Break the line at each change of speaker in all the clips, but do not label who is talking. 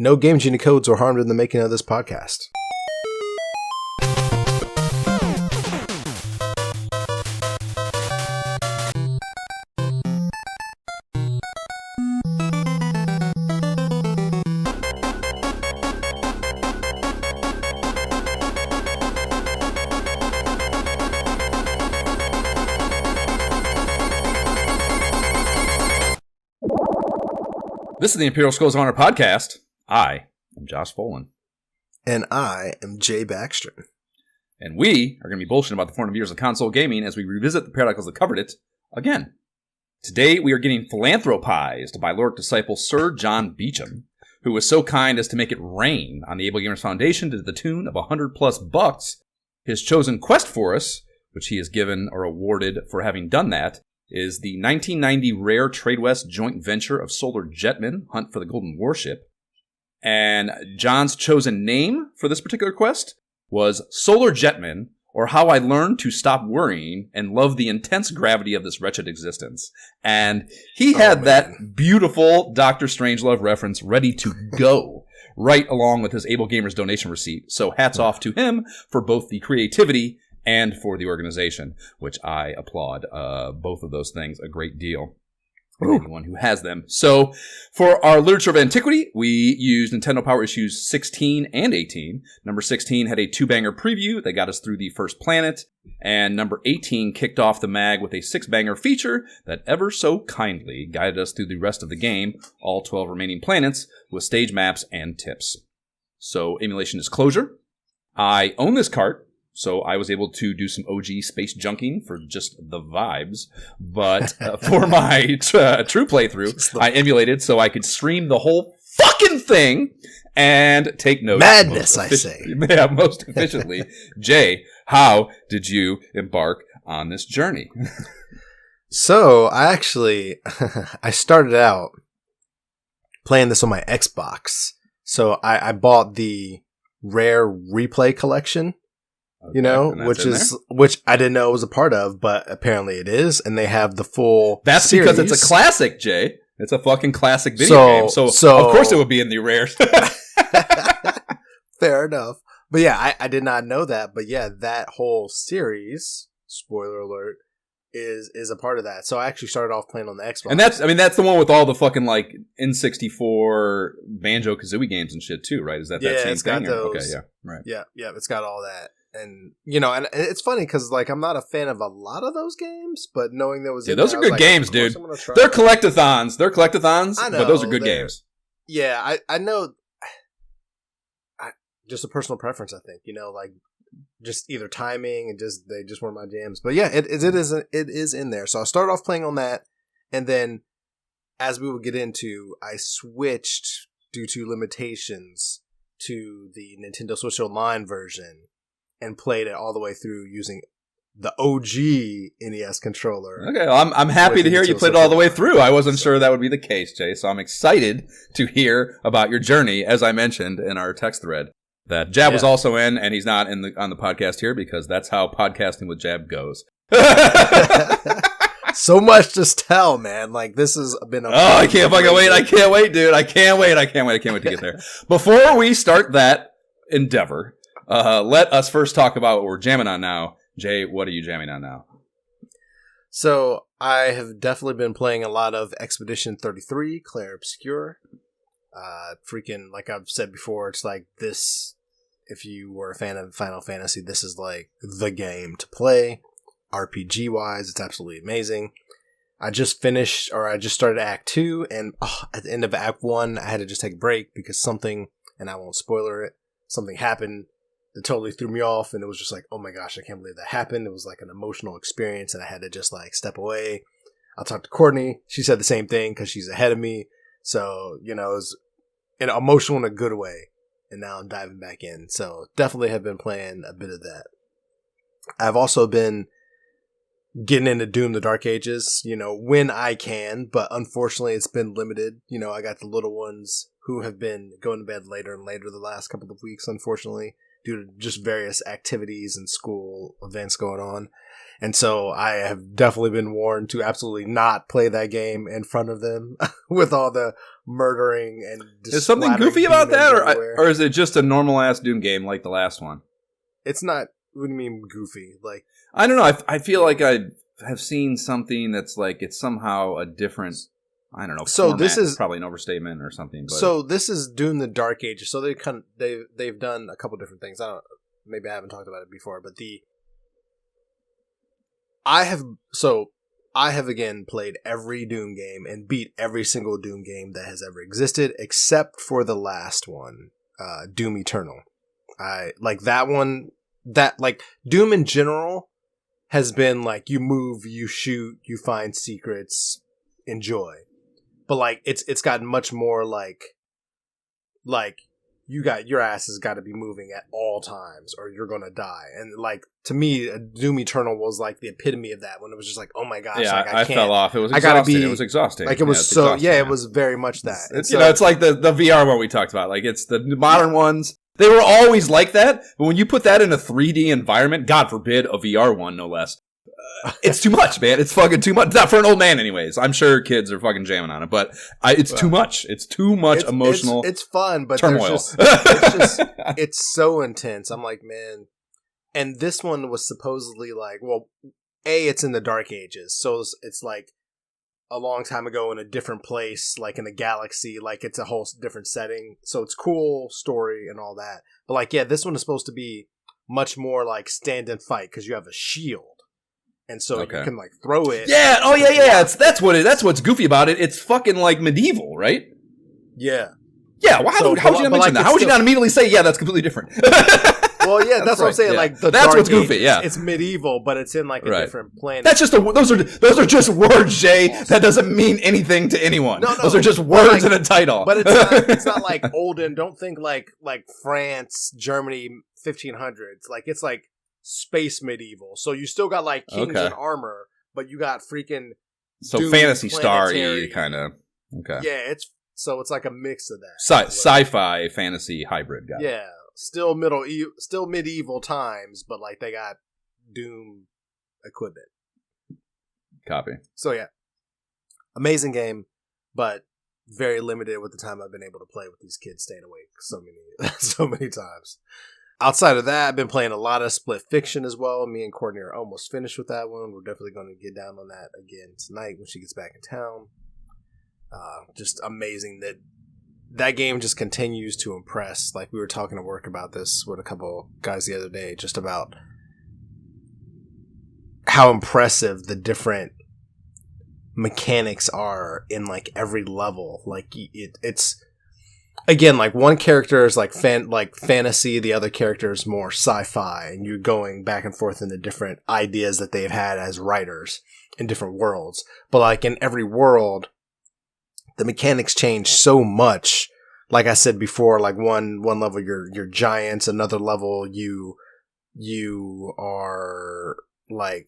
No Game Genie codes were harmed in the making of this podcast.
This is the Imperial Skulls of Honor podcast. I am Josh Folan.
And I am Jay Baxtron.
And we are going to be bullshitting about the 400 years of console gaming as we revisit the periodicals that covered it again. Today we are getting philanthrop-ized by Lorik disciple Sir John Beechem, who was so kind as to make it rain on the AbleGamers Foundation to the tune of $100+ His chosen quest for us, which he is given or awarded for having done that, is the 1990 rare Tradewest joint venture of Solar Jetman, Hunt for the Golden Warship. And John's chosen name for this particular quest was Solar Jetman, or How I Learned to Stop Worrying and Love the Intense Gravity of This Wretched Existence. And he had that beautiful Dr. Strangelove reference ready to go, right along with his AbleGamers donation receipt. So hats off to him for both the creativity and for the organization, which I applaud both of those things a great deal. Anyone who has them. So, for our Literature of Antiquity, we used Nintendo Power issues 16 and 18. Number 16 had a 2-banger preview that got us through the first planet, and number 18 kicked off the mag with a 6-banger feature that ever so kindly guided us through the rest of the game, all 12 remaining planets, with stage maps and tips. So, emulation disclosure. I own this cart, so I was able to do some OG space junking for just the vibes. But for my true playthrough, I emulated so I could stream the whole fucking thing and take notes.
Madness, I say.
Yeah, most efficiently. Jay, how did you embark on this journey?
So, I started out playing this on my Xbox. So, I bought the rare replay collection. Okay, you know, which I didn't know it was a part of, but apparently it is, and they have the full
That's
series.
Because it's a classic, Jay. It's a fucking classic video game. So of course it would be in the rares.
Fair enough. But yeah, I did not know that. But yeah, that whole series, spoiler alert, is a part of that. So I actually started off playing on the Xbox.
And that's the one with all the fucking like N64 Banjo-Kazooie games and shit too, right? Is that same thing?
Those,
okay, yeah. Right.
Yeah, it's got all that. And, you know, and it's funny because, like, I'm not a fan of a lot of those games, but knowing there was...
Yeah, those are good games, dude. They're collectathons.
I know,
but those are good games.
Yeah, I know... just a personal preference, I think. You know, like, just either timing and they just weren't my jams. But yeah, it is in there. So I started off playing on that, and then, as we would get into, I switched, due to limitations, to the Nintendo Switch Online version, and played it all the way through using the OG NES controller.
Okay, well, I'm happy to hear you played it all the way through. I wasn't sure that would be the case, Jay, so I'm excited to hear about your journey, as I mentioned in our text thread, that Jab was also in, and he's not on the podcast here, because that's how podcasting with Jab goes.
So much to tell, man. Like, this has been
I can't fucking wait. I can't wait, dude. I can't wait to get there. Before we start that endeavor... let us first talk about what we're jamming on now. Jay, what are you jamming on now?
So, I have definitely been playing a lot of Expedition 33, Clair Obscur. Freaking, like I've said before, it's like this, if you were a fan of Final Fantasy, this is like the game to play. RPG-wise, it's absolutely amazing. I just started Act 2, and at the end of Act 1, I had to just take a break because something, and I won't spoiler it, something happened that totally threw me off, and it was just like, oh my gosh, I can't believe that happened. It was like an emotional experience, and I had to just like step away. I talked to Courtney. She said the same thing because she's ahead of me. So, you know, it was emotional in a good way, and now I'm diving back in. So definitely have been playing a bit of that. I've also been getting into Doom the Dark Ages, you know, when I can, but unfortunately it's been limited. You know, I got the little ones who have been going to bed later and later the last couple of weeks, unfortunately. due to just various activities and school events going on. And so I have definitely been warned to absolutely not play that game in front of them with all the murdering and
is something goofy about that, or is it just a normal ass Doom game like the last one?
It's not. What do you mean goofy? Like,
I don't know. I feel like I have seen something that's like it's somehow a different. I don't know.
So
format.
this is
probably an overstatement or something. But.
So this is Doom the Dark Ages. So they've done a couple different things. Maybe I haven't talked about it before, but I have again played every Doom game and beat every single Doom game that has ever existed, except for the last one, Doom Eternal. I like that one. That like Doom in general has been like you move, you shoot, you find secrets, enjoy. But like it's gotten much more like you got your ass has got to be moving at all times or you're gonna die. And like to me, Doom Eternal was like the epitome of that when it was just like, oh my gosh,
yeah,
like, I can't,
fell off. It was exhausting. It was exhausting.
Like it was it was very much that.
It's it's like the VR one we talked about. Like it's the modern ones. They were always like that, but when you put that in a 3D environment, God forbid a VR one, no less. It's too much, man. It's fucking too much. Not for an old man, anyways. I'm sure kids are fucking jamming on it, but it's too much. It's too much emotional.
It's fun, but
turmoil.
It's so intense. I'm like, man. And this one was supposedly like, well, it's in the Dark Ages, so it's like a long time ago in a different place, like in a galaxy, like it's a whole different setting. So it's cool story and all that. But like, yeah, this one is supposed to be much more like stand and fight because you have a shield. And so you can like throw it.
Yeah. Oh yeah. That's what's goofy about it. It's fucking like medieval, right?
Yeah.
Yeah. How would you not mention that? How would you not immediately say, yeah, that's completely different?
Well, yeah, that's what I'm saying. Yeah. Like
that's what's goofy. Yeah,
it's medieval, but it's in like a different planet.
That's just those are just words, Jay. That doesn't mean anything to anyone. No, those are just words in a title.
But it's not like olden. Don't think like France, Germany, 1500s. Like it's like space medieval. So you still got like kings in armor, but you got freaking
Fantasy Star-y kind of. Okay.
Yeah, it's like a mix of that.
Sci-fi fantasy hybrid guy.
Yeah. Still medieval times, but like they got Doom equipment.
Copy.
So yeah, amazing game, but very limited with the time I've been able to play with these kids staying awake so many times. Outside of that, I've been playing a lot of Split Fiction as well. Me and Courtney are almost finished with that one. We're definitely going to get down on that again tonight when she gets back in town. Just amazing that game just continues to impress. Like we were talking to work about this with a couple guys the other day, just about how impressive the different mechanics are in like every level. Like it's again, like one character is like fantasy, the other character is more sci-fi, and you're going back and forth in the different ideas that they've had as writers in different worlds. But like in every world, the mechanics change so much. Like I said before, like one level you're giants, another level you are like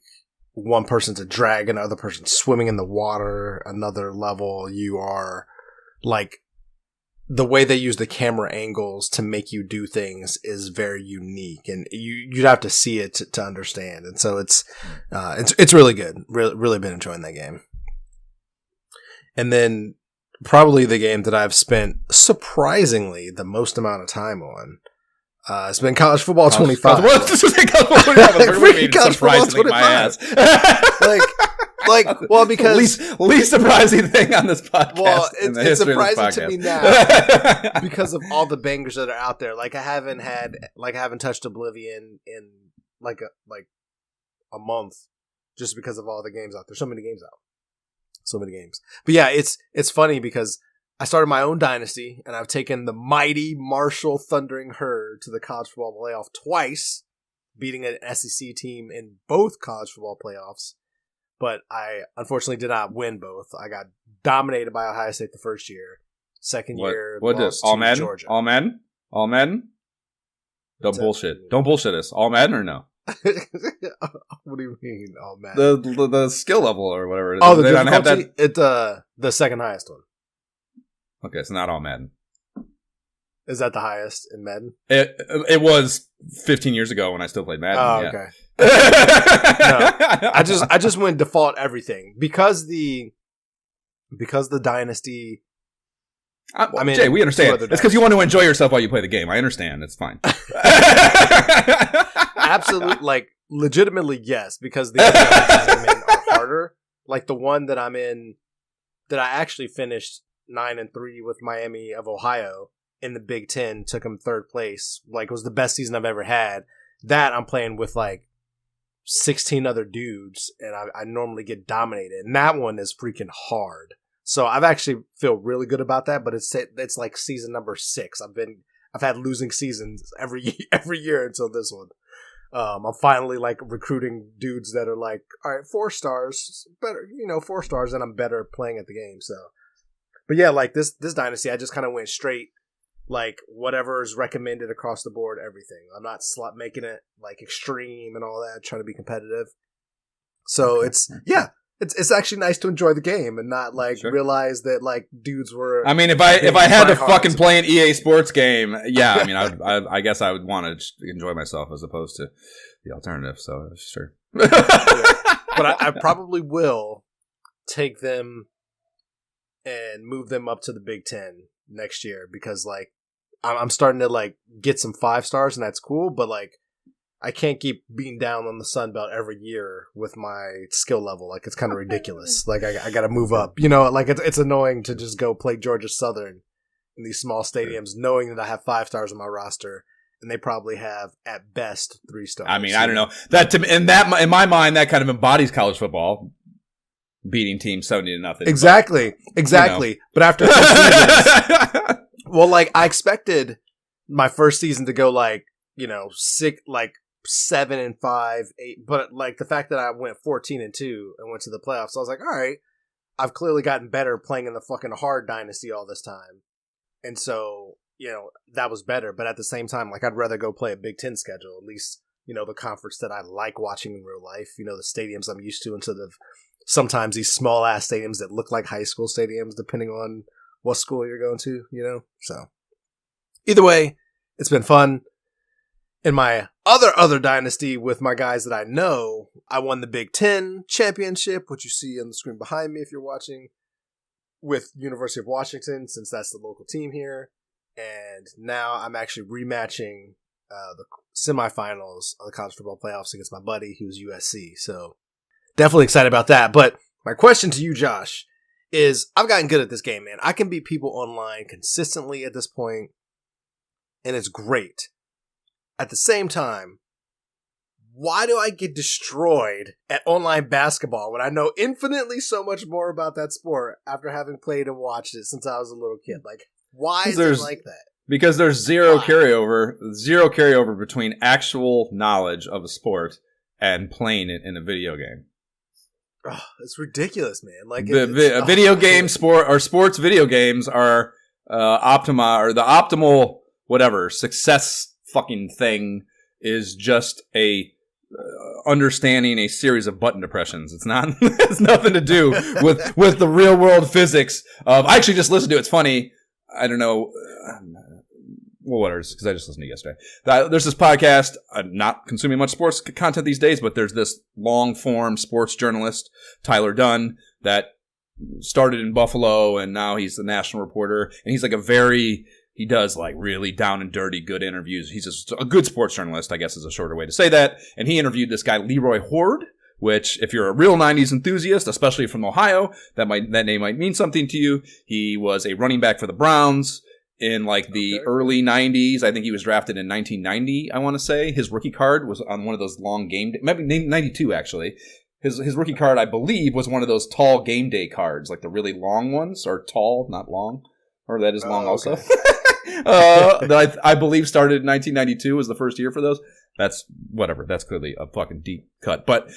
one person's a dragon, another person's swimming in the water, another level you are like the way they use the camera angles to make you do things is very unique, and you'd have to see it to understand. And so it's really good. Really been enjoying that game. And then probably the game that I've spent surprisingly the most amount of time on. It's been College Football 25.
Freaking surprisingly, my ass.
Well, because
least surprising thing on this podcast.
Well, it's surprising to me now because of all the bangers that are out there. Like I haven't touched Oblivion in like a month, just because of all the games out there. So many games out. So many games. But yeah, it's funny because I started my own dynasty, and I've taken the mighty Marshall Thundering Herd to the college football playoff twice, beating an SEC team in both college football playoffs. But I unfortunately did not win both. I got dominated by Ohio State the first year. Second year,
what
lost
all
to
Madden?
Georgia.
All Madden? Don't bullshit. Don't bullshit us. All Madden or no?
What do you mean, all Madden?
The skill level or whatever it is.
Oh, the difficulty? It's the second highest one.
Okay, it's not all Madden.
Is that the highest in Madden?
It was 15 years ago when I still played Madden.
Oh, okay. No, I just went default everything because the dynasty.
I mean, Jay, we understand. It's because you want to enjoy yourself while you play the game. I understand. It's fine.
Absolutely, like legitimately, yes. Because the other dynasties I'm in are harder. Like the one that I'm in, that I actually finished 9-3 with Miami of Ohio in the Big Ten, took him third place. Like, it was the best season I've ever had. That I'm playing with like 16 other dudes, and I normally get dominated. And that one is freaking hard. So I've actually feel really good about that. But it's like season number 6. I've had losing seasons every year until this one. I'm finally like recruiting dudes that are like, all right, 4 stars, better, 4 stars, and I'm better playing at the game. So, but yeah, like this dynasty, I just kind of went straight. Like, whatever is recommended across the board, everything. I'm not making it, like, extreme and all that, trying to be competitive. So, it's actually nice to enjoy the game and not, like, realize that, like, dudes were...
I mean, if I had to fucking play an EA Sports game, yeah, I mean, I guess I would want to enjoy myself as opposed to the alternative, so, sure.
Yeah. But I probably will take them and move them up to the Big Ten next year, because like I'm starting to like get some 5 stars, and that's cool, but like I can't keep beating down on the Sun Belt every year with my skill level. Like, it's kind of ridiculous. Like, I gotta move up, like it's annoying to just go play Georgia Southern in these small stadiums knowing that I have 5 stars on my roster and they probably have at best 3 stars.
I mean, I don't know that in my mind that kind of embodies college football, beating teams 70-0.
Exactly. But after 2 seasons, well, like I expected my first season to go like 7-5, 8. But like the fact that I went 14-2 and went to the playoffs, I was like, all right, I've clearly gotten better playing in the fucking hard dynasty all this time, and so that was better. But at the same time, like I'd rather go play a Big Ten schedule, at least the conference that I like watching in real life. The stadiums I'm used to, instead of sometimes these small ass stadiums that look like high school stadiums, depending on what school you're going to, So either way, it's been fun. In my other dynasty with my guys that I know, I won the Big Ten championship, which you see on the screen behind me if you're watching, with University of Washington, since that's the local team here. And now I'm actually rematching the semifinals of the college football playoffs against my buddy who's USC. So definitely excited about that. But my question to you, Josh, is I've gotten good at this game, man. I can beat people online consistently at this point, and it's great. At the same time, why do I get destroyed at online basketball when I know infinitely so much more about that sport after having played and watched it since I was a little kid? Like, why is it like that?
Because there's zero carryover between actual knowledge of a sport and playing it in a video game.
Oh, it's ridiculous, man. Like
video game sport or sports video games are the optimal whatever success fucking thing is just a understanding a series of button depressions. It's not. It's nothing to do with the real world physics of. I actually just listened to it. It's funny. I don't know. Well, what is? Because I just listened to it yesterday. There's this podcast. I'm not consuming much sports content these days, but there's this long form sports journalist, Tyler Dunn, that started in Buffalo and now he's the national reporter. And he's like he does like really down and dirty good interviews. He's just a good sports journalist, I guess is a shorter way to say that. And he interviewed this guy, Leroy Horde, which if you're a real 90s enthusiast, especially from Ohio, that name might mean something to you. He was a running back for the Browns in like the early 90s. I think he was drafted in 1990, I want to say. His rookie card was on one of those long game day, maybe 92 actually. His rookie card, I believe, was one of those tall game day cards, like the really long ones, or tall, not long. Or that is long also. That I believe started in 1992 was the first year for those. That's whatever. That's clearly a fucking deep cut. But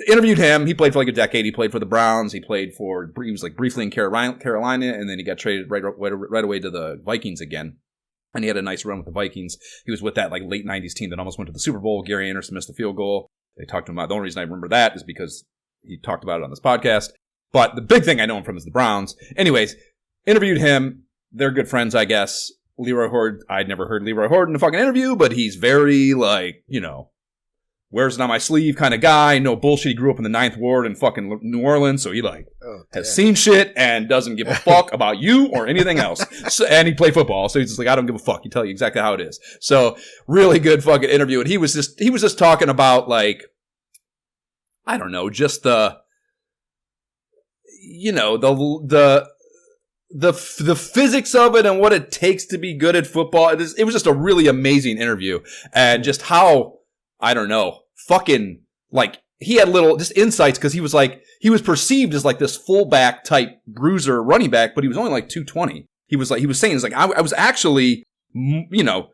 interviewed him. He played for like a decade. He played for the Browns. He was like briefly in Carolina, and then he got traded right away to the Vikings again. And he had a nice run with the Vikings. He was with that like late 90s team that almost went to the Super Bowl. Gary Anderson missed the field goal. They talked to him about. The only reason I remember that is because he talked about it on this podcast. But the big thing I know him from is the Browns. Anyways, interviewed him. They're good friends, I guess. Leroy Horde, I'd never heard Leroy Horde in a fucking interview, but he's very, like, you know, wears it on my sleeve kind of guy. No bullshit. He grew up in the 9th Ward in fucking New Orleans, so he, like, has seen shit and doesn't give a fuck about you or anything else. So, and he played football, so he's just like, I don't give a fuck. He tell you exactly how it is. So, really good fucking interview. And he was just talking about, like, I don't know, just the, you know, the physics of it and what it takes to be good at football. It was just a really amazing interview. And just how, I don't know, fucking, like, he had little just insights because he was perceived as like this fullback type bruiser running back, but he was only like 220. He was saying, it's like, I was actually, you know,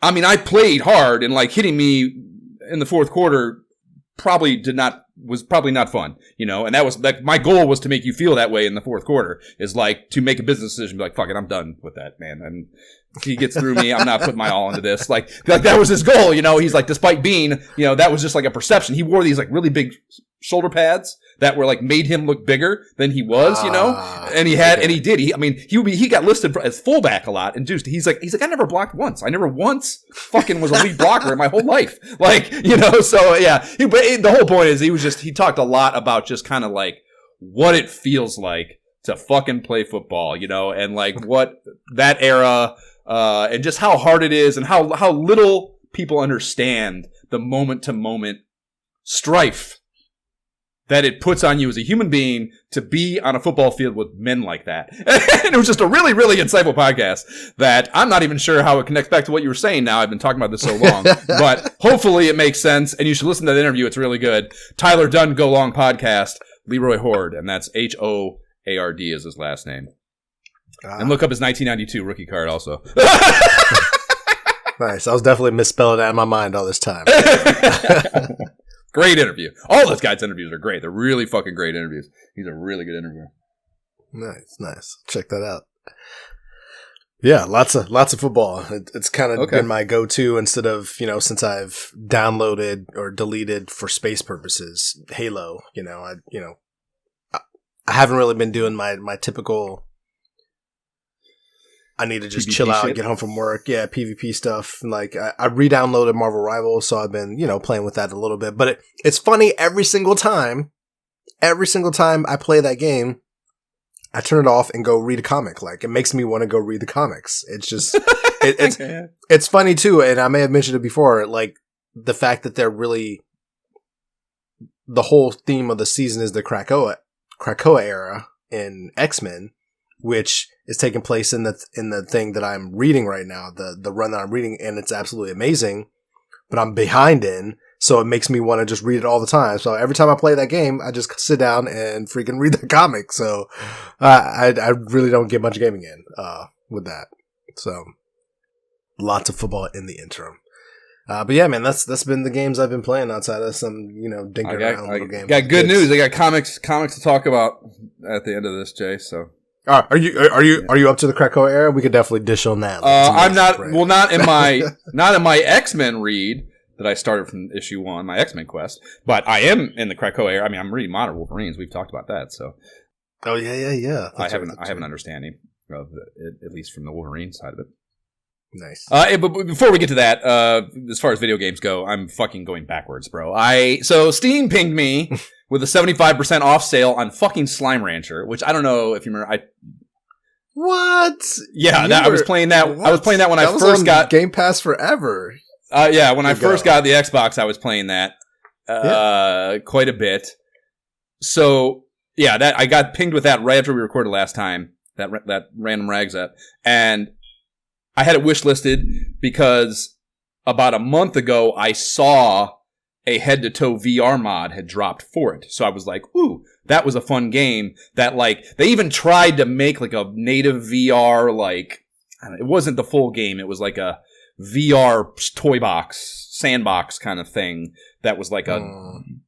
I mean, I played hard and like hitting me in the fourth quarter was probably not fun, you know, and that was like my goal was to make you feel that way in the fourth quarter, is like to make a business decision, be like, fuck it, I'm done with that, man. And he gets through me, I'm not putting my all into this. Like that was his goal, you know. He's like, despite being, you know, that was just like a perception. He wore these like really big shoulder pads that were like made him look bigger than he was, you know. And he did. He got listed as fullback a lot, and just he's like I never blocked once. I never once fucking was a lead blocker in my whole life. Like, you know, so yeah. But the whole point is he talked a lot about just kind of like what it feels like to fucking play football, you know, and like what that era and just how hard it is and how little people understand the moment to moment strife that it puts on you as a human being to be on a football field with men like that. And it was just a really, really insightful podcast that I'm not even sure how it connects back to what you were saying now. I've been talking about this so long, but hopefully it makes sense, and you should listen to that interview. It's really good. Tyler Dunn Go Long podcast, Leroy Horde, and that's Hoard is his last name. And look up his 1992 rookie card also.
Nice. I was definitely misspelling it out of my mind all this time.
Great interview. All those guys' interviews are great. They're really fucking great interviews. He's a really good interviewer.
Nice. Check that out. Yeah, lots of football. It's kind of been my go-to instead of, you know, since I've downloaded or deleted for space purposes Halo. You know, I haven't really been doing my typical. I need to just
PvP
chill out
shit?
and get home from work. Yeah, PvP stuff. Like I re-downloaded Marvel Rivals, so I've been, you know, playing with that a little bit. But it's funny every single time I play that game, I turn it off and go read a comic. Like it makes me want to go read the comics. It's just it's funny too, and I may have mentioned it before. Like the fact that they're really the whole theme of the season is the Krakoa era in X-Men, which is taking place in the thing that I'm reading right now, the run that I'm reading, and it's absolutely amazing, but I'm behind in, so it makes me want to just read it all the time. So every time I play that game, I just sit down and freaking read the comic. So I really don't get much gaming in with that. So lots of football in the interim. But yeah, man, that's been the games I've been playing outside of some, you know, dinking around little games.
Got good news. I got comics to talk about at the end of this, Jay. So.
Are you up to the Krakoa era? We could definitely dish on that.
I'm not. Right? Well, not in my X-Men read that I started from issue 1, my X-Men quest. But I am in the Krakoa era. I mean, I'm reading Modern Wolverines. We've talked about that. So.
Oh yeah.
I have an understanding of it, at least from the Wolverine side of it.
Nice.
But before we get to that, as far as video games go, I'm fucking going backwards, bro. So Steam pinged me with a 75% off sale on fucking Slime Rancher, which I don't know if you remember.
What?
Yeah, I was playing that. What? I was playing that when I first got
Game Pass forever.
Yeah, when I first got the Xbox, I was playing that quite a bit. So yeah, that I got pinged with that right after we recorded last time. That random rags app, and I had it wishlisted because about a month ago I saw a head-to-toe VR mod had dropped for it. So I was like, ooh, that was a fun game. That, like, they even tried to make, like, a native VR, like, I don't know, it wasn't the full game. It was like a VR toy box, sandbox kind of thing that was like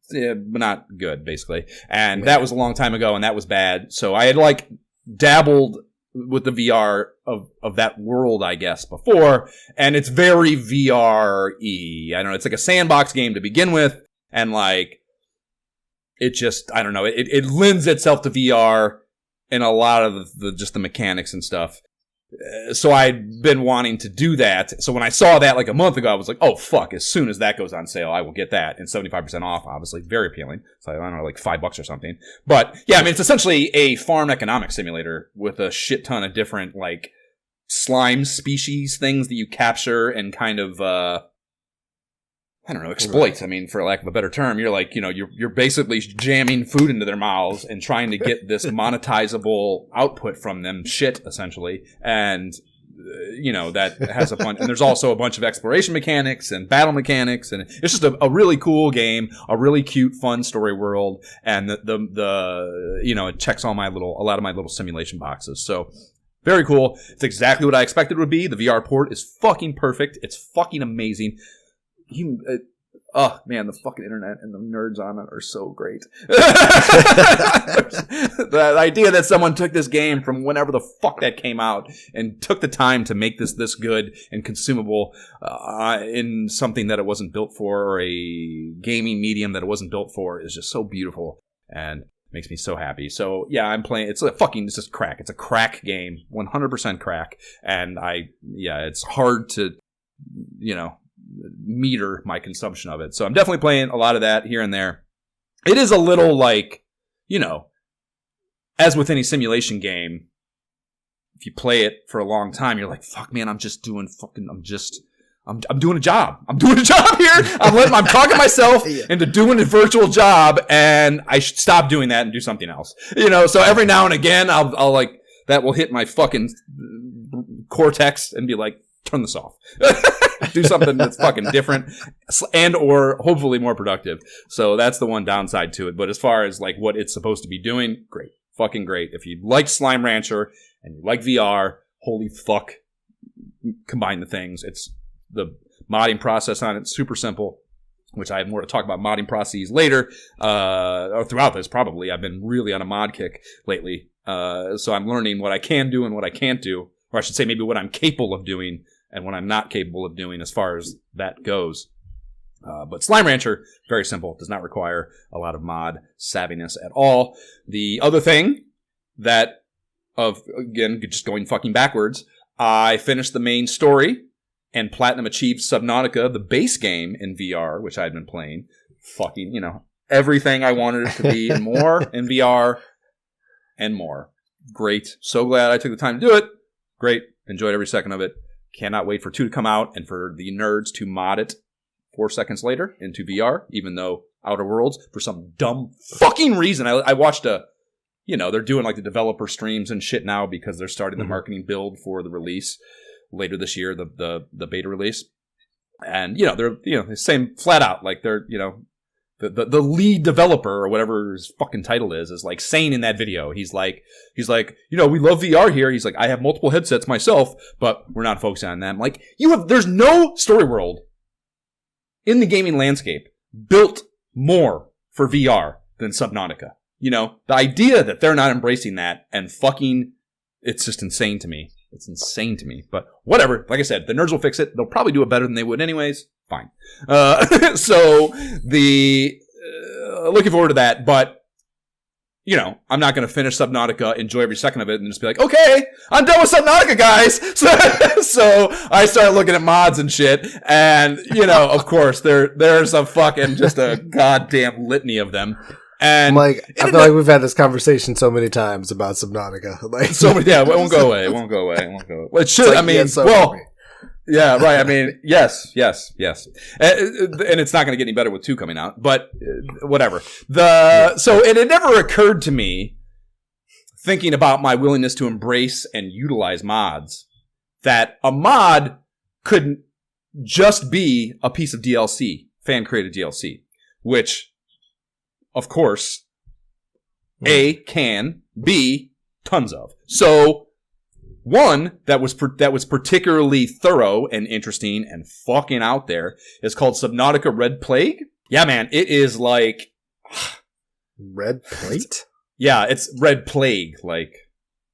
not good, basically. And that was a long time ago, and that was bad. So I had, like, dabbled with the VR of that world, I guess, before, and it's very VR-y. I don't know, it's like a sandbox game to begin with, and like, it just, I don't know, it lends itself to VR in a lot of the mechanics and stuff. So I'd been wanting to do that. So when I saw that like a month ago, I was like, oh, fuck, as soon as that goes on sale, I will get that. And 75% off, obviously, very appealing. So I don't know, like $5 or something. But yeah, I mean, it's essentially a farm economic simulator with a shit ton of different like slime species things that you capture and kind of, I don't know, exploit. I mean, for lack of a better term, you're like, you're basically jamming food into their mouths and trying to get this monetizable output from them, shit, essentially. And, that has a bunch, and there's also a bunch of exploration mechanics and battle mechanics. And it's just a really cool game, a really cute, fun story world. And it checks a lot of my little simulation boxes. So very cool. It's exactly what I expected it would be. The VR port is fucking perfect. It's fucking amazing. Man, the fucking internet and the nerds on it are so great. The idea that someone took this game from whenever the fuck that came out and took the time to make this good and consumable in something that it wasn't built for, or a gaming medium that it wasn't built for, is just so beautiful and makes me so happy. So yeah, I'm playing. It's just crack. It's a crack game, 100% crack, and it's hard to meter my consumption of it. So I'm definitely playing a lot of that here and there. It is a little like, as with any simulation game, if you play it for a long time, you're like, fuck man, I'm doing a job. I'm doing a job here. I'm talking myself into doing a virtual job, and I should stop doing that and do something else. So every now and again, I'll like, that will hit my fucking cortex and be like, turn this off. Do something that's fucking different and or hopefully more productive. So that's the one downside to it. But as far as like what it's supposed to be doing, great. Fucking great. If you like Slime Rancher and you like VR, holy fuck, combine the things. It's the modding process on it, super simple, which I have more to talk about modding processes later, or throughout this probably. I've been really on a mod kick lately. So I'm learning what I can do and what I can't do, or I should say maybe what I'm capable of doing and what I'm not capable of doing as far as that goes. But Slime Rancher, very simple. Does not require a lot of mod savviness at all. The other thing again, just going fucking backwards, I finished the main story and platinum achieved Subnautica, the base game in VR, which I'd been playing. Fucking, everything I wanted it to be and more in VR and more. Great. So glad I took the time to do it. Great. Enjoyed every second of it. Cannot wait for 2 to come out and for the nerds to mod it 4 seconds later into VR, even though Outer Worlds, for some dumb fucking reason, I watched they're doing like the developer streams and shit now because they're starting the marketing build for the release later this year, the beta release. And, they're saying flat out, like they're, the lead developer or whatever his fucking title is like saying in that video, he's like, we love VR here. He's like, I have multiple headsets myself, but we're not focusing on them. Like, there's no story world in the gaming landscape built more for VR than Subnautica. The idea that they're not embracing that and fucking, it's just insane to me. It's insane to me, but whatever. Like I said, the nerds will fix it. They'll probably do it better than they would anyways. Fine. So looking forward to that, but I'm not going to finish Subnautica, enjoy every second of it, and just be like, okay, I'm done with Subnautica, guys. So I start looking at mods and shit, and of course there's a fucking just a goddamn litany of them. And
I feel like we've had this conversation so many times about Subnautica. Like
so many, yeah, it won't go away. It won't go away. It won't go away. Well, it should. Like, yeah, right. I mean, yes. And it's not going to get any better with 2 coming out, but whatever. So it never occurred to me, thinking about my willingness to embrace and utilize mods, that a mod couldn't just be a piece of DLC, fan-created DLC, which, of course, A, can, B, tons of. So, one that was particularly thorough and interesting and fucking out there is called Subnautica Red Plague. Yeah, man, it is like...
Red Plate?
Yeah, it's Red Plague, like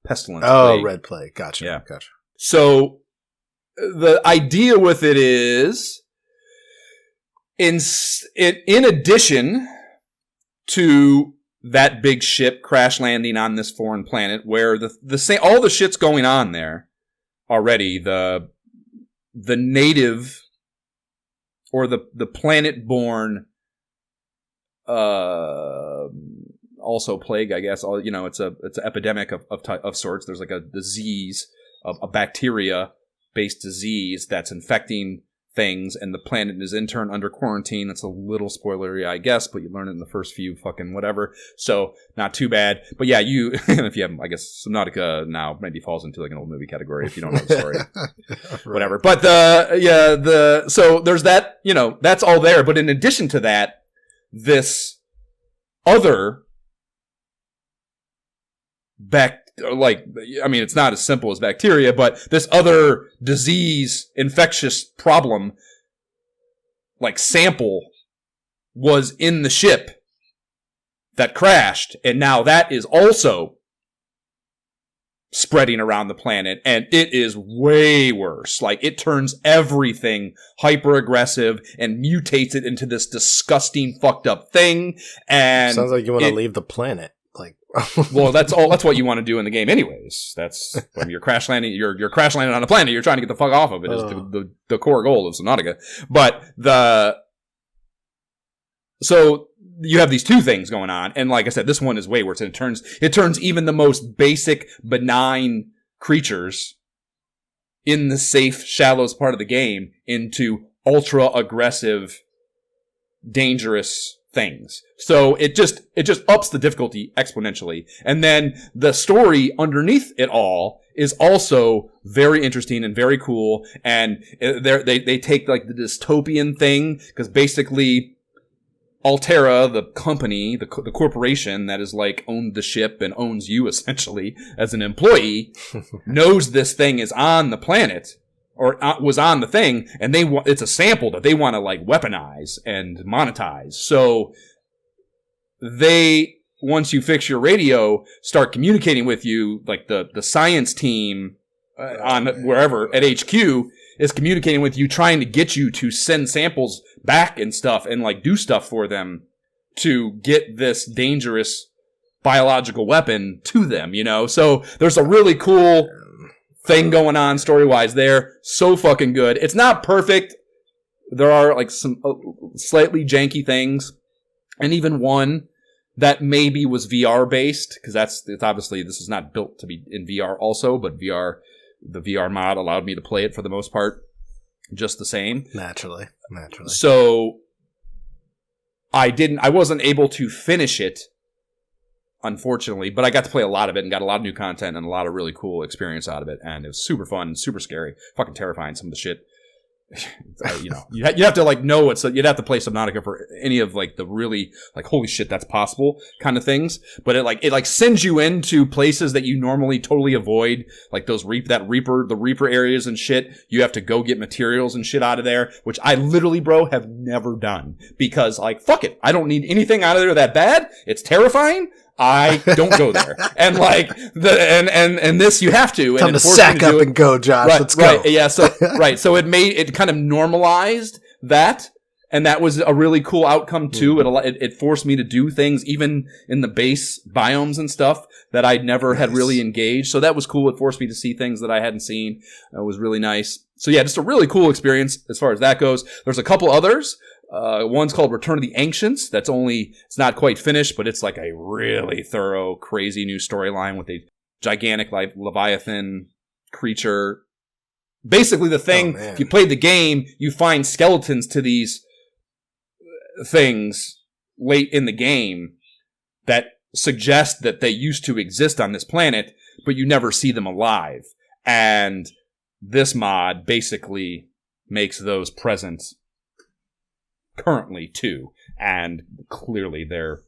pestilence.
Oh,
plague.
Red Plague. Gotcha.
Yeah.
Gotcha.
So, the idea with it is, in addition to that big ship crash landing on this foreign planet where all the shit's going on there, already, the native or the planet-born also plague, I guess. It's an epidemic of sorts. There's like a disease, a bacteria-based disease that's infecting things, and the planet is in turn under quarantine. It's a little spoilery, I guess, but you learn it in the first few fucking whatever, so not too bad. But yeah, you if you haven't, I guess Subnautica now maybe falls into like an old movie category if you don't know the story. Right. Whatever. But so there's that, that's all there. But in addition to that, this other it's not as simple as bacteria, but this other disease, infectious problem, like sample, was in the ship that crashed, and now that is also spreading around the planet, and it is way worse. Like, it turns everything hyper-aggressive and mutates it into this disgusting, fucked up thing, and...
Sounds like you want to leave the planet. Like,
well, that's what you want to do in the game anyways. That's when you're crash landing, you're crash landing on a planet, you're trying to get the fuck off of it, is the core goal of Subnautica. But so you have these two things going on, and like I said, this one is way worse, and it turns even the most basic, benign creatures in the safe, shallows part of the game into ultra aggressive, dangerous things. So it just ups the difficulty exponentially. And then the story underneath it all is also very interesting and very cool. And they take like the dystopian thing, because basically Altera, the company, the corporation that is like owned the ship and owns you essentially as an employee, knows this thing is on the planet, or was on the thing, and it's a sample that they want to like weaponize and monetize. So they, once you fix your radio, start communicating with you, like the science team on wherever at HQ is communicating with you, trying to get you to send samples back and stuff, and like do stuff for them to get this dangerous biological weapon to them, So there's a really cool thing going on story-wise there. So fucking good. It's not perfect. There are like some slightly janky things, and even one that maybe was VR-based, because it's obviously, this is not built to be in VR also, but the VR mod allowed me to play it for the most part just the same.
Naturally.
So I wasn't able to finish it, unfortunately, but I got to play a lot of it and got a lot of new content and a lot of really cool experience out of it, and it was super fun, super scary, fucking terrifying, some of the shit. You have to like know you'd have to play Subnautica for any of like the really like holy shit that's possible kind of things, but it sends you into places that you normally totally avoid, like the reaper areas and shit. You have to go get materials and shit out of there, which I literally, bro, have never done, because like fuck it, I don't need anything out of there that bad. It's terrifying. I don't go there. And like and this you have to.
Time to sack up and go, Josh.
Right,
let's go.
Right, yeah, so it kind of normalized that, and that was a really cool outcome too. It forced me to do things even in the base biomes and stuff that I'd never had really engaged. So that was cool. It forced me to see things that I hadn't seen. It was really nice. So yeah, just a really cool experience as far as that goes. There's a couple others. One's called Return of the Ancients. It's not quite finished, but it's like a really thorough, crazy new storyline with a gigantic like Leviathan creature. Basically the thing, if you played the game, you find skeletons to these things late in the game that suggest that they used to exist on this planet, but you never see them alive. And this mod basically makes those present currently too, and clearly they're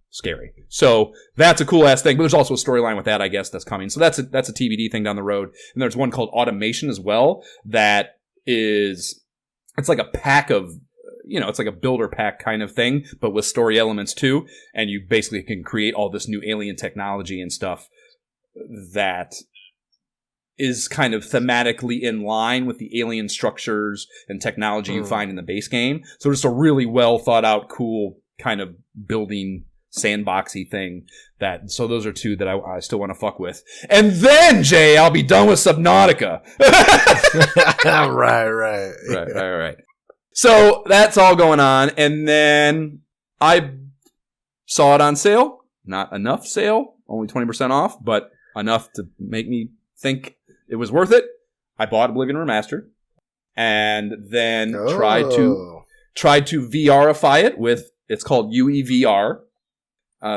scary. So that's a cool ass thing, but there's also a storyline with that, I guess, that's coming. So that's a TBD thing down the road. And there's one called Automation as well that it's like a pack of it's like a builder pack kind of thing, but with story elements too, and you basically can create all this new alien technology and stuff that is kind of thematically in line with the alien structures and technology you find in the base game. So just a really well thought out, cool kind of building sandboxy thing. So those are two that I still want to fuck with. And then, Jay, I'll be done with Subnautica. Right. So that's all going on. And then I saw it on sale. Not enough sale, only 20% off, but enough to make me think it was worth it. I bought Oblivion Remastered and then tried to VRify it with, it's called UEVR,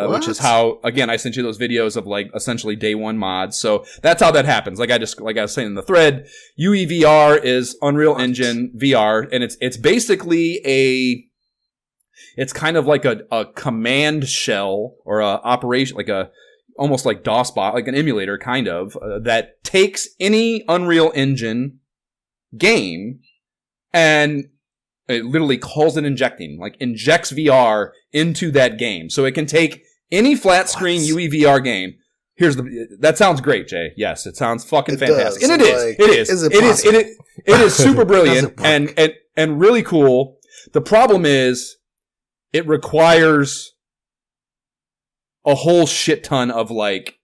which is how, again, I sent you those videos of like essentially day one mods. So that's how that happens. Like I was saying in the thread, UEVR is Unreal Engine VR, and it's basically it's kind of like a command shell or a operation, like almost like DOSBot, like an emulator kind of, that takes any Unreal Engine game and it literally calls it injecting, like injects VR into that game. So it can take any flat screen UEVR game. That sounds great, Jay. Yes, it sounds fucking fantastic.
Does.
And it is super brilliant and really cool. The problem is it requires a whole shit ton of like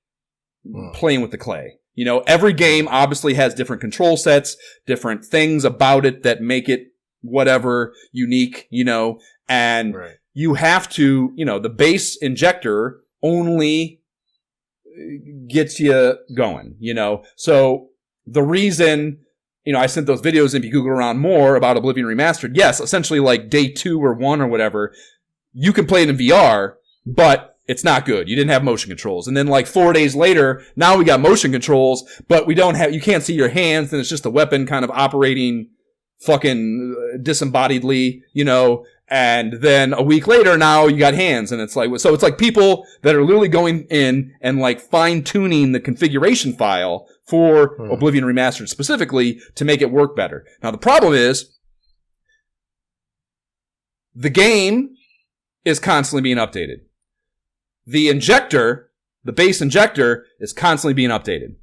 playing with the clay. You know, every game obviously has different control sets, different things about it that make it whatever unique, you know, and you have to, you know, the base injector only gets you going, you know. So the reason, you know, I sent those videos, and if you Google around more about Oblivion Remastered, yes, essentially like day 2 or 1 or whatever, you can play it in VR, but it's not good. You didn't have motion controls. And then like 4 days later, now we got motion controls, but you can't see your hands, and it's just a weapon kind of operating fucking disembodiedly, you know. And then a week later, now you got hands, and it's like, so it's like people that are literally going in and like fine tuning the configuration file for Oblivion Remastered specifically to make it work better. Now the problem is the game is constantly being updated. The injector, the base injector, is constantly being updated.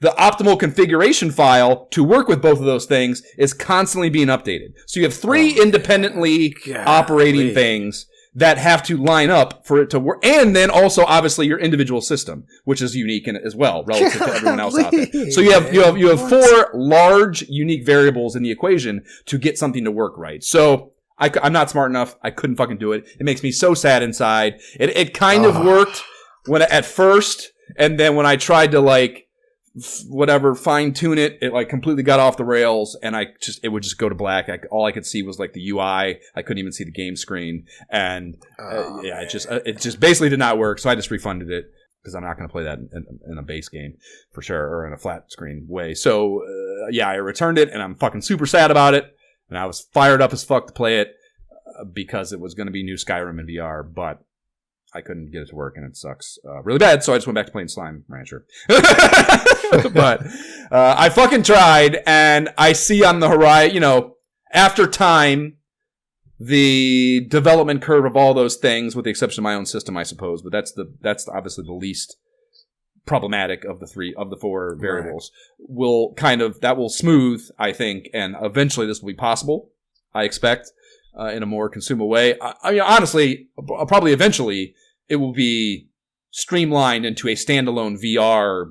The optimal configuration file to work with both of those things is constantly being updated. So you have 3 independently operating things that have to line up for it to work. And then also, obviously, your individual system, which is unique as well relative to everyone else out there. So you have 4 large unique variables in the equation to get something to work right. So I'm not smart enough. I couldn't fucking do it. It makes me so sad inside. It kind of worked at first, and then when I tried to like fine tune it, it like completely got off the rails, and it would just go to black. All I could see was like the UI. I couldn't even see the game screen, and it just basically did not work. So I just refunded it because I'm not going to play that in a base game for sure, or in a flat screen way. So I returned it, and I'm fucking super sad about it. And I was fired up as fuck to play it because it was going to be new Skyrim in VR, but I couldn't get it to work, and it sucks really bad, so I just went back to playing Slime Rancher. But I fucking tried, and I see on the horizon, you know, after time, the development curve of all those things, with the exception of my own system, I suppose, but that's obviously the least problematic of the 4 variables, that will smooth, I think, and eventually this will be possible, I expect, in a more consumable way. I mean, honestly, probably eventually it will be streamlined into a standalone VR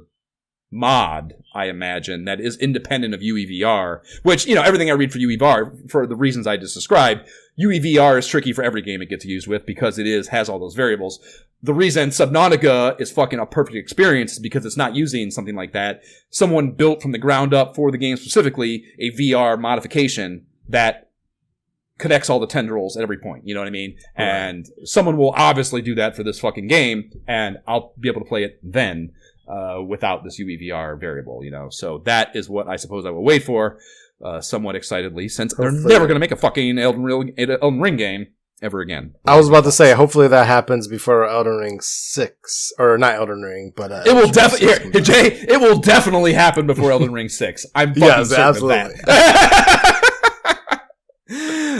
mod, I imagine, that is independent of UEVR, which, you know, everything I read for UEVR, for the reasons I just described, UEVR is tricky for every game it gets used with because it has all those variables. The reason Subnautica is fucking a perfect experience is because it's not using something like that. Someone built from the ground up for the game specifically a VR modification that connects all the tendrils at every point. You know what I mean? Right. And someone will obviously do that for this fucking game, and I'll be able to play it then without this UEVR variable, you know? So that is what I suppose I will wait for somewhat excitedly, since they're never going to make a fucking Elden Ring game ever again.
I was about to say, hopefully that happens before Elden Ring 6, or not Elden Ring, but
it will definitely, Jay. It will definitely happen before Elden Ring 6. I'm fucking certain of that.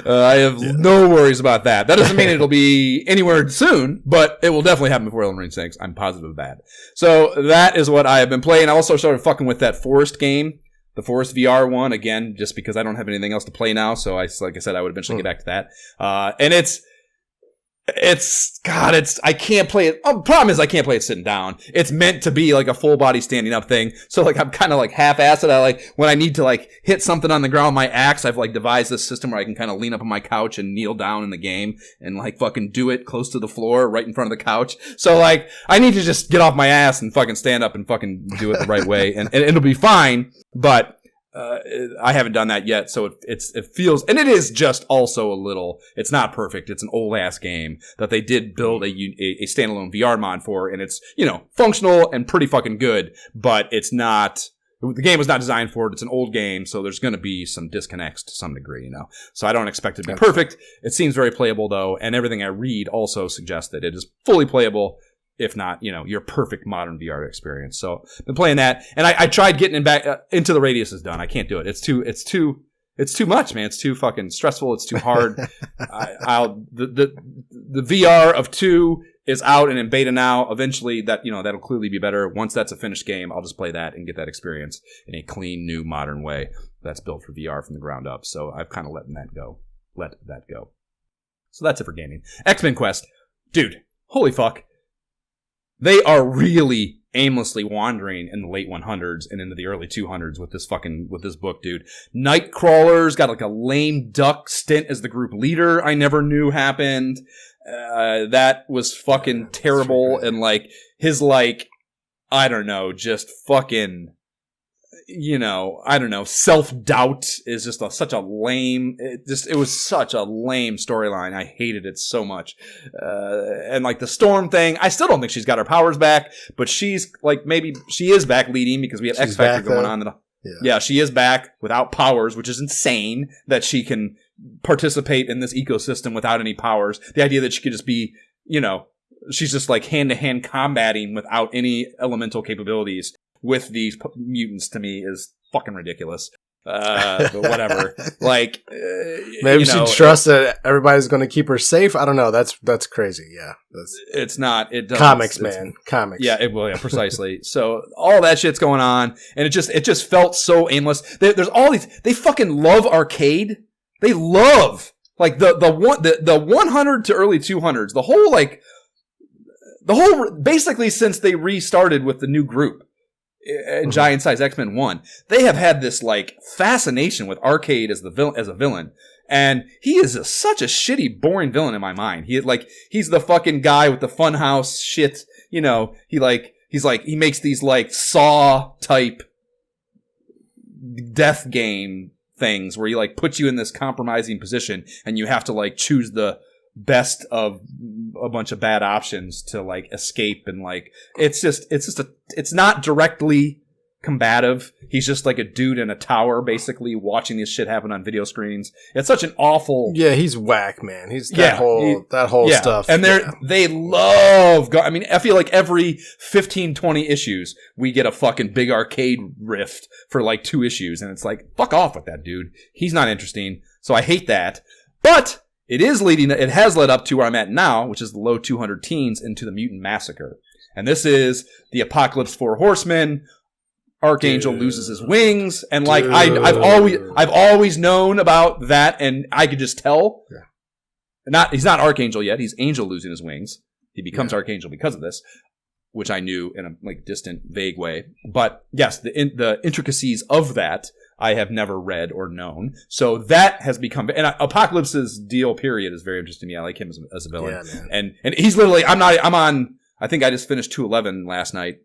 I have no worries about that. That doesn't mean it'll be anywhere soon, but it will definitely happen before Elden Ring 6. I'm positive of that. So that is what I have been playing. I also started fucking with that Forest game, the Forest VR one, again, just because I don't have anything else to play now. So like I said, I would eventually get back to that. And I can't play it. Oh, the problem is I can't play it sitting down. It's meant to be like a full body standing up thing. So like I'm kind of like half-assed. I like when I need to like hit something on the ground with my axe, I've like devised this system where I can kind of lean up on my couch and kneel down in the game and like fucking do it close to the floor right in front of the couch. So like I need to just get off my ass and fucking stand up and fucking do it the right way and it'll be fine. But I haven't done that yet, so it feels, and it is just also a little, it's not perfect. It's an old ass game that they did build a standalone VR mod for, and it's, functional and pretty fucking good, but it's not, the game was not designed for it. It's an old game, so there's going to be some disconnects to some degree, So I don't expect it to be perfect. It seems very playable though, and everything I read also suggests that it is fully playable. If not, your perfect modern VR experience. So been playing that, and I tried getting it back Into the Radius is done. I can't do it. It's too much, man. It's too fucking stressful. It's too hard. The VR of 2 is out and in beta now. Eventually, that'll clearly be better. Once that's a finished game, I'll just play that and get that experience in a clean, new, modern way that's built for VR from the ground up. So I've kind of let that go. So that's it for gaming. X-Men Quest, dude. Holy fuck. They are really aimlessly wandering in the late 100s and into the early 200s with this book, dude. Nightcrawler's got like a lame duck stint as the group leader I never knew happened. That was fucking terrible. And like his I don't know, just fucking, self-doubt is just such a lame, it was such a lame storyline. I hated it so much. And like the Storm thing, I still don't think she's got her powers back, but she's like, maybe she is back leading because we have X Factor going on. Yeah, she is back without powers, which is insane that she can participate in this ecosystem without any powers. The idea that she could just be, she's just like hand-to-hand combating without any elemental capabilities with these mutants, to me, is fucking ridiculous. But whatever. Like,
maybe she trusts that everybody's going to keep her safe. I don't know. That's crazy. Yeah,
it's not. It doesn't.
Comics, man. Comics.
Yeah. Precisely. So all that shit's going on, and it just felt so aimless. There's all these. They fucking love arcade. They love like the 100 to early 200s. The whole basically since they restarted with the new group. And Giant Size X-Men 1, they have had this like fascination with arcade as a villain, and he is such a shitty, boring villain in my mind. He's the fucking guy with the funhouse shit. He makes these like Saw type death game things where he like puts you in this compromising position, and you have to like choose the best of a bunch of bad options to like escape, and like it's not directly combative. He's just like a dude in a tower basically watching this shit happen on video screens. It's such an awful.
Yeah, he's whack, man. He's that whole stuff.
And they love I feel like every 15-20 issues we get a fucking big arcade rift for like 2 issues, and it's like fuck off with that dude. He's not interesting. So I hate that. But it has led up to where I'm at now, which is the low 200 teens into the Mutant Massacre. And this is the Apocalypse 4 Horsemen. Archangel loses his wings. And like, I've always known about that, and I could just tell. Yeah. He's not Archangel yet. He's Angel losing his wings. He becomes Archangel because of this, which I knew in a like distant, vague way. But yes, the intricacies of that I have never read or known. So that has become, and Apocalypse's deal period is very interesting to me. I like him as a villain. Yeah, man. And he's literally, I think I just finished 211 last night.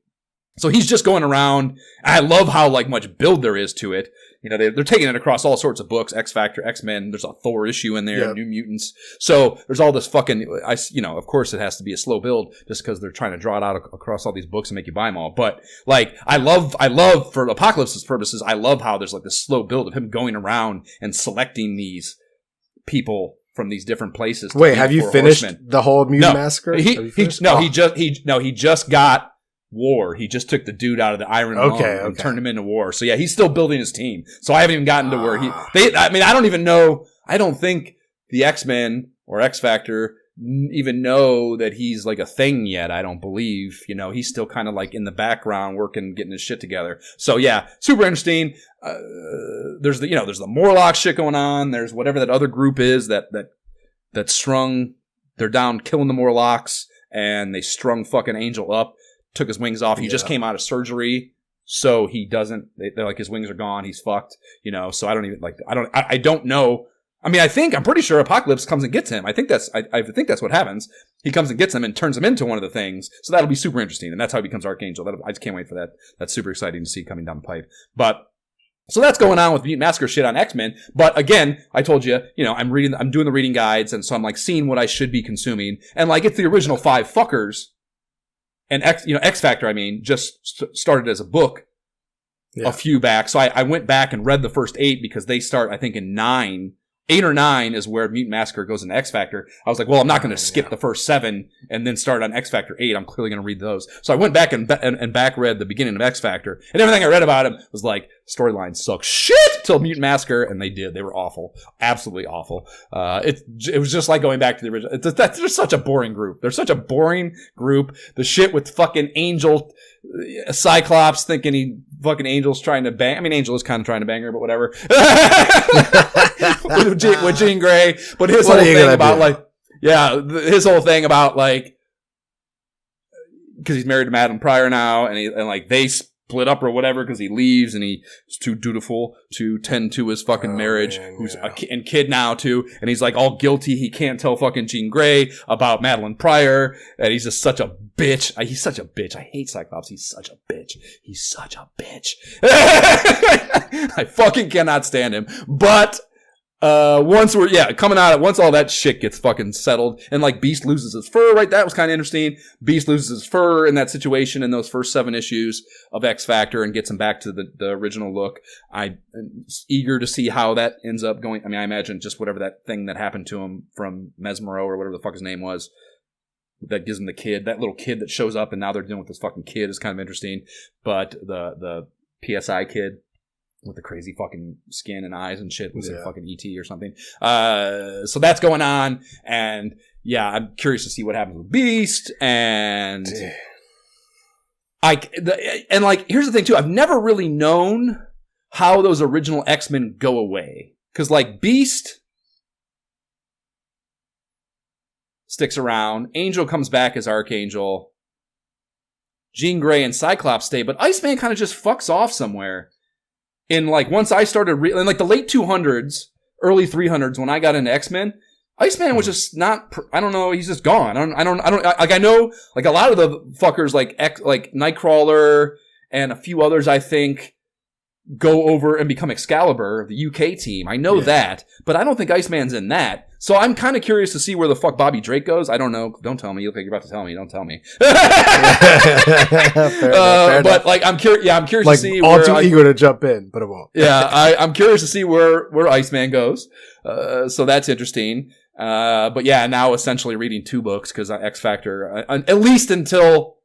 So he's just going around. I love how like much build there is to it. They're taking it across all sorts of books, X Factor, X-Men. There's a Thor issue in there, New Mutants. So there's all this fucking, of course it has to be a slow build just because they're trying to draw it out across all these books and make you buy them all. But like, I love for Apocalypse's purposes, I love how there's like this slow build of him going around and selecting these people from these different places.
Wait, have you finished the whole Mutant Massacre?
He just got War. He just took the dude out of the Iron Lung and turned him into War. So yeah, he's still building his team. So I haven't even gotten to where I don't even know. I don't think the X-Men or X Factor even know that he's like a thing yet. I don't believe. He's still kind of like in the background working, getting his shit together. So yeah, super interesting. There's the Morlock shit going on. There's whatever that other group is that strung they're down killing the Morlocks, and they strung fucking Angel up, took his wings off. He just came out of surgery, so he doesn't. They're like, his wings are gone. He's fucked. So I don't know. I mean, I'm pretty sure Apocalypse comes and gets him. I think that's what happens. He comes and gets him and turns him into one of the things. So that'll be super interesting, and that's how he becomes Archangel. I just can't wait for that. That's super exciting to see coming down the pipe. But so that's going on with Mutant Massacre shit on X-Men. But again, I told you, I'm doing the reading guides, and so I'm like seeing what I should be consuming. And like, it's the original 5 fuckers. And X Factor, just started as a book a few back. So I went back and read the first 8 because they start, I think, in 9. 8 or 9 is where Mutant Massacre goes into X Factor. I was like, well, I'm not going to skip the first 7 and then start on X Factor 8. I'm clearly going to read those. So I went back and back read the beginning of X Factor, and everything I read about him was like, storylines suck shit till Mutant Massacre, and they did. They were awful, absolutely awful. It was just like going back to the original. They're such a boring group. They're such a boring group. The shit with fucking Angel, Cyclops thinking he fucking Angel's trying to bang. I mean, Angel is kind of trying to bang her, but whatever. with Jean Grey, but his whole thing about his whole thing about like, because he's married to Madeline Pryor now, and they split up or whatever because he leaves and he's too dutiful to tend to his fucking marriage, who's a kid now too, and he's like all guilty. He can't tell fucking Jean Grey about Madeline Pryor, and he's just such a bitch. He's such a bitch. I hate Cyclops. He's such a bitch. I fucking cannot stand him. But once all that shit gets fucking settled, and like Beast loses his fur, right? That was kind of interesting. Beast loses his fur in that situation in those first 7 issues of X Factor and gets him back to the original look. I'm eager to see how that ends up going. I mean, I imagine just whatever that thing that happened to him from Mesmero or whatever the fuck his name was, that gives him that little kid that shows up, and now they're dealing with this fucking kid is kind of interesting. But the PSI kid with the crazy fucking skin and eyes and shit was in fucking ET or something. So that's going on, and I'm curious to see what happens with Beast. And here's the thing too. I've never really known how those original X-Men go away, because like Beast sticks around, Angel comes back as Archangel, Jean Grey and Cyclops stay, but Iceman kind of just fucks off somewhere. In like, once I started in like the late 200s, early 300s, when I got into X-Men, Iceman was just not, I don't know, he's just gone. I know, like a lot of the fuckers like Nightcrawler and a few others, I think, go over and become Excalibur, the UK team. I know that, but I don't think Iceman's in that. So I'm kind of curious to see where the fuck Bobby Drake goes. I don't know. Don't tell me. You look like you're about to tell me. Don't tell me. Fair enough. Like, I'm curious. Yeah, I'm curious to see.
All too eager to jump in, but it won't.
I'm curious to see where Iceman goes. So that's interesting. But now essentially reading 2 books because X Factor, at least until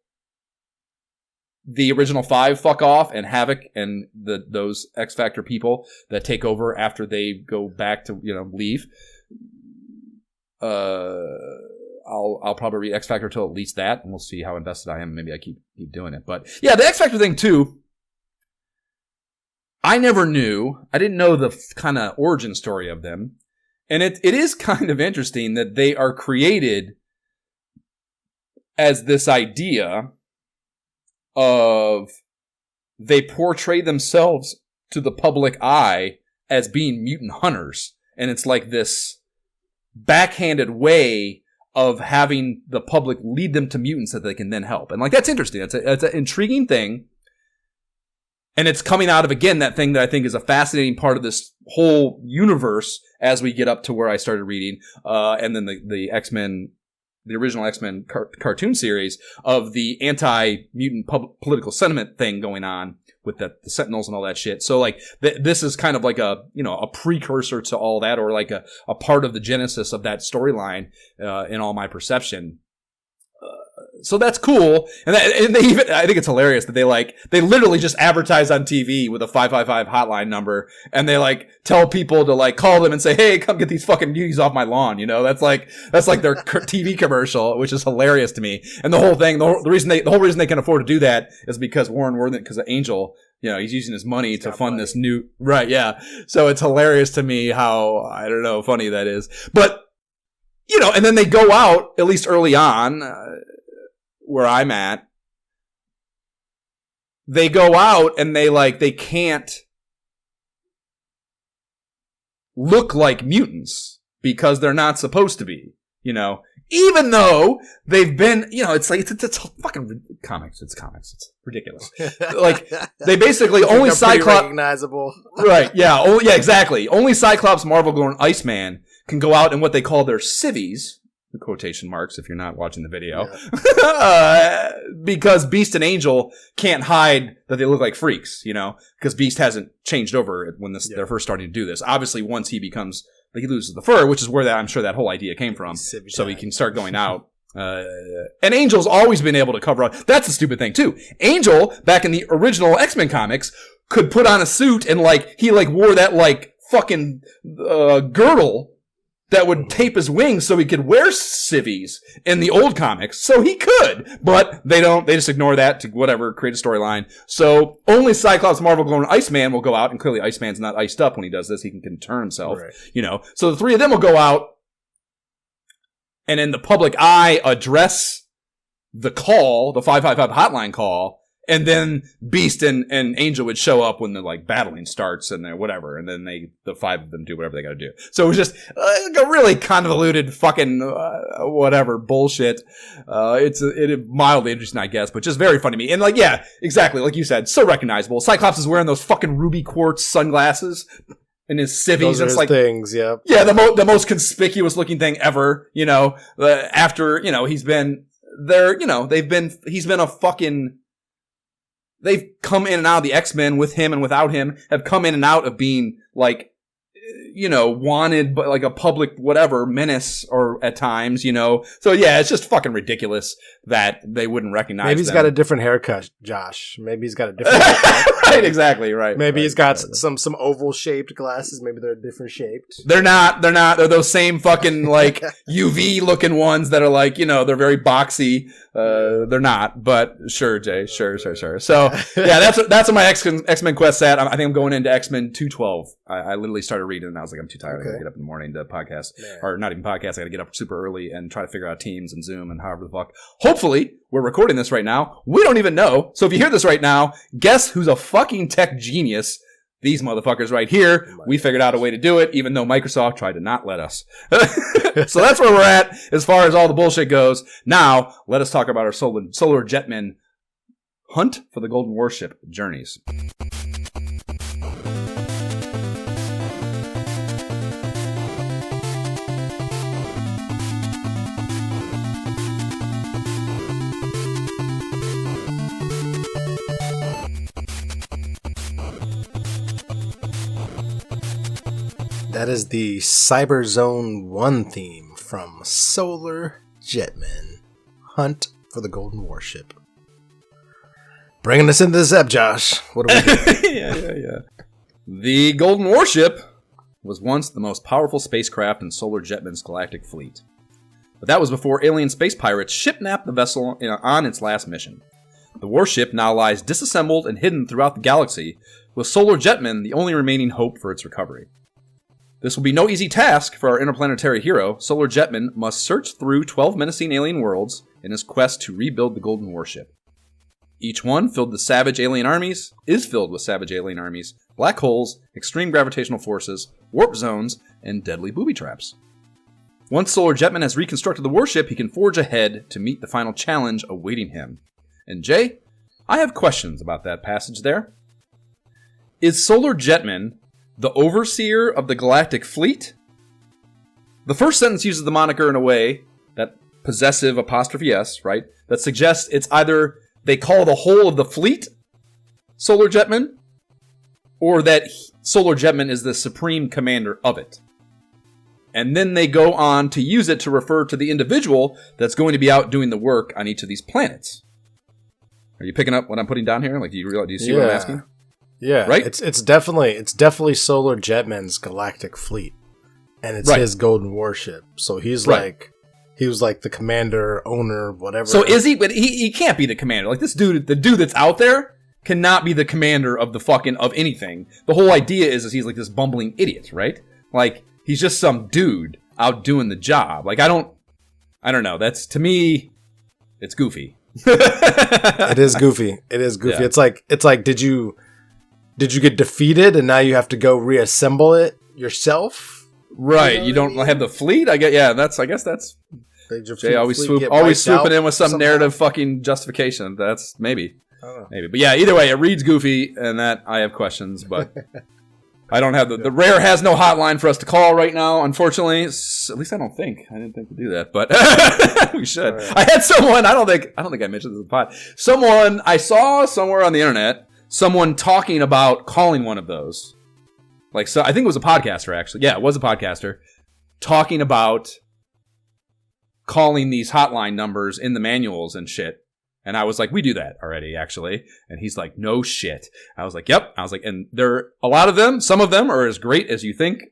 the original 5 fuck off, and Havoc and those X Factor people that take over after they go back to leave. I'll probably read X Factor till at least that, and we'll see how invested I am. Maybe I keep doing it. But the X Factor thing too, I never knew. I didn't know the kind of origin story of them. And it is kind of interesting that they are created as this idea of, they portray themselves to the public eye as being mutant hunters. And it's like this backhanded way of having the public lead them to mutants that they can then help. And like, that's interesting. It's an intriguing thing. And it's coming out of, again, that thing that I think is a fascinating part of this whole universe as we get up to where I started reading. And then the X-Men, the original X-Men cartoon series of the anti-mutant political sentiment thing going on with the Sentinels and all that shit. So like, this is kind of like a precursor to all that, or like a part of the genesis of that storyline, in all my perception. So that's cool. And they even, I think it's hilarious that they literally just advertise on TV with a 555 hotline number, and they like tell people to like call them and say, hey, come get these fucking beauties off my lawn. That's like their TV commercial, which is hilarious to me. And the whole thing, the whole reason they can afford to do that is because Warren Worthington, because of Angel, he's using his money to fund this new, right. Yeah. So it's hilarious to me how, I don't know, funny that is. But, and then they go out, at least early on, where I'm at, they go out and they can't look like mutants because they're not supposed to be, even though they've been, it's fucking comics. It's comics. It's ridiculous. They basically only Cyclops
recognizable.
Right. Yeah. Exactly. Only Cyclops, Marvel Girl, and Iceman can go out in what they call their civvies, the quotation marks if you're not watching the video, because Beast and Angel can't hide that they look like freaks, because Beast hasn't changed over when they're first starting to do this. Obviously, once he loses the fur, which is where I'm sure that whole idea came from, so he can start going out. And Angel's always been able to cover up. That's the stupid thing too. Angel, back in the original X-Men comics, could put on a suit and he wore that fucking girdle that would tape his wings so he could wear civvies in the old comics. So he could, but they don't. They just ignore that to whatever, create a storyline. So only Cyclops, Marvel Girl, and Iceman will go out, and clearly Iceman's not iced up when he does this. He can turn himself, right. So the three of them will go out, and in the public eye address the call, the 555 hotline call, and then Beast and Angel would show up when the battling starts and whatever, and then the five of them do whatever they got to do. So it was just a really convoluted fucking whatever bullshit. It's mildly interesting, I guess, but just very funny to me. And exactly like you said, so recognizable. Cyclops is wearing those fucking ruby quartz sunglasses and his civvies.
Those are his things, yeah. Yeah,
the most conspicuous looking thing ever. After he's been there. He's been a fucking. They've come in and out of the X-Men with him and without him, have come in and out of being wanted, but a public whatever menace or at times, So yeah, it's just fucking ridiculous that they wouldn't recognize.
Maybe he's got a different haircut, Josh. Maybe he's got a different haircut.
Right, exactly, right.
Maybe he's got some oval shaped glasses. Maybe they're different shaped.
They're not. They're those same fucking UV looking ones that are they're very boxy. They're not, but sure, Jay. Sure. So yeah, that's what my X-Men quest at. I think I'm going into X-Men 212. I literally started reading and I was like, I'm too tired. I gotta get up in the morning to podcast. Or not even podcast. I gotta get up super early and try to figure out Teams and Zoom and however the fuck. Hopefully, we're recording this right now. We don't even know. So if you hear this right now, guess who's a fucking tech genius? These motherfuckers right here. We figured out a way to do it, even though Microsoft tried to not let us. So that's where we're at as far as all the bullshit goes. Now, let us talk about our Solar Jetman hunt for the Golden Warship journeys.
That is the Cyber Zone 1 theme from Solar Jetman, Hunt for the Golden Warship. Bringing us into this ep, Josh. What are we doing?
Yeah. The Golden Warship was once the most powerful spacecraft in Solar Jetman's galactic fleet. But that was before alien space pirates shipnapped the vessel on its last mission. The warship now lies disassembled and hidden throughout the galaxy, with Solar Jetman the only remaining hope for its recovery. This will be no easy task for our interplanetary hero. Solar Jetman must search through 12 menacing alien worlds in his quest to rebuild the Golden Warship. Each one is filled with savage alien armies, black holes, extreme gravitational forces, warp zones, and deadly booby traps. Once Solar Jetman has reconstructed the warship, he can forge ahead to meet the final challenge awaiting him. And Jay, I have questions about that passage there. Is Solar Jetman the overseer of the galactic fleet? The first sentence uses the moniker in a way, that possessive apostrophe S, right? That suggests it's either they call the whole of the fleet Solar Jetman, or that Solar Jetman is the supreme commander of it. And then they go on to use it to refer to the individual that's going to be out doing the work on each of these planets. Are you picking up what I'm putting down here? Do you see what I'm asking?
Yeah,
right.
It's definitely Solar Jetman's galactic fleet, and it's his Golden Warship. So he's he was the commander, owner, whatever.
So is he? But he can't be the commander. This dude, the dude that's out there, cannot be the commander of the fucking of anything. The whole idea is he's this bumbling idiot, right? He's just some dude outdoing the job. Like, I don't know. That's, to me, it's goofy.
It is goofy. Yeah. It's like, did you get defeated and now you have to go reassemble it yourself?
Right. You don't have the fleet? I guess that's Jay always swooping in with some narrative fucking justification. That's maybe. But yeah, either way, it reads goofy, and that I have questions, but I don't have the Rare has no hotline for us to call right now, unfortunately. At least I don't think. I didn't think to do that, but we should. Right. I had someone, I don't think I mentioned this in the pod. Someone I saw somewhere on the internet, someone talking about calling one of those. Like, so I think it was a podcaster, actually. Yeah, it was a podcaster talking about calling these hotline numbers in the manuals and shit. And I was like, we do that already, actually. And he's like, no shit. I was like, yep. I was like, and a lot of them, some of them are as great as you think.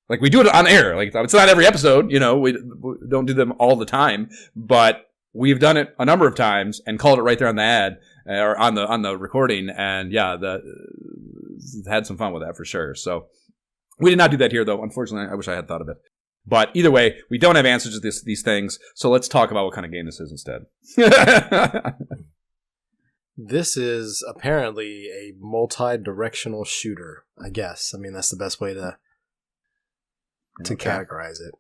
Like, we do it on air. Like, it's not every episode, we don't do them all the time, but we've done it a number of times and called it right there on the ad or on the recording. And yeah, had some fun with that for sure. So we did not do that here, though. Unfortunately, I wish I had thought of it. But either way, we don't have answers to these things, so let's talk about what kind of game this is instead.
This is apparently a multi-directional shooter, I guess. I mean, that's the best way to categorize it,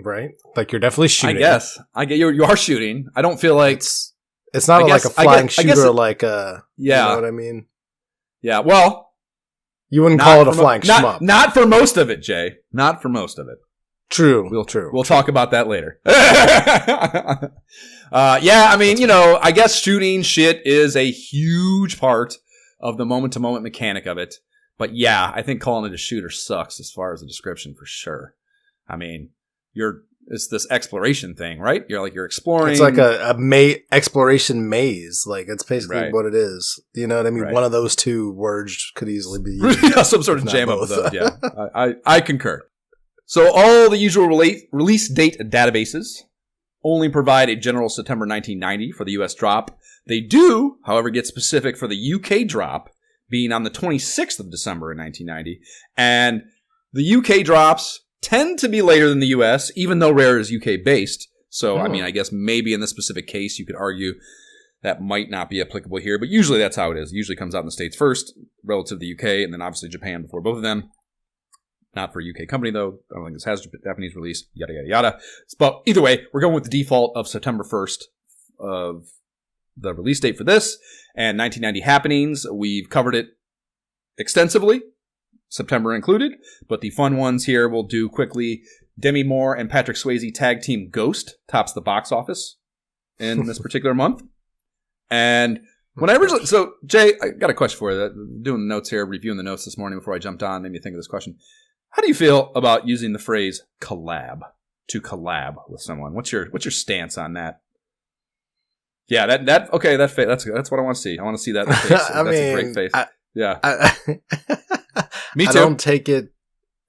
right? Like, you're definitely shooting.
I guess. You are shooting. I don't feel like...
It's not like a flying shooter, like a... Yeah. You know what I mean?
Yeah, well...
You wouldn't call it a flying shmup.
Not for most of it, Jay. Not for most of it.
True.
We'll talk about that later. Yeah, I mean, I guess shooting shit is a huge part of the moment-to-moment mechanic of it. But yeah, I think calling it a shooter sucks as far as the description for sure. I mean, it's this exploration thing, right? You're exploring.
It's like a exploration maze. Like, it's basically what it is. You know what I mean? Right. One of those two words could easily be used.
Some sort of jam up with those. Yeah, I concur. So all the usual release date databases only provide a general September 1990 for the US drop. They do, however, get specific for the UK drop being on the 26th of December in 1990. And the UK drops tend to be later than the US, even though Rare is UK based. So, I mean, I guess maybe in this specific case, you could argue that might not be applicable here, but usually that's how it is. It usually comes out in the States first, relative to the UK, and then obviously Japan before both of them. Not for a UK company, though. I don't think this has Japanese release, yada, yada, yada. But either way, we're going with the default of September 1st of the release date for this. And 1990 happenings, we've covered it extensively, September included. But the fun ones here we'll do quickly. Demi Moore and Patrick Swayze tag team Ghost tops the box office in this particular month. And when I originally... So, Jay, I got a question for you. Doing the notes here, reviewing the notes this morning before I jumped on, made me think of this question. How do you feel about using the phrase collab to collab with someone? What's your stance on that? Yeah, that's what I want to see. I want to see that face. That's a great face. Me too.
I don't take it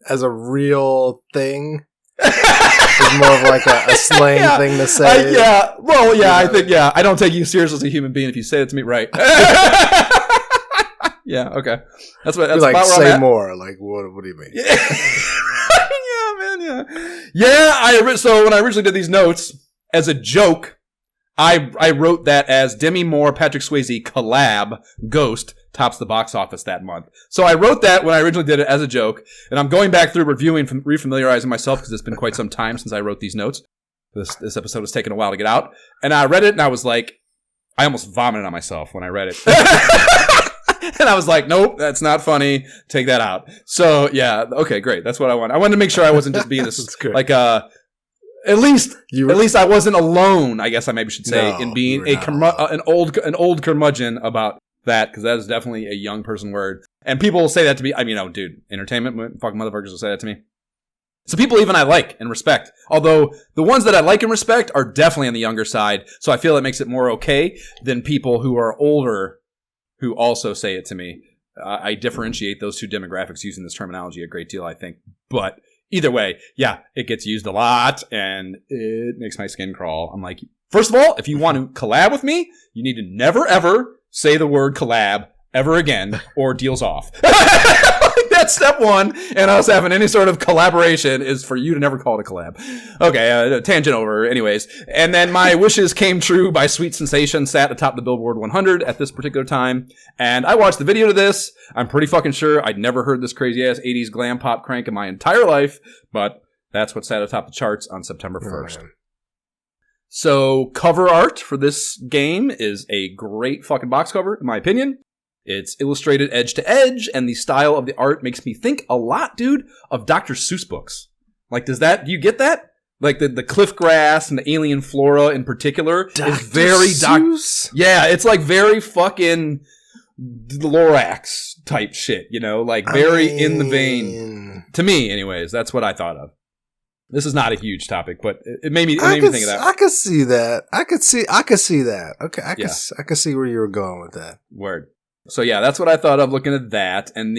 as a real thing. It's more of like a slang thing to say.
I think I don't take you seriously as a human being if you say it to me right. Yeah, okay. That's like, about where
say more. Like, what do you mean?
Yeah, man, yeah. So when I originally did these notes, as a joke, I wrote that as Demi Moore, Patrick Swayze collab, Ghost, tops the box office that month. So I wrote that when I originally did it as a joke, and I'm going back through reviewing, refamiliarizing myself, because it's been quite some time since I wrote these notes. This episode has taken a while to get out. And I read it, and I was like, I almost vomited on myself when I read it. And I was like, nope, that's not funny. Take that out. So, yeah, okay, great. That's what I want. I wanted to make sure I wasn't just being this, like, at least I wasn't alone, I guess I maybe should say, in being an old curmudgeon about that, because that is definitely a young person word. And people will say that to me. I mean, dude, entertainment, fucking motherfuckers will say that to me. So people even I like and respect. Although the ones that I like and respect are definitely on the younger side. So I feel it makes it more okay than people who are older who also say it to me. I differentiate those two demographics using this terminology a great deal, I think. But either way, yeah, it gets used a lot, and it makes my skin crawl. I'm like, first of all, if you want to collab with me, you need to never, ever say the word collab ever again, or deals off. That's step one. And us having any sort of collaboration is for you to never call it a collab. Okay, tangent over. Anyways. And then my wishes came true by Sweet Sensation, sat atop the Billboard 100 at this particular time. And I watched the video to this. I'm pretty fucking sure I'd never heard this crazy ass 80s glam pop crank in my entire life. But that's what sat atop the charts on September 1st. Oh, so cover art for this game is a great fucking box cover, in my opinion. It's illustrated edge to edge, and the style of the art makes me think a lot, dude, of Dr. Seuss books. Like, do you get that? Like, the cliff grass and the alien flora in particular is very...
Seuss?
Yeah, it's like very fucking Lorax type shit, you know? Like, very in the vein. To me, anyways, that's what I thought of. This is not a huge topic, but it made me think of that.
I could see that. I could see that. Okay, I could see where you were going with that.
Word. So yeah, that's what I thought of looking at that and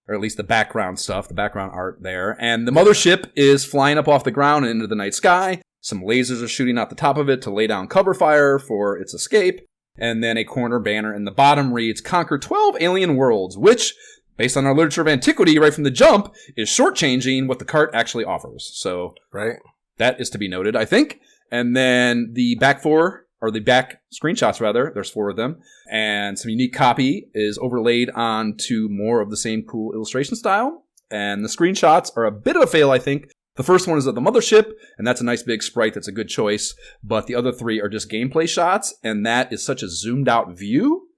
or at least the background stuff, the background art there. And the mothership is flying up off the ground and into the night sky. Some lasers are shooting out the top of it to lay down cover fire for its escape. And then a corner banner in the bottom reads, "Conquer 12 alien worlds," which, based on our literature of antiquity right from the jump, is shortchanging what the cart actually offers. So
right,
that is to be noted, I think. And then the back screenshots rather, there's 4 of them, and some unique copy is overlaid onto more of the same cool illustration style. And the screenshots are a bit of a fail, I think. The first one is of the mothership, and that's a nice big sprite. That's a good choice. But the other 3 are just gameplay shots, and that is such a zoomed out view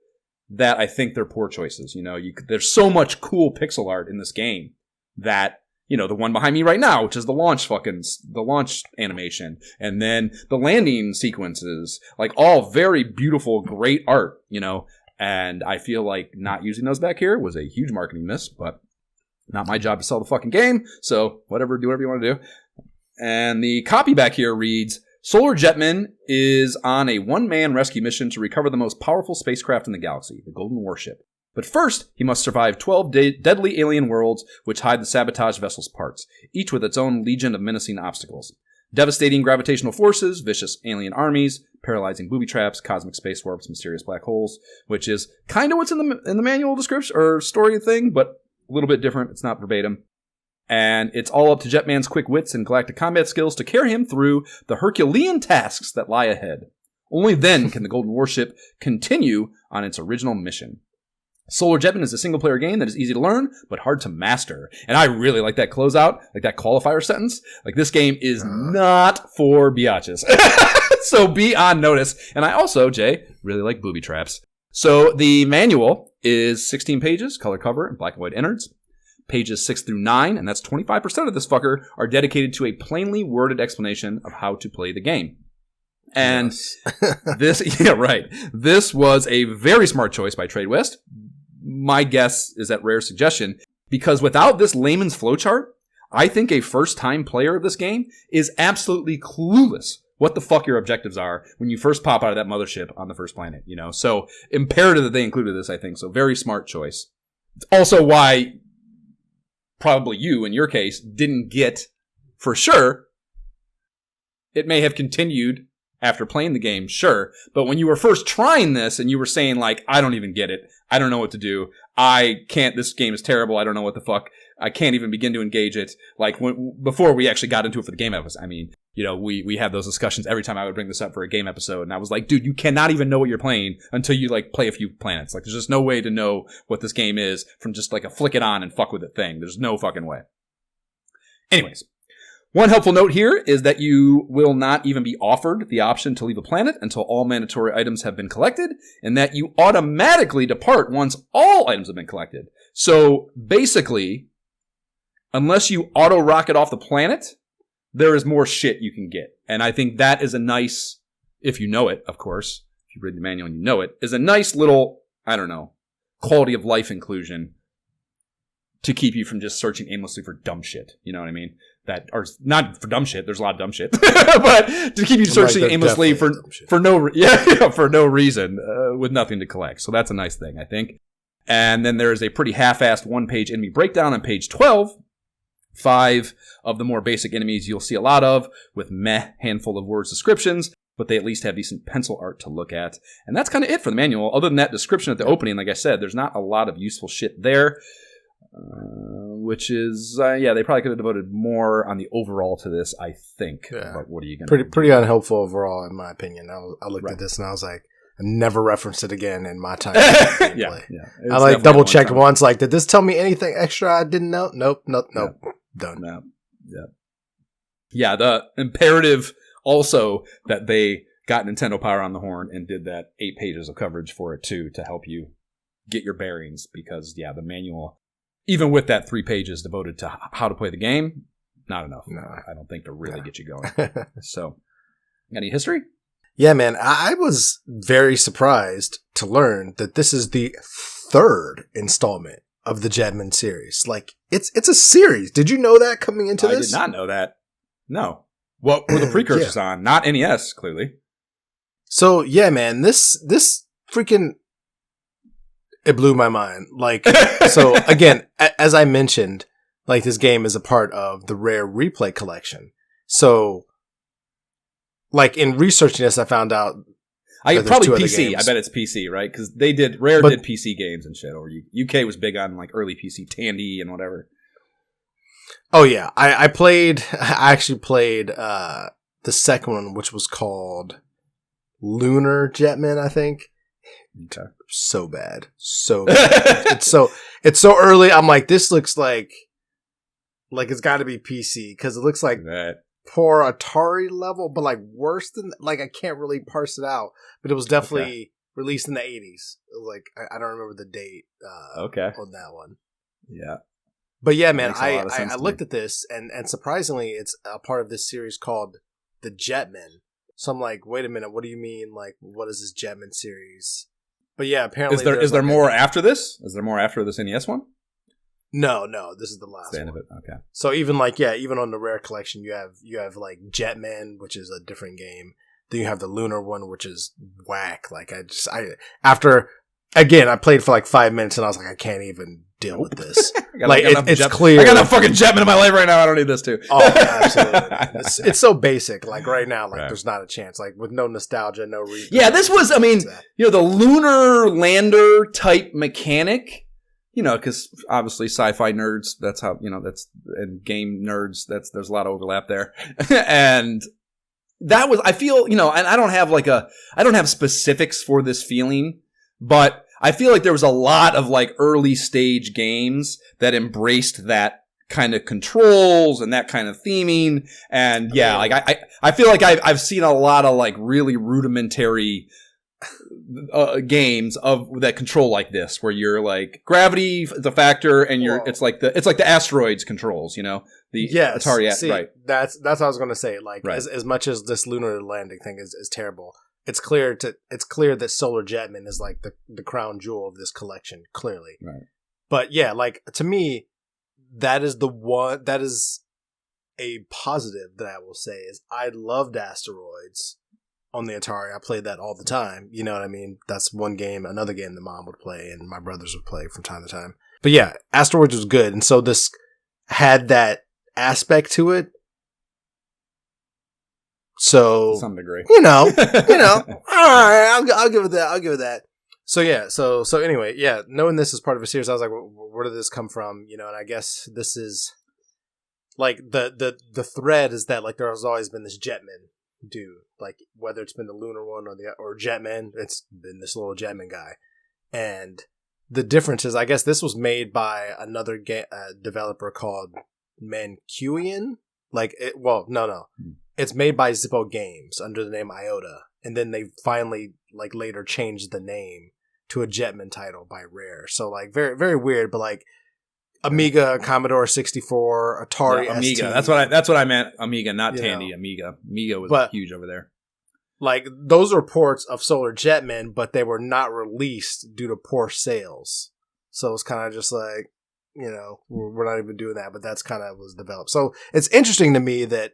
that I think they're poor choices. You know, there's so much cool pixel art in this game that, you know, the one behind me right now, which is the launch animation, and then the landing sequences, like all very beautiful, great art, you know, and I feel like not using those back here was a huge marketing miss, but not my job to sell the fucking game, so do whatever you want to do. And the copy back here reads, "Solar Jetman is on a one-man rescue mission to recover the most powerful spacecraft in the galaxy, the Golden Warship. But first, he must survive 12 deadly alien worlds which hide the sabotaged vessel's parts, each with its own legion of menacing obstacles. Devastating gravitational forces, vicious alien armies, paralyzing booby traps, cosmic space warps, mysterious black holes," which is kind of what's in the manual description or story thing, but a little bit different. It's not verbatim. And it's all up to Jetman's quick wits and galactic combat skills to carry him through the Herculean tasks that lie ahead. Only then can the Golden Warship continue on its original mission. Solar Jetman is a single-player game that is easy to learn, but hard to master. And I really like that closeout, like that qualifier sentence. Like, this game is not for biatches. So be on notice. And I also, Jay, really like booby traps. So the manual is 16 pages, color cover, and black and white innards. Pages 6 through 9, and that's 25% of this fucker, are dedicated to a plainly worded explanation of how to play the game. And this was a very smart choice by Tradewest. My guess is that rare suggestion, because without this layman's flowchart, I think a first-time player of this game is absolutely clueless what the fuck your objectives are when you first pop out of that mothership on the first planet, you know? So imperative that they included this, I think. So very smart choice. It's also why probably you, in your case, didn't get, for sure, it may have continued after playing the game, sure. But when you were first trying this and you were saying, like, I don't even get it. I don't know what to do. This game is terrible. I don't know what the fuck. I can't even begin to engage it. Like, before we actually got into it for the game episode. I mean, you know, we have those discussions every time I would bring this up for a game episode. And I was like, dude, you cannot even know what you're playing until you, like, play a few planets. Like, there's just no way to know what this game is from just, like, a flick it on and fuck with it thing. There's no fucking way. Anyways. One helpful note here is that you will not even be offered the option to leave a planet until all mandatory items have been collected, and that you automatically depart once all items have been collected. So basically, unless you auto-rocket off the planet, there is more shit you can get. And I think that is a nice, if you know it, of course, if you read the manual and you know it, is a nice little, I don't know, quality of life inclusion to keep you from just searching aimlessly for dumb shit. You know what I mean? That, or not for dumb shit. There's a lot of dumb shit, but to keep you searching aimlessly for no reason, with nothing to collect. So that's a nice thing, I think. And then there is a pretty half-assed one-page enemy breakdown on page 12. 5 of the more basic enemies you'll see a lot of, with handful of words descriptions, but they at least have decent pencil art to look at. And that's kind of it for the manual. Other than that description at the opening, like I said, there's not a lot of useful shit there. which is they probably could have devoted more on the overall to this, I think.
Yeah.
But what are you going to
pretty unhelpful overall, in my opinion. I looked
Right.
at this and I was like, I never referenced it again in my time.
Yeah.
I like double checked once. Like, did this tell me anything extra I didn't know? Nope. Done.
No. Yeah. Yeah. The imperative also that they got Nintendo Power on the horn and did that 8 pages of coverage for it too to help you get your bearings, because the manual, even with that 3 pages devoted to how to play the game, not enough.
No.
I don't think to really get you going. So, any history?
Yeah, man. I was very surprised to learn that this is the 3rd installment of the Jetman series. Like, it's a series. Did you know that coming into this?
I did not know that. No. What were the precursors on? Not NES, clearly.
So, yeah, man, this freaking, it blew my mind. Like, so again, as I mentioned, like, this game is a part of the Rare Replay collection. So, like, in researching this, I found out
probably PC. I bet it's PC, right? Because Rare did PC games and shit. Or UK was big on like early PC, Tandy and whatever.
Oh yeah, I actually played the second one, which was called Lunar Jetman, I think.
Okay.
So bad. it's so early. I'm like, this looks like it's got to be PC, because it looks like poor Atari level, but like worse than, like, I can't really parse it out, but it was definitely released in the 80s. It was like, I don't remember the date on that one.
Yeah.
But yeah, man, I looked at this, and surprisingly, it's a part of this series called the Jetman. So I'm like, wait a minute, what do you mean? Like, what is this Jetman series? But yeah, apparently,
is there more after this? Is there more after this NES one?
No, this is the last
the end
one.
of it. Okay.
So even even on the Rare collection, you have like Jetman, which is a different game. Then you have the Lunar one, which is whack. Like, I played for like 5 minutes and I was like, I can't even deal with this. Like, it's clear.
I got enough fucking Jetman in my life right now. I don't need this too.
Oh, absolutely. It's so basic. Like, right now, like, there's not a chance. Like, with no nostalgia, no reason.
Yeah, this was, I mean, the lunar lander type mechanic, because obviously sci-fi nerds, that's how, and game nerds, there's a lot of overlap there. And that was, I feel, and I don't have specifics for this feeling, but I feel like there was a lot of like early stage games that embraced that kind of controls and that kind of theming. And I feel like I've seen a lot of like really rudimentary games that control like this, where you're like gravity is a factor, and it's like the asteroids controls, the Atari.
Right. That's what I was going to say. Like, as much as this lunar landing thing is terrible, it's clear that Solar Jetman is like the crown jewel of this collection, clearly.
Right.
But yeah, like, to me, that is a positive that I will say is I loved Asteroids on the Atari. I played that all the time. You know what I mean? That's another game that Mom would play and my brothers would play from time to time. But yeah, Asteroids was good, and so this had that aspect to it. So,
to some degree,
all right, I'll give it that. So yeah, so anyway, yeah, knowing this is part of a series, I was like, where did this come from? And I guess this is like the thread is that, like, there has always been this Jetman dude, like, whether it's been the Lunar one or Jetman, it's been this little Jetman guy. And the difference is, I guess this was made by another developer called Mancuian. Like, no. It's made by Zippo Games under the name Iota. And then they finally, like, later changed the name to a Jetman title by Rare. So, like, very, very weird, but, like, Amiga, Commodore 64, Atari
Amiga.
ST.
That's what I meant. Amiga, not Tandy. Amiga. Amiga was huge over there.
Like, those were ports of Solar Jetman, but they were not released due to poor sales. So it's kind of just like, we're not even doing that, but that's kind of was developed. So it's interesting to me that,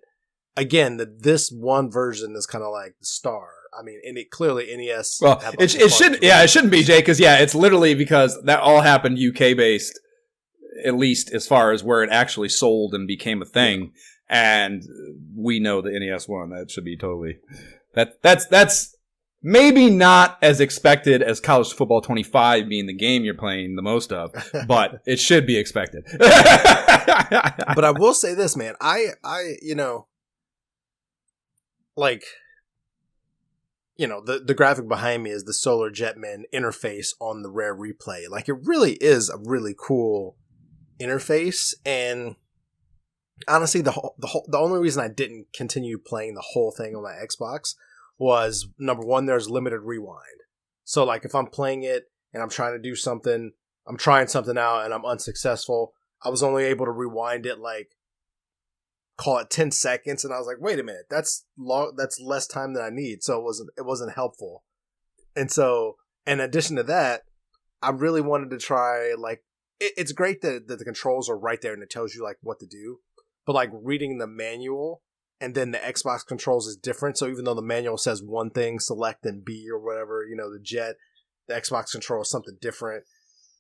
again, that this one version is kind of like the star. I mean, and it clearly NES.
Well, it shouldn't be, Jay, because it's literally because that all happened UK based, at least as far as where it actually sold and became a thing. Yeah. And we know the NES one that should be totally that's maybe not as expected as College Football 25 being the game you're playing the most of, but it should be expected.
But I will say this, man. I like, the graphic behind me is the Solar Jetman interface on the Rare Replay. Like, it really is a really cool interface, and honestly, the only reason I didn't continue playing the whole thing on my Xbox was, number one, there's limited rewind. So, like, if I'm playing it and I'm trying to do something, I'm trying something out and I'm unsuccessful, I was only able to rewind it, like, call it 10 seconds, and I was like, wait a minute, that's less time than I need, so it wasn't helpful. And so, in addition to that, I really wanted to try, like, it's great that the controls are right there and it tells you, like, what to do, but, like, reading the manual and then the Xbox controls is different, so even though the manual says one thing, select and B or whatever, the jet, the Xbox control is something different.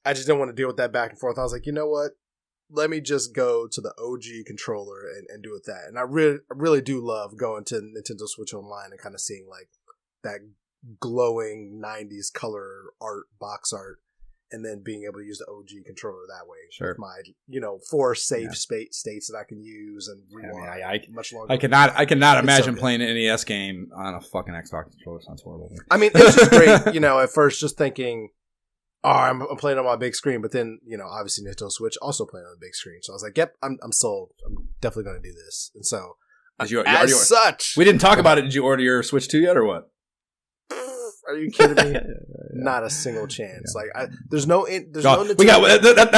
I just didn't want to deal with that back and forth. I was like, you know what? Let me just go to the OG controller and do it that. And I really do love going to Nintendo Switch Online and kind of seeing, like, that glowing 90s color art, box art, and then being able to use the OG controller that way.
Sure.
With my, 4 safe states that I can use and rewind much longer.
I cannot imagine playing an NES game on a fucking Xbox controller. Sounds horrible.
I mean, it was just great, at first just thinking, oh, I'm playing on my big screen, but then, obviously Nintendo Switch also playing on the big screen. So I was like, yep, I'm sold. I'm definitely going to do this. And so, such.
We didn't talk about it. Did you order your Switch 2 yet or what?
Are you kidding me? Yeah. Not a single chance.
Yeah.
Like, there's no.
That's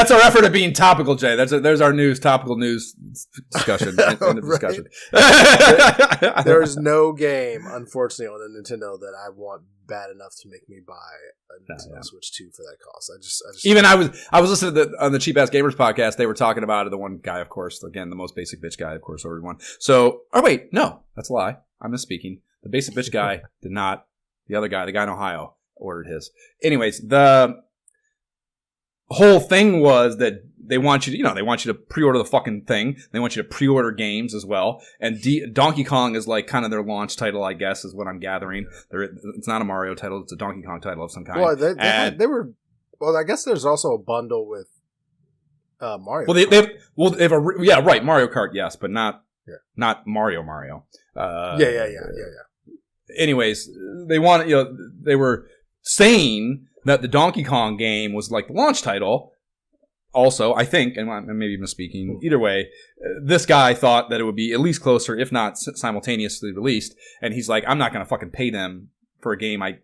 our effort of being topical, Jay. There's our topical news discussion. Discussion.
There's no game, unfortunately, on the Nintendo that I want bad enough to make me buy a Nintendo Switch 2 for that cost. I just
even I was listening on the Cheap Ass Gamers podcast. They were talking about it. The one guy, of course, again, the most basic bitch guy, of course, ordered one. So, wait, no, that's a lie. I'm misspeaking. The basic bitch guy did not. The other guy, the guy in Ohio, ordered his. Anyways, the whole thing was that they want you to pre-order the fucking thing. They want you to pre-order games as well. And Donkey Kong is like kind of their launch title, I guess, is what I'm gathering. It's not a Mario title; it's a Donkey Kong title of some kind.
Well, they were. Well, I guess there's also a bundle with Mario.
Well, they have Mario Kart, yes, but not Mario.
Yeah.
Anyways, they were saying that the Donkey Kong game was like the launch title. Also, I think, and I'm maybe misspeaking, either way, this guy thought that it would be at least closer, if not simultaneously released. And he's like, I'm not going to fucking pay them for a game I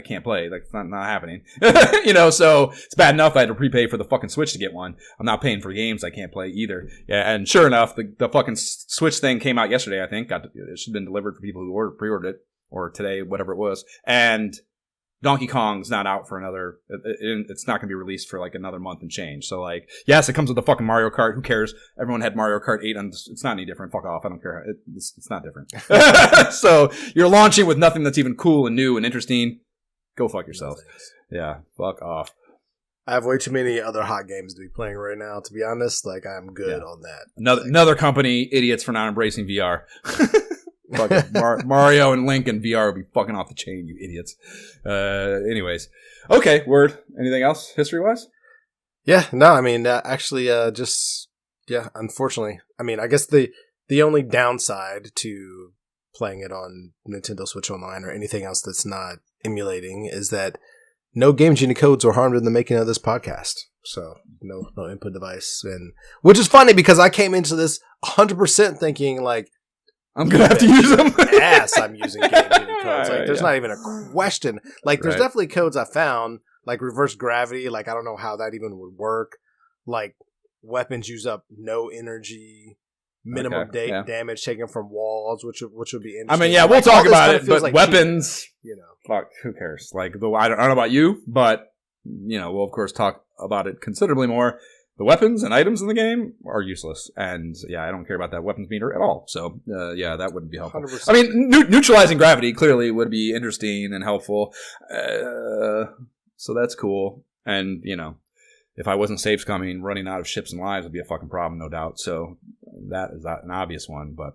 can't play. Like, it's not happening. So it's bad enough I had to prepay for the fucking Switch to get one. I'm not paying for games I can't play either. Yeah, and sure enough, the fucking Switch thing came out yesterday, I think. It should have been delivered for people who pre-ordered it, or today, whatever it was. And Donkey Kong's not out for another. It's not going to be released for like another month and change. So like, yes, it comes with the fucking Mario Kart. Who cares? Everyone had Mario Kart 8. It's not any different. Fuck off. I don't care. It's not different. So you're launching with nothing that's even cool and new and interesting. Go fuck yourself. Yeah, fuck off.
I have way too many other hot games to be playing right now. To be honest, like I'm good on that.
Another company, idiots for not embracing VR. Fucking Mario and Link and VR would be fucking off the chain, you idiots. Anyways. Okay, word. Anything else history-wise?
Yeah, no, I mean, unfortunately. I mean, I guess the only downside to playing it on Nintendo Switch Online or anything else that's not emulating is that no Game Genie codes were harmed in the making of this podcast. So, no input device. And which is funny because I came into this 100% thinking, like,
I'm going to have to use them.
I'm using Game Genie codes. Like, there's not even a question. Like, there's definitely codes I found, like reverse gravity. Like, I don't know how that even would work. Like, weapons use up no energy, minimum damage taken from walls, which would be interesting.
I mean, yeah, we'll talk about it, but like weapons, fuck, who cares? Like, I don't know about you, but, we'll of course talk about it considerably more. The weapons and items in the game are useless. And, I don't care about that weapons meter at all. So, that wouldn't be helpful. 100%. I mean, neutralizing gravity clearly would be interesting and helpful. So that's cool. And, if I wasn't safe coming, running out of ships and lives would be a fucking problem, no doubt. So that is an obvious one. But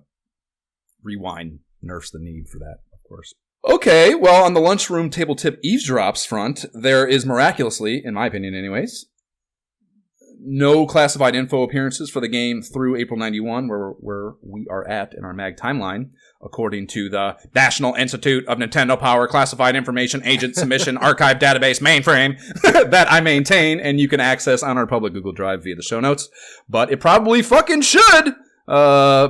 Rewind nerfs the need for that, of course. Okay, well, on the lunchroom table tip eavesdrops front, there is miraculously, in my opinion anyways, no classified info appearances for the game through April 91, where we are at in our MAG timeline, according to the National Institute of Nintendo Power Classified Information Agent Submission Archive Database mainframe that I maintain and you can access on our public Google Drive via the show notes. But it probably fucking should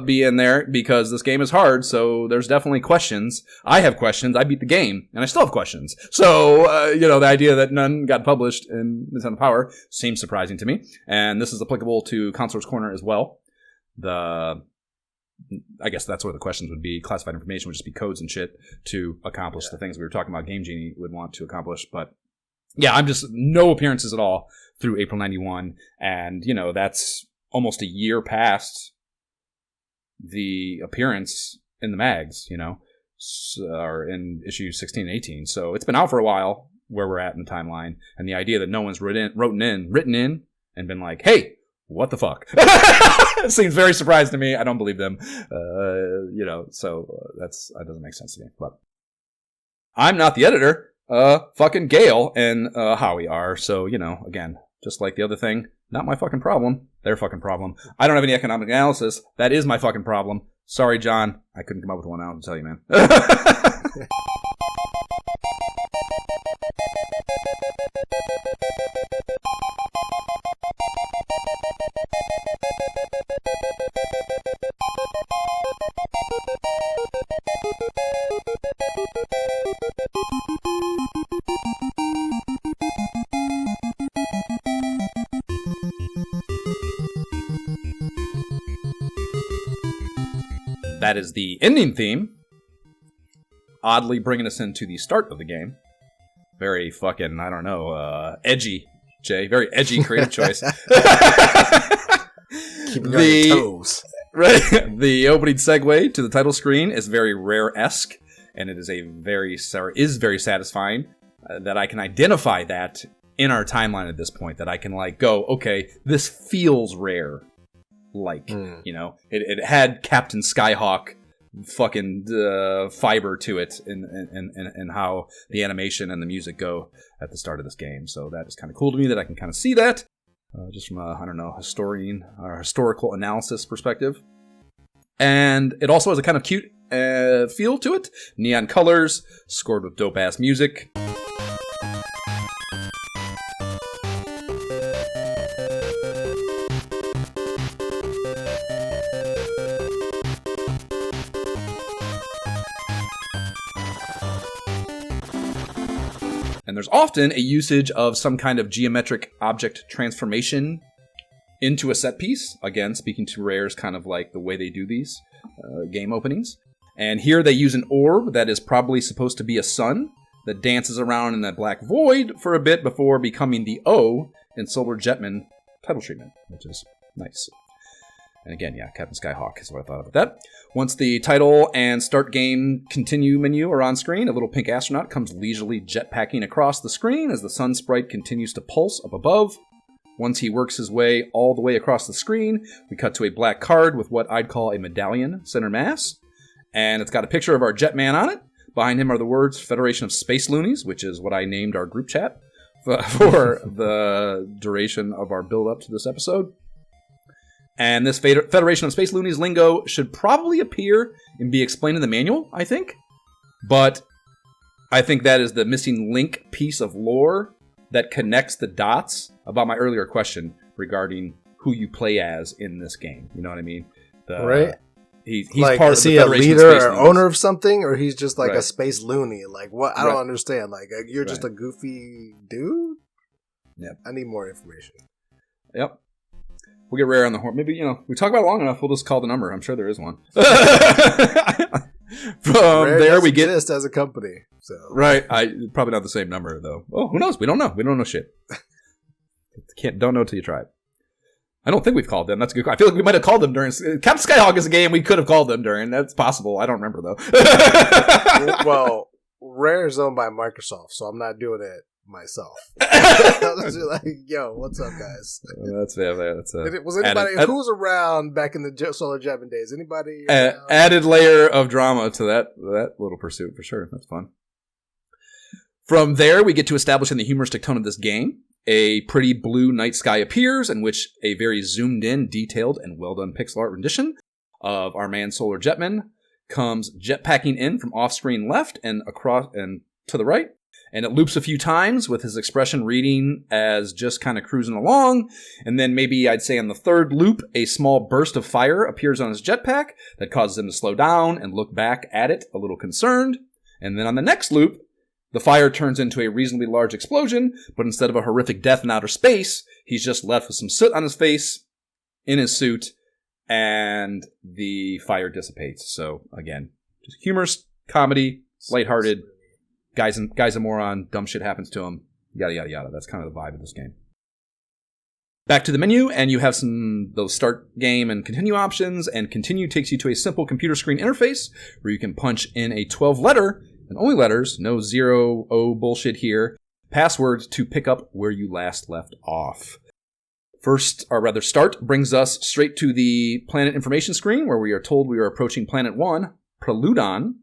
be in there because this game is hard, so there's definitely questions. I have questions. I beat the game, and I still have questions. So, the idea that none got published in Nintendo Power seems surprising to me. And this is applicable to Counselor's Corner as well. I guess that's where the questions would be. Classified information would just be codes and shit to accomplish the things we were talking about Game Genie would want to accomplish. But yeah, I'm just no appearances at all through April 91. And, that's almost a year past the appearance in the mags, or in issues 16 and 18. So it's been out for a while where we're at in the timeline. And the idea that no one's written in and been like, hey, what the fuck? It seems very surprising to me. I don't believe them. So that doesn't make sense to me. But I'm not the editor. Fucking Gail and Howie are. So, again, just like the other thing, not my fucking problem. Their fucking problem. I don't have any economic analysis. That is my fucking problem. Sorry, John. I couldn't come up with one out and tell you, man. That is the ending theme, oddly bringing us into the start of the game. Very fucking, edgy, Jay. Very edgy creative choice.
Keeping you on your toes.
Right. The opening segue to the title screen is very Rare-esque, and it is very satisfying that I can identify that in our timeline at this point, that I can go, okay, this feels Rare. It had Captain Skyhawk fucking fiber to it and how the animation and the music go at the start of this game. So that is kind of cool to me that I can kind of see that just from a, historian or historical analysis perspective. And it also has a kind of cute feel to it. Neon colors, scored with dope-ass music. And there's often a usage of some kind of geometric object transformation into a set piece. Again, speaking to Rare's kind of like the way they do these game openings. And here they use an orb that is probably supposed to be a sun that dances around in that black void for a bit before becoming the O in Solar Jetman title treatment, which is nice. And again, yeah, Captain Skyhawk is what I thought about that. Once the title and start game continue menu are on screen, a little pink astronaut comes leisurely jetpacking across the screen as the sun sprite continues to pulse up above. Once he works his way all the way across the screen, we cut to a black card with what I'd call a medallion center mass. And it's got a picture of our Jetman on it. Behind him are the words Federation of Space Loonies, which is what I named our group chat for the duration of our build-up to this episode. And this Federation of Space Loonies lingo should probably appear and be explained in the manual, I think. But I think that is the missing link piece of lore that connects the dots about my earlier question regarding who you play as in this game. You know what I mean?
Right.
He's
like,
part
is
of the
he a
Federation
leader
of Space
or
Loonies.
owner of something, or he's just like
Right.
a space loony? Like, what? I don't understand. Like, you're just a goofy dude?
Yep.
I need more information.
Yep. We'll get Rare on the horn. Maybe, we talk about it long enough, we'll just call the number. I'm sure there is one. From
Rare
there,
does
we get...
exist as a company. So.
Right. Probably not the same number, though. Oh, who knows? We don't know. We don't know shit. Don't know till you try it. I don't think we've called them. That's a good. I feel like we might have called them during. Captain Skyhawk is a game we could have called them during. That's possible. I don't remember though.
Well, Rare is owned by Microsoft, so I'm not doing it myself. I was just like, yo, what's up, guys?
That's
was anybody who was around back in the Solar Jetman days? Anybody?
Added layer of drama to that little pursuit for sure. That's fun. From there, we get to establish in the humoristic tone of this game. A pretty blue night sky appears, in which a very zoomed in, detailed, and well done pixel art rendition of our man Solar Jetman comes jetpacking in from off-screen left and across and to the right. And it loops a few times with his expression reading as just kind of cruising along. And then maybe I'd say on the third loop, a small burst of fire appears on his jetpack that causes him to slow down and look back at it a little concerned. And then on the next loop, the fire turns into a reasonably large explosion, but instead of a horrific death in outer space, he's just left with some soot on his face, in his suit, and the fire dissipates. So, again, just humorous, comedy, lighthearted, guy's a moron, dumb shit happens to him, yada, yada, yada. That's kind of the vibe of this game. Back to the menu, and you have those start game and continue options, and continue takes you to a simple computer screen interface where you can punch in a 12-letter and only letters, no 0, O bullshit here, passwords to pick up where you last left off. Start brings us straight to the planet information screen where we are told we are approaching Planet 1, Preludon,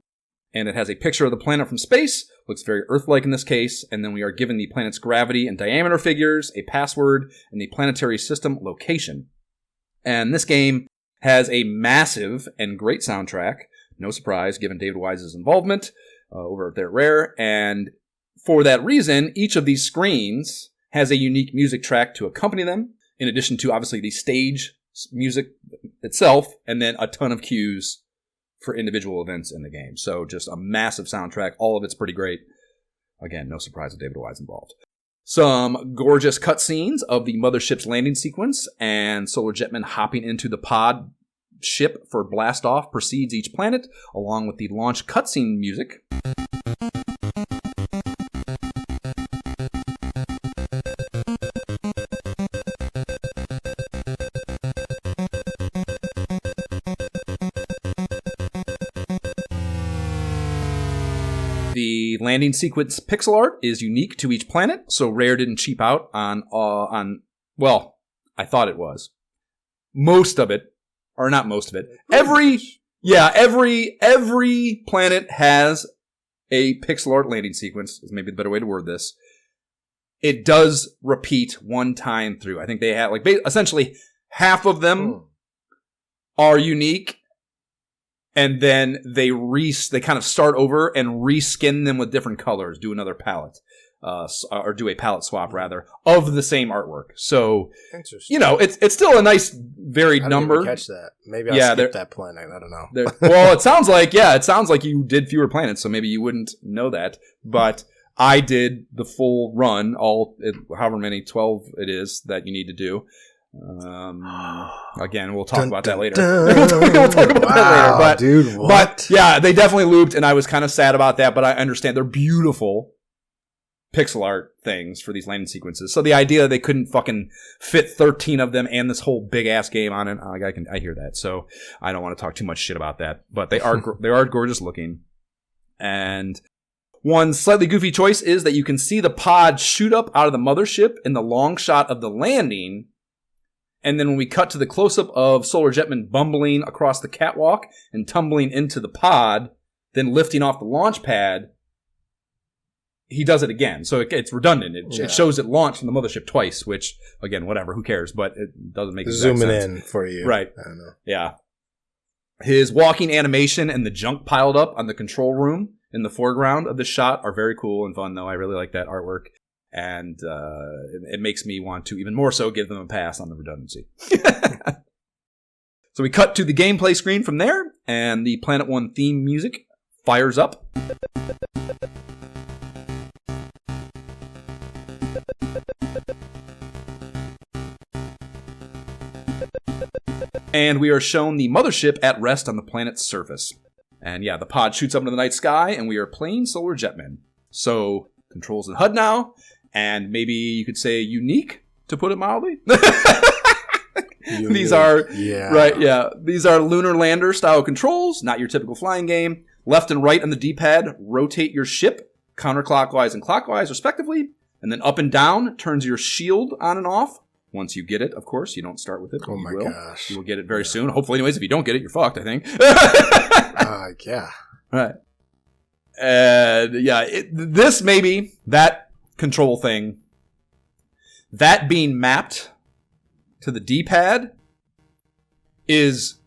and it has a picture of the planet from space, looks very Earth-like in this case, and then we are given the planet's gravity and diameter figures, a password, and the planetary system location. And this game has a massive and great soundtrack, no surprise given David Wise's involvement, over there Rare, and for that reason, each of these screens has a unique music track to accompany them, in addition to obviously the stage music itself, and then a ton of cues for individual events in the game. So just a massive soundtrack, all of it's pretty great. Again, no surprise with David Wise involved. Some gorgeous cutscenes of the mothership's landing sequence, and Solar Jetman hopping into the pod ship for blast off precedes each planet, along with the launch cutscene music. The landing sequence pixel art is unique to each planet, so Rare didn't cheap out on well, I thought it was. Most of it, or not most of it. Every planet has a pixel art landing sequence, is maybe the better way to word this. It does repeat one time through. I think they have, essentially half of them are unique, and then they kind of start over and reskin them with different colors, do another palette. Or do a palette swap, rather, of the same artwork. So,
interesting.
It's still a nice, varied number.
I didn't catch that. Maybe I'll skip that planet. I don't know.
Well, it sounds like you did fewer planets, so maybe you wouldn't know that. But I did the full run, however many, 12 it is that you need to do. Again, we'll talk about that later. We'll talk about that later. But,
dude, what?
But, yeah, they definitely looped, and I was kind of sad about that, but I understand. They're beautiful pixel art things for these landing sequences. So the idea they couldn't fucking fit 13 of them and this whole big ass game on it, I hear that. So I don't want to talk too much shit about that. But they are gorgeous looking. And one slightly goofy choice is that you can see the pod shoot up out of the mothership in the long shot of the landing. And then when we cut to the close-up of Solar Jetman bumbling across the catwalk and tumbling into the pod, then lifting off the launch pad, he does it again. So it's redundant. It shows it launched from the mothership twice, which, again, whatever, who cares? But it doesn't make sense.
Zooming in for you.
Right.
I don't know.
Yeah. His walking animation and the junk piled up on the control room in the foreground of the shot are very cool and fun, though. I really like that artwork. And it makes me want to even more so give them a pass on the redundancy. So we cut to the gameplay screen from there, and the Planet One theme music fires up. And we are shown the mothership at rest on the planet's surface. And yeah, the pod shoots up into the night sky, and we are playing Solar Jetman. So, controls in HUD now, and maybe you could say unique, to put it mildly. These are these are lunar lander style controls, not your typical flying game. Left and right on the D-pad rotate your ship counterclockwise and clockwise, respectively. And then up and down turns your shield on and off. Once you get it, of course. You don't start with it.
Oh my gosh.
You will get it very soon. Hopefully, anyways. If you don't get it, you're fucked, I think.
Yeah.
Right. This maybe, that control thing, that being mapped to the D-pad is,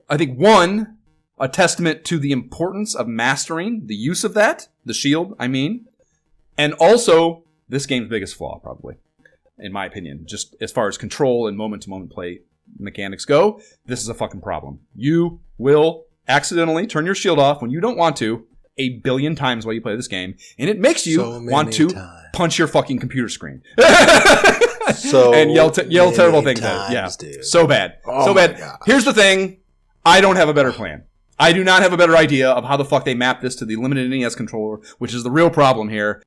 I think, one, a testament to the importance of mastering the use of that, the shield, I mean, and also this game's biggest flaw, probably, in my opinion, just as far as control and moment-to-moment play mechanics go. This is a fucking problem. You will accidentally turn your shield off when you don't want to 1 billion times while you play this game, and it makes you want to punch your fucking computer screen. And yell terrible things at it. Yeah, dude. So bad. So bad. Gosh. Here's the thing. I don't have a better plan. I do not have a better idea of how the fuck they map this to the limited NES controller, which is the real problem here,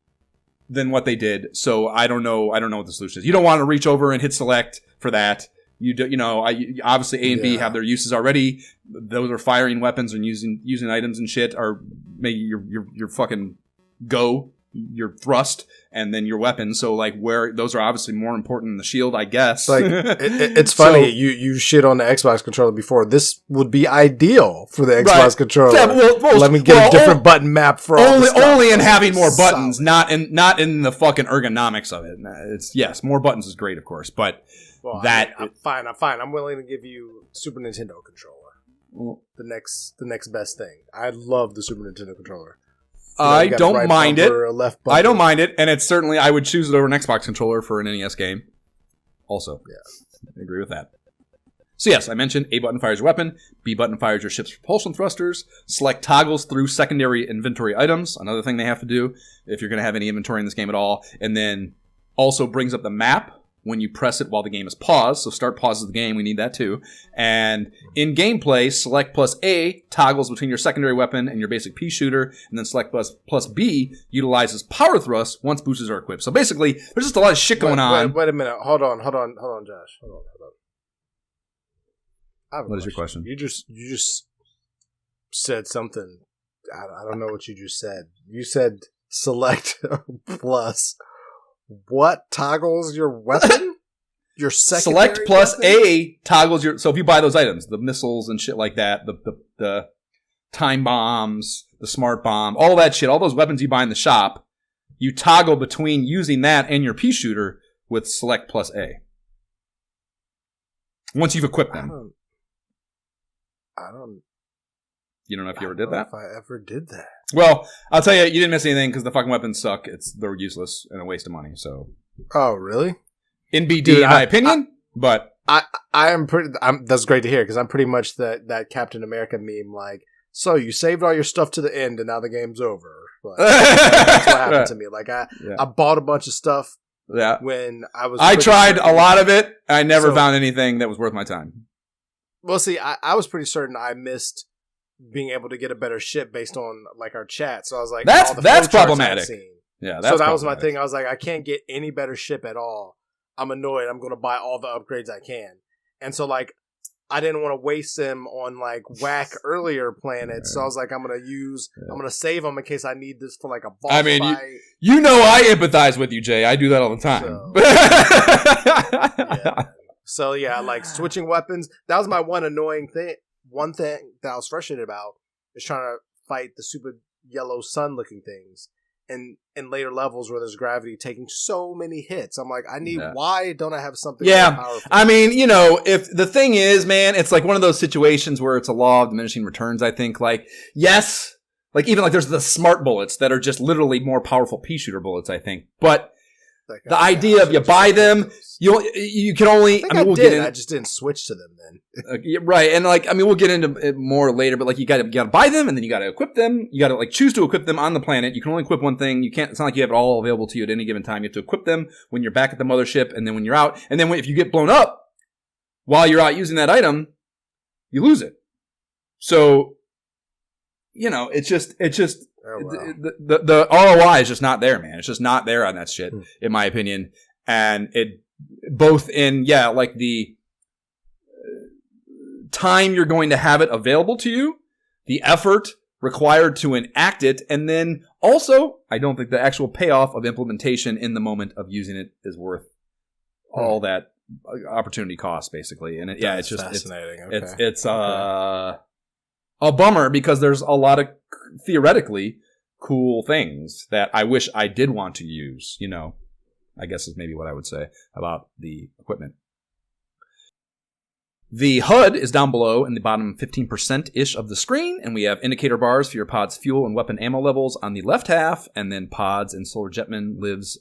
than what they did. So I don't know what the solution is. You don't want to reach over and hit select for that. Obviously A and B have their uses already. Those are firing weapons and using items and shit, or maybe your fucking your thrust, and then your weapon. So like, where those are obviously more important than the shield, I guess.
Like it's funny. So, you shit on the Xbox controller before. This would be ideal for the Xbox controller. Yeah, let me get a different button map for all the stuff. Only in
having more buttons, not in the fucking ergonomics of it. It's yes, more buttons is great, of course, but I'm fine. I'm willing to give you
Super Nintendo controller. The next best thing. I love the Super Nintendo controller.
I don't mind it. I don't mind it, and it's certainly, I would choose it over an Xbox controller for an NES game. Also, yeah, I agree with that. So yes, I mentioned A button fires your weapon, B button fires your ship's propulsion thrusters, select toggles through secondary inventory items, another thing they have to do if you're going to have any inventory in this game at all, and then also brings up the map when you press it while the game is paused. So start pauses the game. We need that too. And in gameplay, select plus A toggles between your secondary weapon and your basic pea shooter. And then select plus B utilizes power thrust once boosters are equipped. So basically, there's just a lot of shit going on.
Wait a minute. Hold on, Josh. Hold on.
What is your question?
You just said something. I don't know what you just said. You said select plus... What toggles your weapon? Your secondary
select plus
weapon?
A toggles your. So if you buy those items, the missiles and shit like that, the time bombs, the smart bomb, all that shit, all those weapons you buy in the shop, you toggle between using that and your pea shooter with select plus A. Once you've equipped them. You don't know if you ever did that?
If I ever did that.
Well, I'll tell you, you didn't miss anything because the fucking weapons suck. They're useless and a waste of money. So.
Oh, really?
NBD, dude, in my opinion, but
I am pretty. That's great to hear because I'm pretty much that Captain America meme. Like, so you saved all your stuff to the end and now the game's over. Like, that's what happened to me. Like, I bought a bunch of stuff.
Yeah.
When
I tried a lot of it. I never found anything that was worth my time.
Well, see, I was pretty certain I missed being able to get a better ship based on like our chat. So I was like,
that's problematic. Yeah, that's
so that was my thing. I was like, I can't get any better ship at all. I'm annoyed. I'm going to buy all the upgrades I can. And so like, I didn't want to waste them on like whack earlier planets. So I was like, I'm going to save them in case I need this for like a boss fight.
You know, I empathize with you, Jay. I do that all the time.
So yeah, like switching weapons. That was my one annoying thing. One thing that I was frustrated about is trying to fight the super yellow sun looking things and in later levels where there's gravity taking so many hits. I'm like, why don't I have something more powerful?
I mean, you know, if the thing is, man, it's like one of those situations where it's a law of diminishing returns, I think. Like, yes, like even like there's the smart bullets that are just literally more powerful pea shooter bullets, I think. But the idea of you buy them, you can only.
I just didn't switch to them then.
Right, and like we'll get into it more later, but like you gotta buy them, and then you gotta equip them. You gotta like choose to equip them on the planet. You can only equip one thing. You can't. It's not like you have it all available to you at any given time. You have to equip them when you're back at the mothership, and then when you're out, and then if you get blown up while you're out using that item, you lose it. So, you know, it's just. Oh, wow. The ROI is just not there, man. It's just not there on that shit, in my opinion. And it both in like the time you're going to have it available to you, the effort required to enact it, and then also, I don't think the actual payoff of implementation in the moment of using it is worth all that opportunity cost, basically. And it's just
fascinating.
It's a bummer because there's a lot of theoretically cool things that I wish I did want to use. You know, I guess is maybe what I would say about the equipment. The HUD is down below in the bottom 15%-ish of the screen, and we have indicator bars for your pod's fuel and weapon ammo levels on the left half, and then pods and Solar Jetman lives,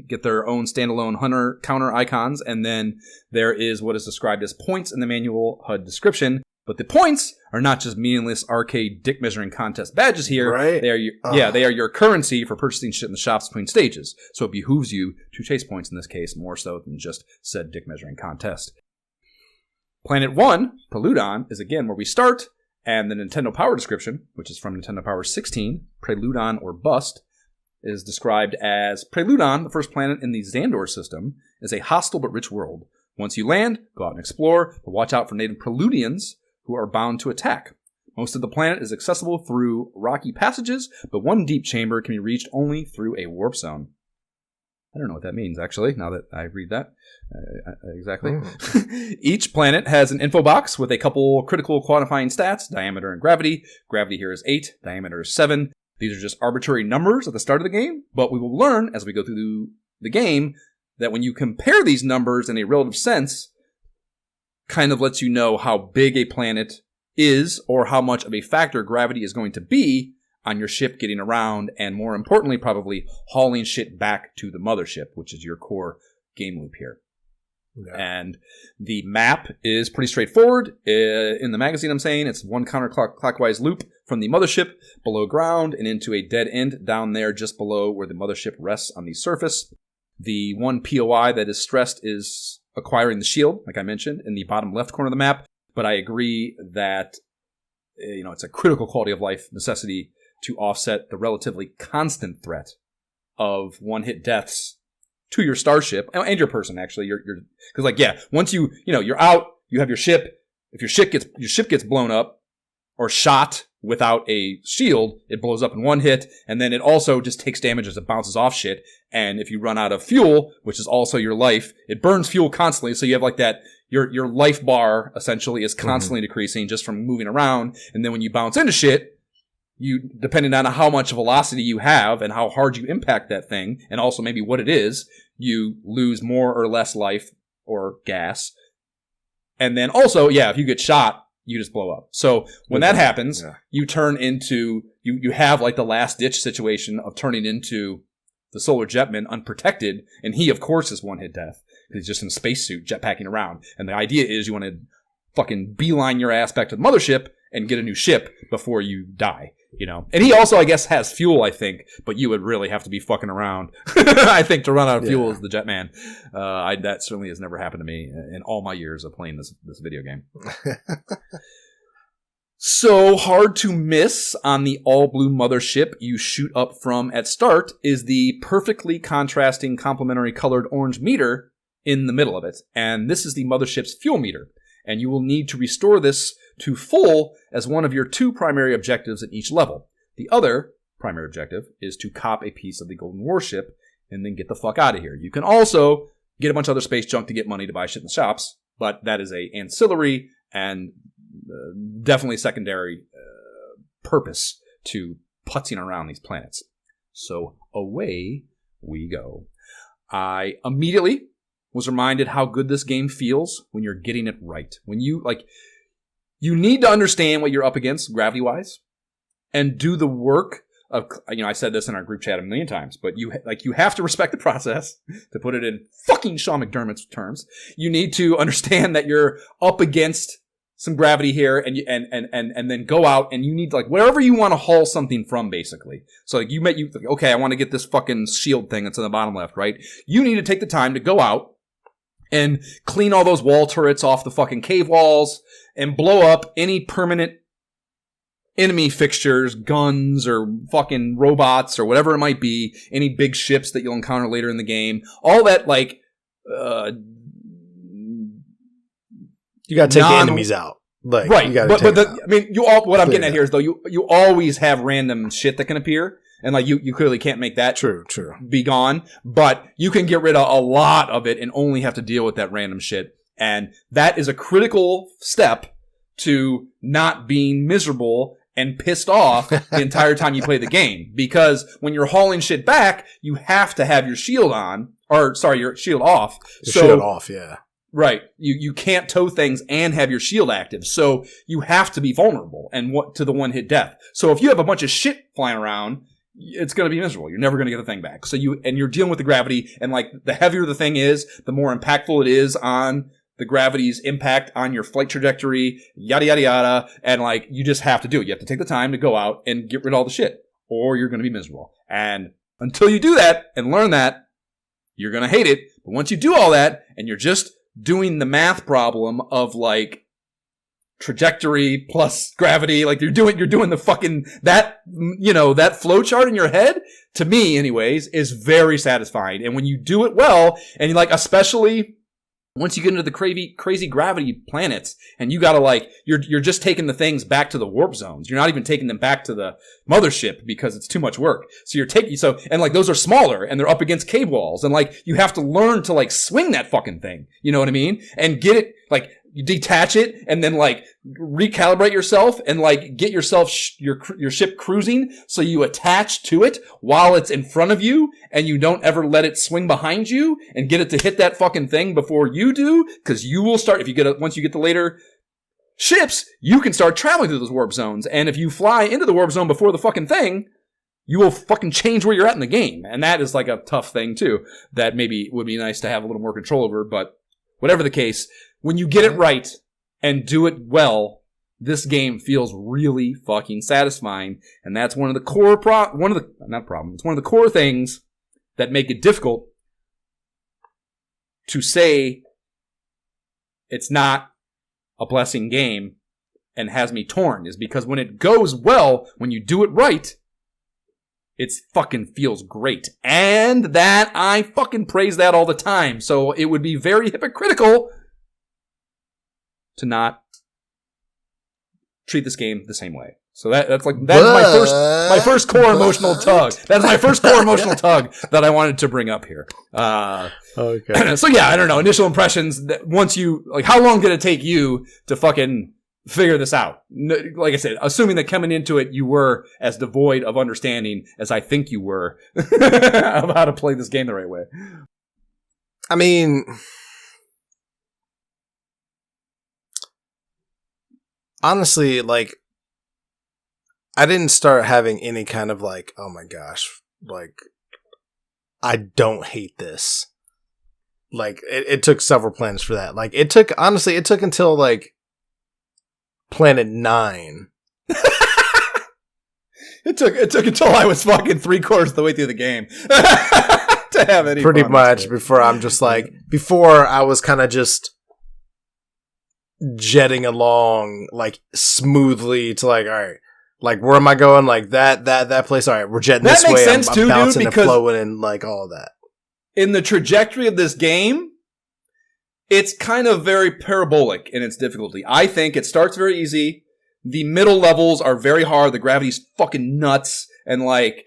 get their own standalone hunter counter icons, and then there is what is described as points in the manual HUD description. But the points are not just meaningless arcade dick measuring contest badges here.
Right?
They are they are your currency for purchasing shit in the shops between stages. So it behooves you to chase points in this case more so than just said dick measuring contest. Planet 1, Preludon, is again where we start, and the Nintendo Power description, which is from Nintendo Power 16, Preludon or Bust, is described as Preludon, the first planet in the Xandor system, is a hostile but rich world. Once you land, go out and explore, but watch out for native Preludians who are bound to attack. Most of the planet is accessible through rocky passages, but one deep chamber can be reached only through a warp zone. I don't know what that means, actually, now that I read that. Exactly. Each planet has an info box with a couple critical quantifying stats, diameter and gravity. Gravity here is 8, diameter is 7. These are just arbitrary numbers at the start of the game, but we will learn as we go through the game that when you compare these numbers in a relative sense, kind of lets you know how big a planet is or how much of a factor gravity is going to be on your ship getting around, and more importantly, probably hauling shit back to the mothership, which is your core game loop here. Yeah. And the map is pretty straightforward. In the magazine, I'm saying it's one counterclockwise loop from the mothership below ground and into a dead end down there just below where the mothership rests on the surface. The one POI that is stressed is acquiring the shield, like I mentioned, in the bottom left corner of the map. But I agree that it's a critical quality of life necessity to offset the relatively constant threat of one-hit deaths to your starship and your person. Actually, once you're out, you have your ship. If your ship gets blown up or shot without a shield, it blows up in one hit, and then it also just takes damage as it bounces off shit. And if you run out of fuel, which is also your life, it burns fuel constantly. So you have like that. Your life bar essentially is constantly decreasing just from moving around. And then when you bounce into shit, you, depending on how much velocity you have and how hard you impact that thing, and also maybe what it is, you lose more or less life or gas. And then also, if you get shot, you just blow up. So when that happens, you turn into, you have like the last ditch situation of turning into the Solar Jetman unprotected, and he, of course, is one hit death. He's just in a spacesuit jetpacking around. And the idea is you want to fucking beeline your ass back to the mothership and get a new ship before you die. And he also, I guess, has fuel, I think, but you would really have to be fucking around, I think, to run out of fuel as the Jetman. That certainly has never happened to me in all my years of playing this video game. So hard to miss on the all-blue mothership you shoot up from at start is the perfectly contrasting complementary colored orange meter in the middle of it. And this is the mothership's fuel meter. And you will need to restore this to full as one of your 2 primary objectives at each level. The other primary objective is to cop a piece of the Golden Warship and then get the fuck out of here. You can also get a bunch of other space junk to get money to buy shit in the shops, but that is a ancillary and definitely secondary purpose to putzing around these planets. So away we go. I immediately was reminded how good this game feels when you're getting it right. When you need to understand what you're up against gravity-wise and do the work of, I said this in our group chat a million times, but you have to respect the process, to put it in fucking Sean McDermott's terms. You need to understand that you're up against some gravity here and then go out and you need wherever you want to haul something from, basically. So okay, I want to get this fucking shield thing that's in the bottom left, right? You need to take the time to go out and clean all those wall turrets off the fucking cave walls and blow up any permanent enemy fixtures, guns, or fucking robots, or whatever it might be, any big ships that you'll encounter later in the game. All that,
you gotta take the enemies out. Like,
right.
you gotta
But
take it
the,
out.
I mean, what I'm
Clear
getting at
it
here is though you always have random shit that can appear, and like you clearly can't make that
True.
be gone. But you can get rid of a lot of it and only have to deal with that random shit, and that is a critical step to not being miserable and pissed off the entire time you play the game. Because when you're hauling shit back, you have to have your shield on, or sorry, your shield off.
Shield off, yeah.
Right. You can't tow things and have your shield active. So you have to be vulnerable and to the one hit death. So if you have a bunch of shit flying around, it's going to be miserable. You're never going to get the thing back. So you're dealing with the gravity, and like the heavier the thing is, the more impactful it is on the gravity's impact on your flight trajectory, yada, yada, yada. And like, you just have to do it. You have to take the time to go out and get rid of all the shit, or you're going to be miserable. And until you do that and learn that, you're going to hate it. But once you do all that and you're just doing the math problem of like trajectory plus gravity, like you're doing the fucking, that, that flow chart in your head, to me anyways, is very satisfying. And when you do it well, and like, especially once you get into the crazy gravity planets, and you gotta like, you're just taking the things back to the warp zones. You're not even taking them back to the mothership because it's too much work. So and like those are smaller and they're up against cave walls, and like you have to learn to like swing that fucking thing. You know what I mean? And get it, like, you detach it and then like recalibrate yourself and like get yourself your ship cruising, so you attach to it while it's in front of you and you don't ever let it swing behind you, and get it to hit that fucking thing before you do, because you will start, once you get the later ships, you can start traveling through those warp zones, and if you fly into the warp zone before the fucking thing, you will fucking change where you're at in the game. And that is like a tough thing too, that maybe would be nice to have a little more control over. But whatever the case, when you get it right and do it well, this game feels really fucking satisfying. And that's one of the core it's one of the core things that make it difficult to say it's not a blessing game and has me torn, is because when it goes well, when you do it right, it fucking feels great. And that, I fucking praise that all the time. So it would be very hypocritical to not treat this game the same way. So that's my first core emotional tug. That's my first core emotional tug that I wanted to bring up here.
Okay.
So yeah, I don't know. Initial impressions, once you, like, how long did it take you to fucking figure this out? Like I said, assuming that coming into it, you were as devoid of understanding as I think you were of how to play this game the right way.
I mean, honestly, like, I didn't start having any kind of like, oh my gosh, like, I don't hate this. Like, it took several planets for that. Like, it took until like Planet 9. It took until I was fucking 3/4 of the way through the game to have any pretty much before I'm just like, before I was kind of just jetting along like smoothly to like, all right, like, where am I going? Like that place. All right, we're jetting
that
this way.
Sense
I'm
too,
bouncing
dude,
and flowing and like all of that.
In the trajectory of this game, it's kind of very parabolic in its difficulty. I think it starts very easy. The middle levels are very hard. The gravity's fucking nuts. And like,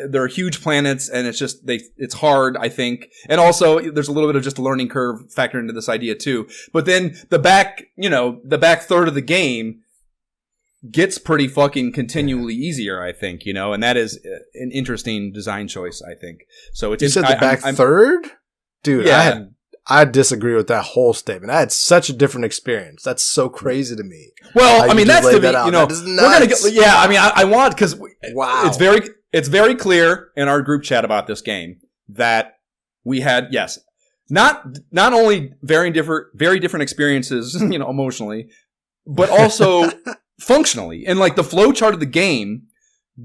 there are huge planets, and it's hard, I think. And also, there's a little bit of just a learning curve factored into this idea too. But then the back third of the game gets pretty fucking continually easier, I think, and that is an interesting design choice, I think. So it's,
you said the back third? Dude, yeah. I disagree with that whole statement. I had such a different experience. That's so crazy to me.
Well, I mean, that's to be,
that
we're gonna get, yeah. I mean, I want, because
wow,
it's very clear in our group chat about this game that we had, yes, not only very different experiences, emotionally, but also functionally. And like the flow chart of the game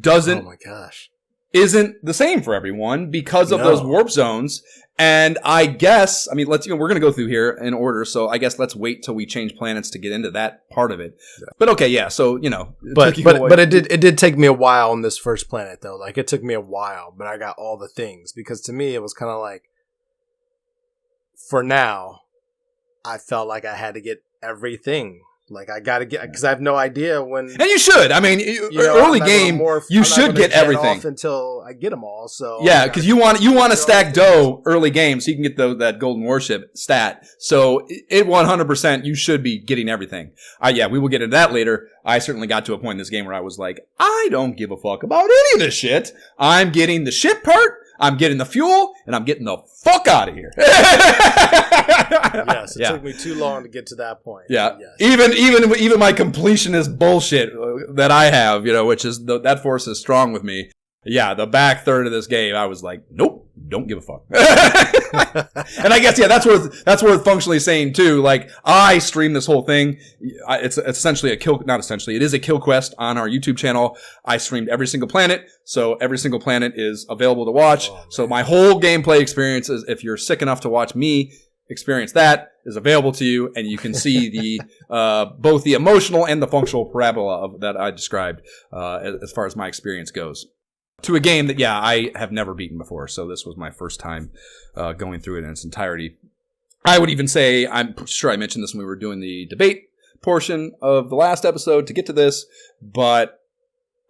oh my gosh,
isn't the same for everyone because of those warp zones. And I guess, I mean, we're going to go through here in order. So I guess let's wait till we change planets to get into that part of it. Yeah. But okay, yeah. So,
but it did take me a while on this first planet though. Like, it took me a while, but I got all the things, because to me it was kind of like, for now, I felt like I had to get everything. Like, I gotta get, because I have no idea when.
And you should. I mean, early game, you should get everything
off until I get them all. So
yeah, because you want to stack dough early game, so you can get that Golden Warship stat. So it 100%, you should be getting everything. Yeah, we will get into that later. I certainly got to a point in this game where I was like, I don't give a fuck about any of this shit. I'm getting the ship part. I'm getting the fuel, and I'm getting the fuck out of here.
Yes, it took me too long to get to that point.
Yeah,
yes.
even my completionist bullshit that I have, which is that force is strong with me. Yeah, the back third of this game, I was like, nope, don't give a fuck. And I guess that's worth functionally saying too. Like, I stream this whole thing. It's essentially it is a kill quest on our YouTube channel. I streamed every single planet, so every single planet is available to watch. So my whole gameplay experience is, if you're sick enough to watch me experience that, is available to you, and you can see the both the emotional and the functional parabola that I described as far as my experience goes. To a game that, I have never beaten before, so this was my first time going through it in its entirety. I would even say, I'm sure I mentioned this when we were doing the debate portion of the last episode to get to this, but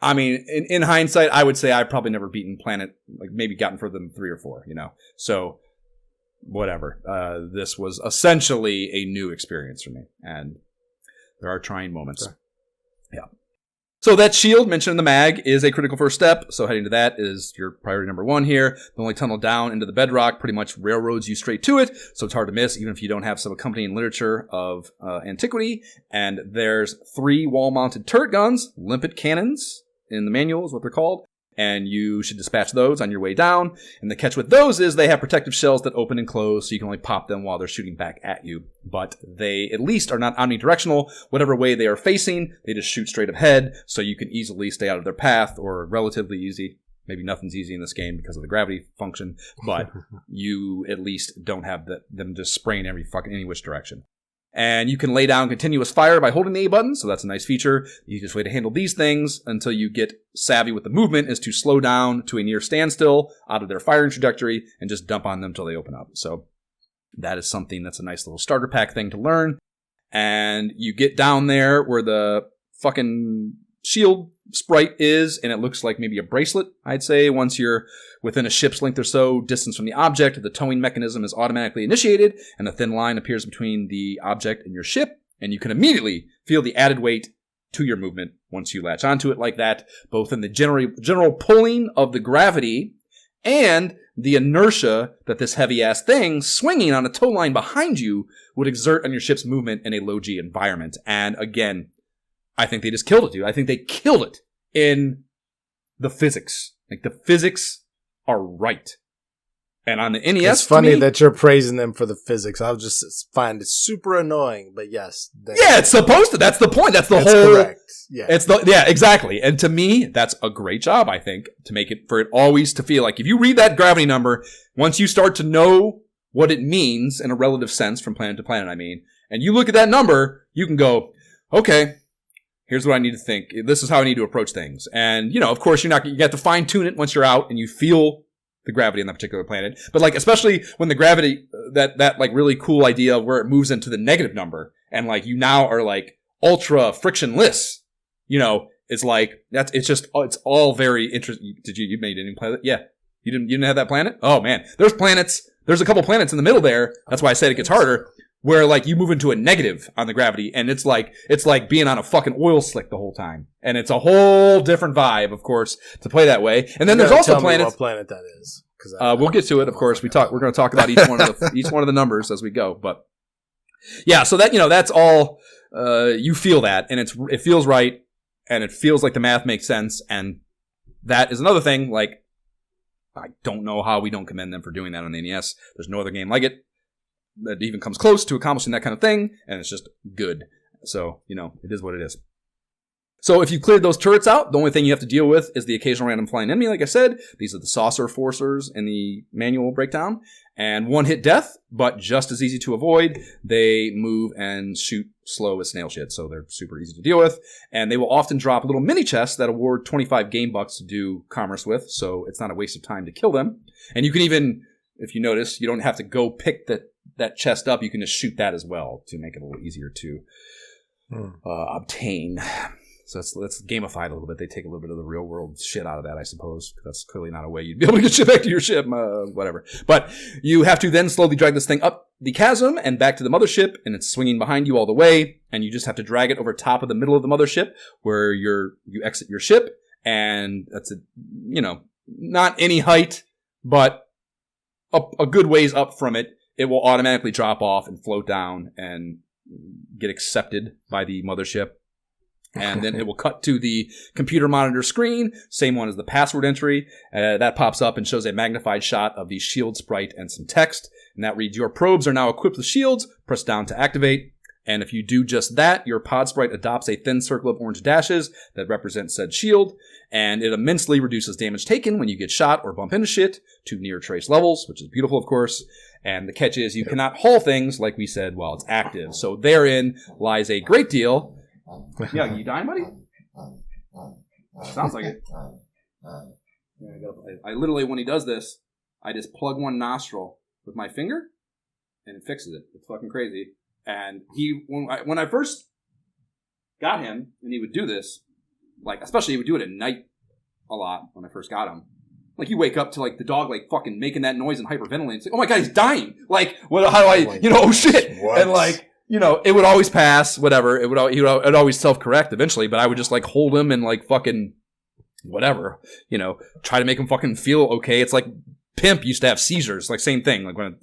I mean, in hindsight, I would say I've probably never beaten Planet, like maybe gotten further than 3 or 4, So, whatever. This was essentially a new experience for me, and there are trying moments. Sure. Yeah. So that shield mentioned in the mag is a critical first step. So heading to that is your priority number 1 here. The only tunnel down into the bedrock pretty much railroads you straight to it. So it's hard to miss, even if you don't have some accompanying literature of antiquity. And there's 3 wall-mounted turret guns, limpet cannons in the manual is what they're called. And you should dispatch those on your way down. And the catch with those is they have protective shells that open and close, so you can only pop them while they're shooting back at you. But they, at least, are not omnidirectional. Whatever way they are facing, they just shoot straight ahead, so you can easily stay out of their path, or relatively easy. Maybe nothing's easy in this game because of the gravity function, but you at least don't have them just spraying any which direction. And you can lay down continuous fire by holding the A button, so that's a nice feature. The easiest way to handle these things until you get savvy with the movement is to slow down to a near standstill out of their firing trajectory and just dump on them until they open up. So that is something that's a nice little starter pack thing to learn. And you get down there where the fucking shield sprite is, and it looks like maybe a bracelet, I'd say. Once you're within a ship's length or so distance from the object, the towing mechanism is automatically initiated, and a thin line appears between the object and your ship, and you can immediately feel the added weight to your movement once you latch onto it like that, both in the general pulling of the gravity and the inertia that this heavy-ass thing swinging on a tow line behind you would exert on your ship's movement in a low-G environment. And again, I think they just killed it, dude. I think they killed it in the physics. Like, the physics are right. And on the NES,
it's funny that you're praising them for the physics. I'll just find it super annoying, but yes.
Yeah, it's supposed to. That's the point. That's whole.
Correct. Yeah.
Yeah, exactly. And to me, that's a great job, I think, to make it, for it always to feel like, if you read that gravity number, once you start to know what it means in a relative sense from planet to planet, and you look at that number, you can go, okay, here's what I need to think. This is how I need to approach things. And, of course, you have to fine tune it once you're out and you feel the gravity on that particular planet. But like, especially when the gravity, that like really cool idea of where it moves into the negative number, and like you now are like ultra frictionless, it's like, it's all very interesting. You made any planet? Yeah. You didn't have that planet? Oh man. There's a couple planets in the middle there. That's why I said it gets harder. Where like you move into a negative on the gravity, and it's like being on a fucking oil slick the whole time, and it's a whole different vibe, of course, to play that way. And then there's also planets.
What planet that is?
We'll get to it, of course. We're going to talk about each one of the numbers as we go. But yeah, so that that's all. You feel that, and it feels right, and it feels like the math makes sense, and that is another thing. Like, I don't know how we don't commend them for doing that on the NES. There's no other game like it that even comes close to accomplishing that kind of thing, and it's just good. So, it is what it is. So if you cleared those turrets out, the only thing you have to deal with is the occasional random flying enemy, like I said. These are the saucer forcers in the manual breakdown. And one-hit death, but just as easy to avoid. They move and shoot slow as snail shit, so they're super easy to deal with. And they will often drop little mini chests that award 25 game bucks to do commerce with, so it's not a waste of time to kill them. And you can even, if you notice, you don't have to go pick that chest up. You can just shoot that as well to make it a little easier to obtain. So let's gamify it a little bit. They take a little bit of the real world shit out of that, I suppose. That's clearly not a way you'd be able to get shit back to your ship, whatever. But you have to then slowly drag this thing up the chasm and back to the mothership, and it's swinging behind you all the way, and you just have to drag it over top of the middle of the mothership where you exit your ship, and that's not any height, but up a good ways up from it. It will automatically drop off and float down and get accepted by the mothership. And then it will cut to the computer monitor screen, same one as the password entry. That pops up and shows a magnified shot of the shield sprite and some text. And that reads, your probes are now equipped with shields. Press down to activate. And if you do just that, your pod sprite adopts a thin circle of orange dashes that represent said shield. And it immensely reduces damage taken when you get shot or bump into shit to near trace levels, which is beautiful, of course. And the catch is you cannot haul things, like we said, while it's active. So therein lies a great deal. Yeah, you dying, buddy? Sounds like it. I literally, when he does this, I just plug one nostril with my finger, and it fixes it. It's fucking crazy. And when I first got him, and he would do this, like, especially he would do it at night a lot when I first got him. Like, you wake up to, like, the dog, like, fucking making that noise and hyperventilating. It's like, oh my god, he's dying! Like, how do I, oh shit! What? And, like, it would always pass, whatever. It would always self-correct eventually, but I would just, like, hold him and, like, fucking, whatever, try to make him fucking feel okay. It's like Pimp used to have seizures, like, same thing. Like, when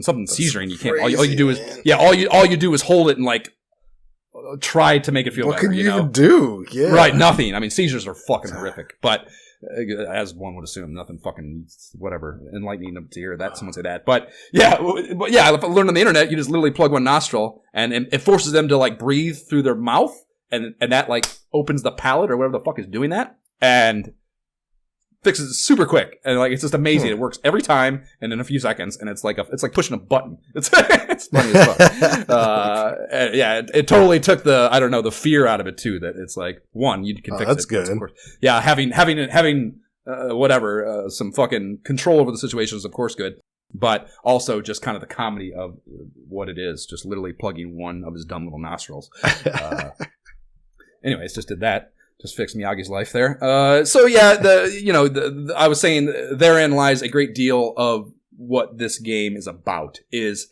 something's seizuring, you can't, all you do is, all you do is hold it and, like, try to make it feel better.
What can you even do? Yeah.
Right, nothing. I mean, seizures are fucking horrific, but as one would assume, nothing fucking, whatever, enlightening to hear that, someone say that. But yeah, if I learned on the internet, you just literally plug one nostril, and it forces them to, like, breathe through their mouth, and that, like, opens the palate or whatever the fuck is doing that, and fixes it super quick. And, like, it's just amazing. It works every time, and in a few seconds, and it's like pushing a button. It's funny as fuck. It totally took the fear out of it too. That it's like, one, you can fix
that's
it.
good.
Of course. Yeah, having some fucking control over the situation is of course good, but also just kind of the comedy of what it is, just literally plugging one of his dumb little nostrils. Anyways, just did that. Just fixed Miyagi's life there. So yeah, I was saying therein lies a great deal of what this game is about. Is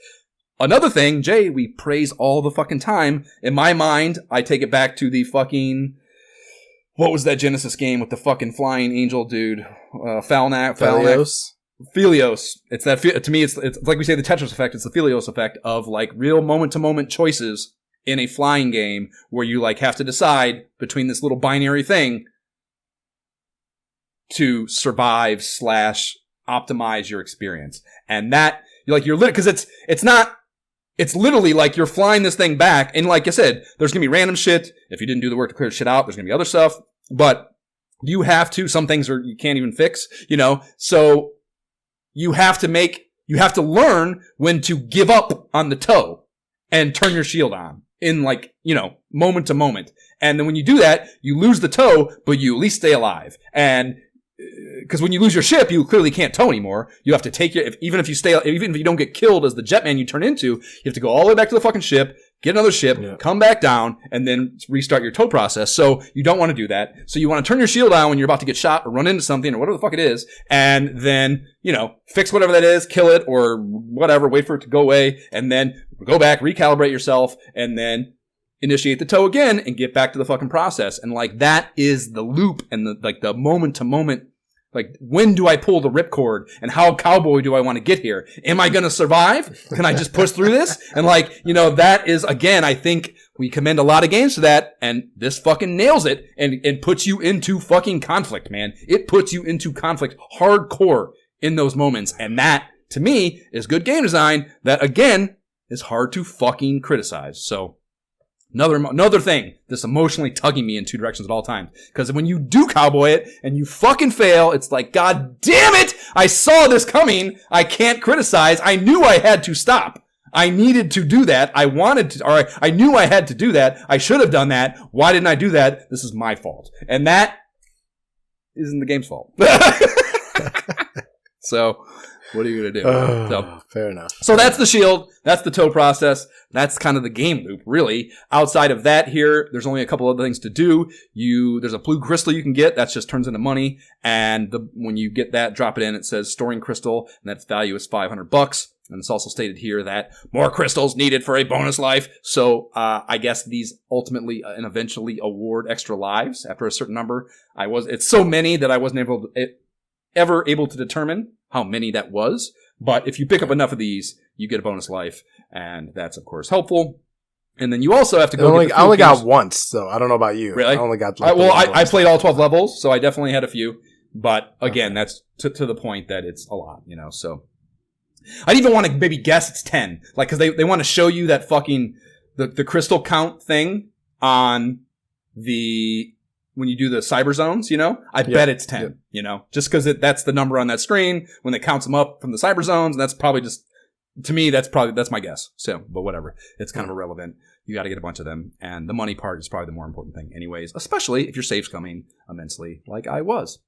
another thing, Jay, we praise all the fucking time. In my mind, I take it back to the fucking, what was that Genesis game with the fucking flying angel dude? Philios. It's that, to me, it's like we say the Tetris effect. It's the Philios effect of, like, real moment-to-moment choices in a flying game where you, like, have to decide between this little binary thing to survive / optimize your experience. And that, you're because it's literally like you're flying this thing back, and like I said, there's gonna be random shit. If you didn't do the work to clear shit out, there's gonna be other stuff, but you have to, some things you can't even fix, so you have to learn when to give up on the tow and turn your shield on in, like, moment to moment. And then when you do that, you lose the tow, but you at least stay alive. And because when you lose your ship, you clearly can't tow anymore. You have to take even if you don't get killed as the jetman you turn into, you have to go all the way back to the fucking ship, get another ship, come back down, and then restart your tow process. So you don't want to do that. So you want to turn your shield on when you're about to get shot or run into something or whatever the fuck it is, and then, fix whatever that is, kill it or whatever, wait for it to go away, and then go back, recalibrate yourself, and then initiate the tow again and get back to the fucking process. And, like, that is the loop and the moment to moment. Like, when do I pull the ripcord, and how cowboy do I want to get here? Am I going to survive? Can I just push through this? And, like, that is, again, I think we commend a lot of games for that, and this fucking nails it and puts you into fucking conflict, man. It puts you into conflict hardcore in those moments. And that, to me, is good game design that, again, is hard to fucking criticize. So, Another thing that's emotionally tugging me in two directions at all times. Because when you do cowboy it and you fucking fail, it's like, God damn it! I saw this coming. I can't criticize. I knew I had to stop. I needed to do that. I knew I had to do that. I should have done that. Why didn't I do that? This is my fault. And that isn't the game's fault. So what are you going to do? So,
fair enough.
So that's the shield. That's the tow process. That's kind of the game loop, really. Outside of that here, there's only a couple other things to do. There's a blue crystal you can get. That just turns into money. And when you get that, drop it in. It says storing crystal, and that value is $500. And it's also stated here that more crystals needed for a bonus life. So I guess these ultimately and eventually award extra lives after a certain number. It's so many that I wasn't ever able to determine how many that was. But if you pick up enough of these, you get a bonus life, and that's of course helpful. And then you also have to go.
I only got once, so I don't know about you.
Really?
I only got.
I played all 12 levels, so I definitely had a few. But again, that's to the point that it's a lot, So I'd even want to maybe guess it's 10, because they want to show you that fucking the crystal count thing on when you do the cyber zones, I bet it's 10, just because that's the number on that screen when it counts them up from the cyber zones. And that's probably just, to me, that's my guess. So, but whatever. It's kind of irrelevant. You got to get a bunch of them. And the money part is probably the more important thing anyways, especially if your save's coming immensely like I was.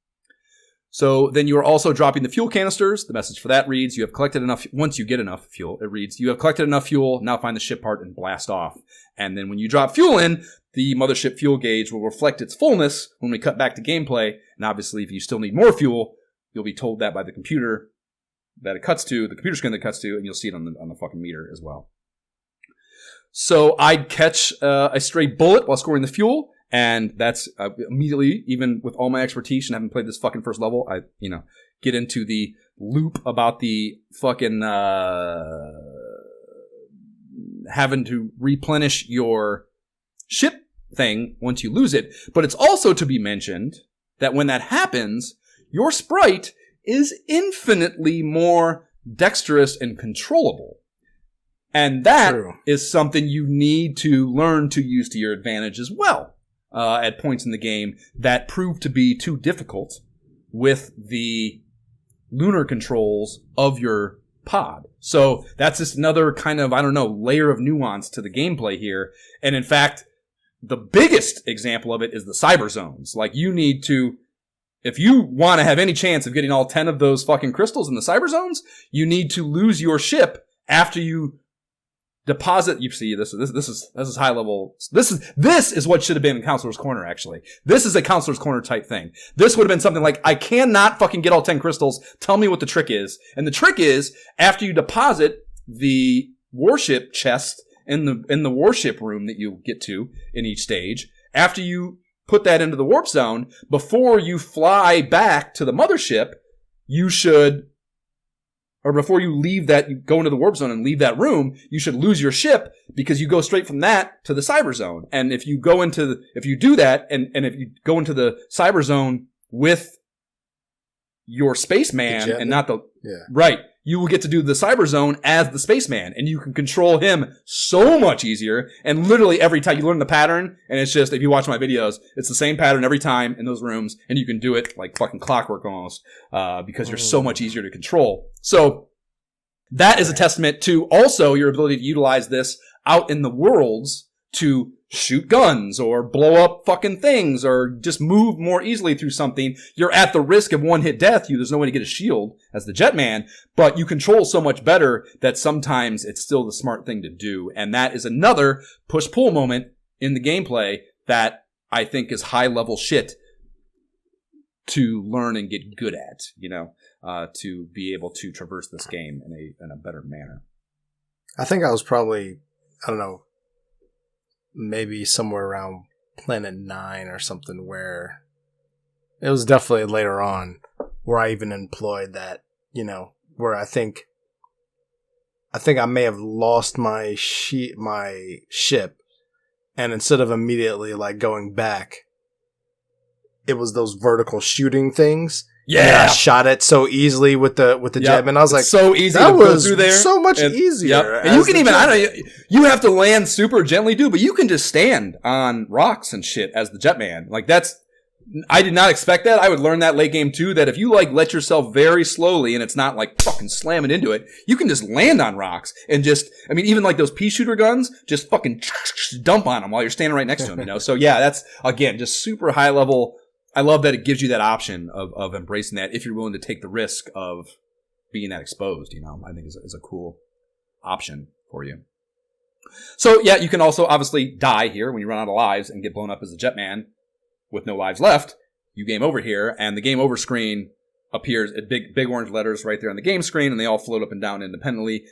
So then you are also dropping the fuel canisters. The message for that reads, you have collected enough, once you get enough fuel, it reads, you have collected enough fuel, now find the ship part and blast off. And then when you drop fuel in, the mothership fuel gauge will reflect its fullness when we cut back to gameplay. And obviously, if you still need more fuel, you'll be told that by the computer that it cuts to, the computer screen that it cuts to, and you'll see it on the fucking meter as well. So I'd catch a stray bullet while scoring the fuel. And that's immediately, even with all my expertise and having played this fucking first level, I, get into the loop about the fucking having to replenish your ship thing once you lose it. But it's also to be mentioned that when that happens, your sprite is infinitely more dexterous and controllable. And that is something you need to learn to use to your advantage as well. At points in the game that prove to be too difficult with the lunar controls of your pod. So that's just another kind of, layer of nuance to the gameplay here. And in fact, the biggest example of it is the cyber zones. Like, you need to, if you want to have any chance of getting all 10 of those fucking crystals in the cyber zones, you need to lose your ship after you deposit. You see, this is high level. This is what should have been in Counselor's Corner, actually. This is a Counselor's Corner type thing. This would have been something like, I cannot fucking get all 10 crystals. Tell me what the trick is. And the trick is, after you deposit the warship chest in the warship room that you get to in each stage, after you put that into the warp zone, before you fly back to the mothership, you should, or before you leave that, you go into the warp zone and leave that room, you should lose your ship, because you go straight from that to the cyber zone. And if you do that, and if you go into the cyber zone with your spaceman and not right, you will get to do the cyber zone as the spaceman, and you can control him so much easier. And literally every time you learn the pattern, and it's just, if you watch my videos, it's the same pattern every time in those rooms, and you can do it like fucking clockwork almost, because you're so much easier to control. So that is a testament to also your ability to utilize this out in the worlds to shoot guns or blow up fucking things or just move more easily through something. You're at the risk of one-hit death. There's no way to get a shield as the Jetman, but you control so much better that sometimes it's still the smart thing to do. And that is another push-pull moment in the gameplay that I think is high-level shit to learn and get good at, to be able to traverse this game in a better manner.
I think I was probably, maybe somewhere around Planet 9 or something, where it was definitely later on where I even employed that, where I think I may have lost my ship, and instead of immediately like going back, it was those vertical shooting things. Yeah, I shot it so easily with the Jetman. I was like,
so easy
that
to
was
go through there.
So much easier.
And you can even, you have to land super gently, dude, but you can just stand on rocks and shit as the Jetman. Like, I did not expect that. I would learn that late game too, that if you like let yourself very slowly and it's not like fucking slamming into it, you can just land on rocks and just, even like those pea shooter guns, just fucking dump on them while you're standing right next to them, So yeah, that's again, just super high level. I love that it gives you that option of embracing that if you're willing to take the risk of being that exposed, I think is a cool option for you. So, yeah, you can also obviously die here when you run out of lives and get blown up as a Jetman with no lives left. You game over here, and the game over screen appears at big orange letters right there on the game screen, and they all float up and down independently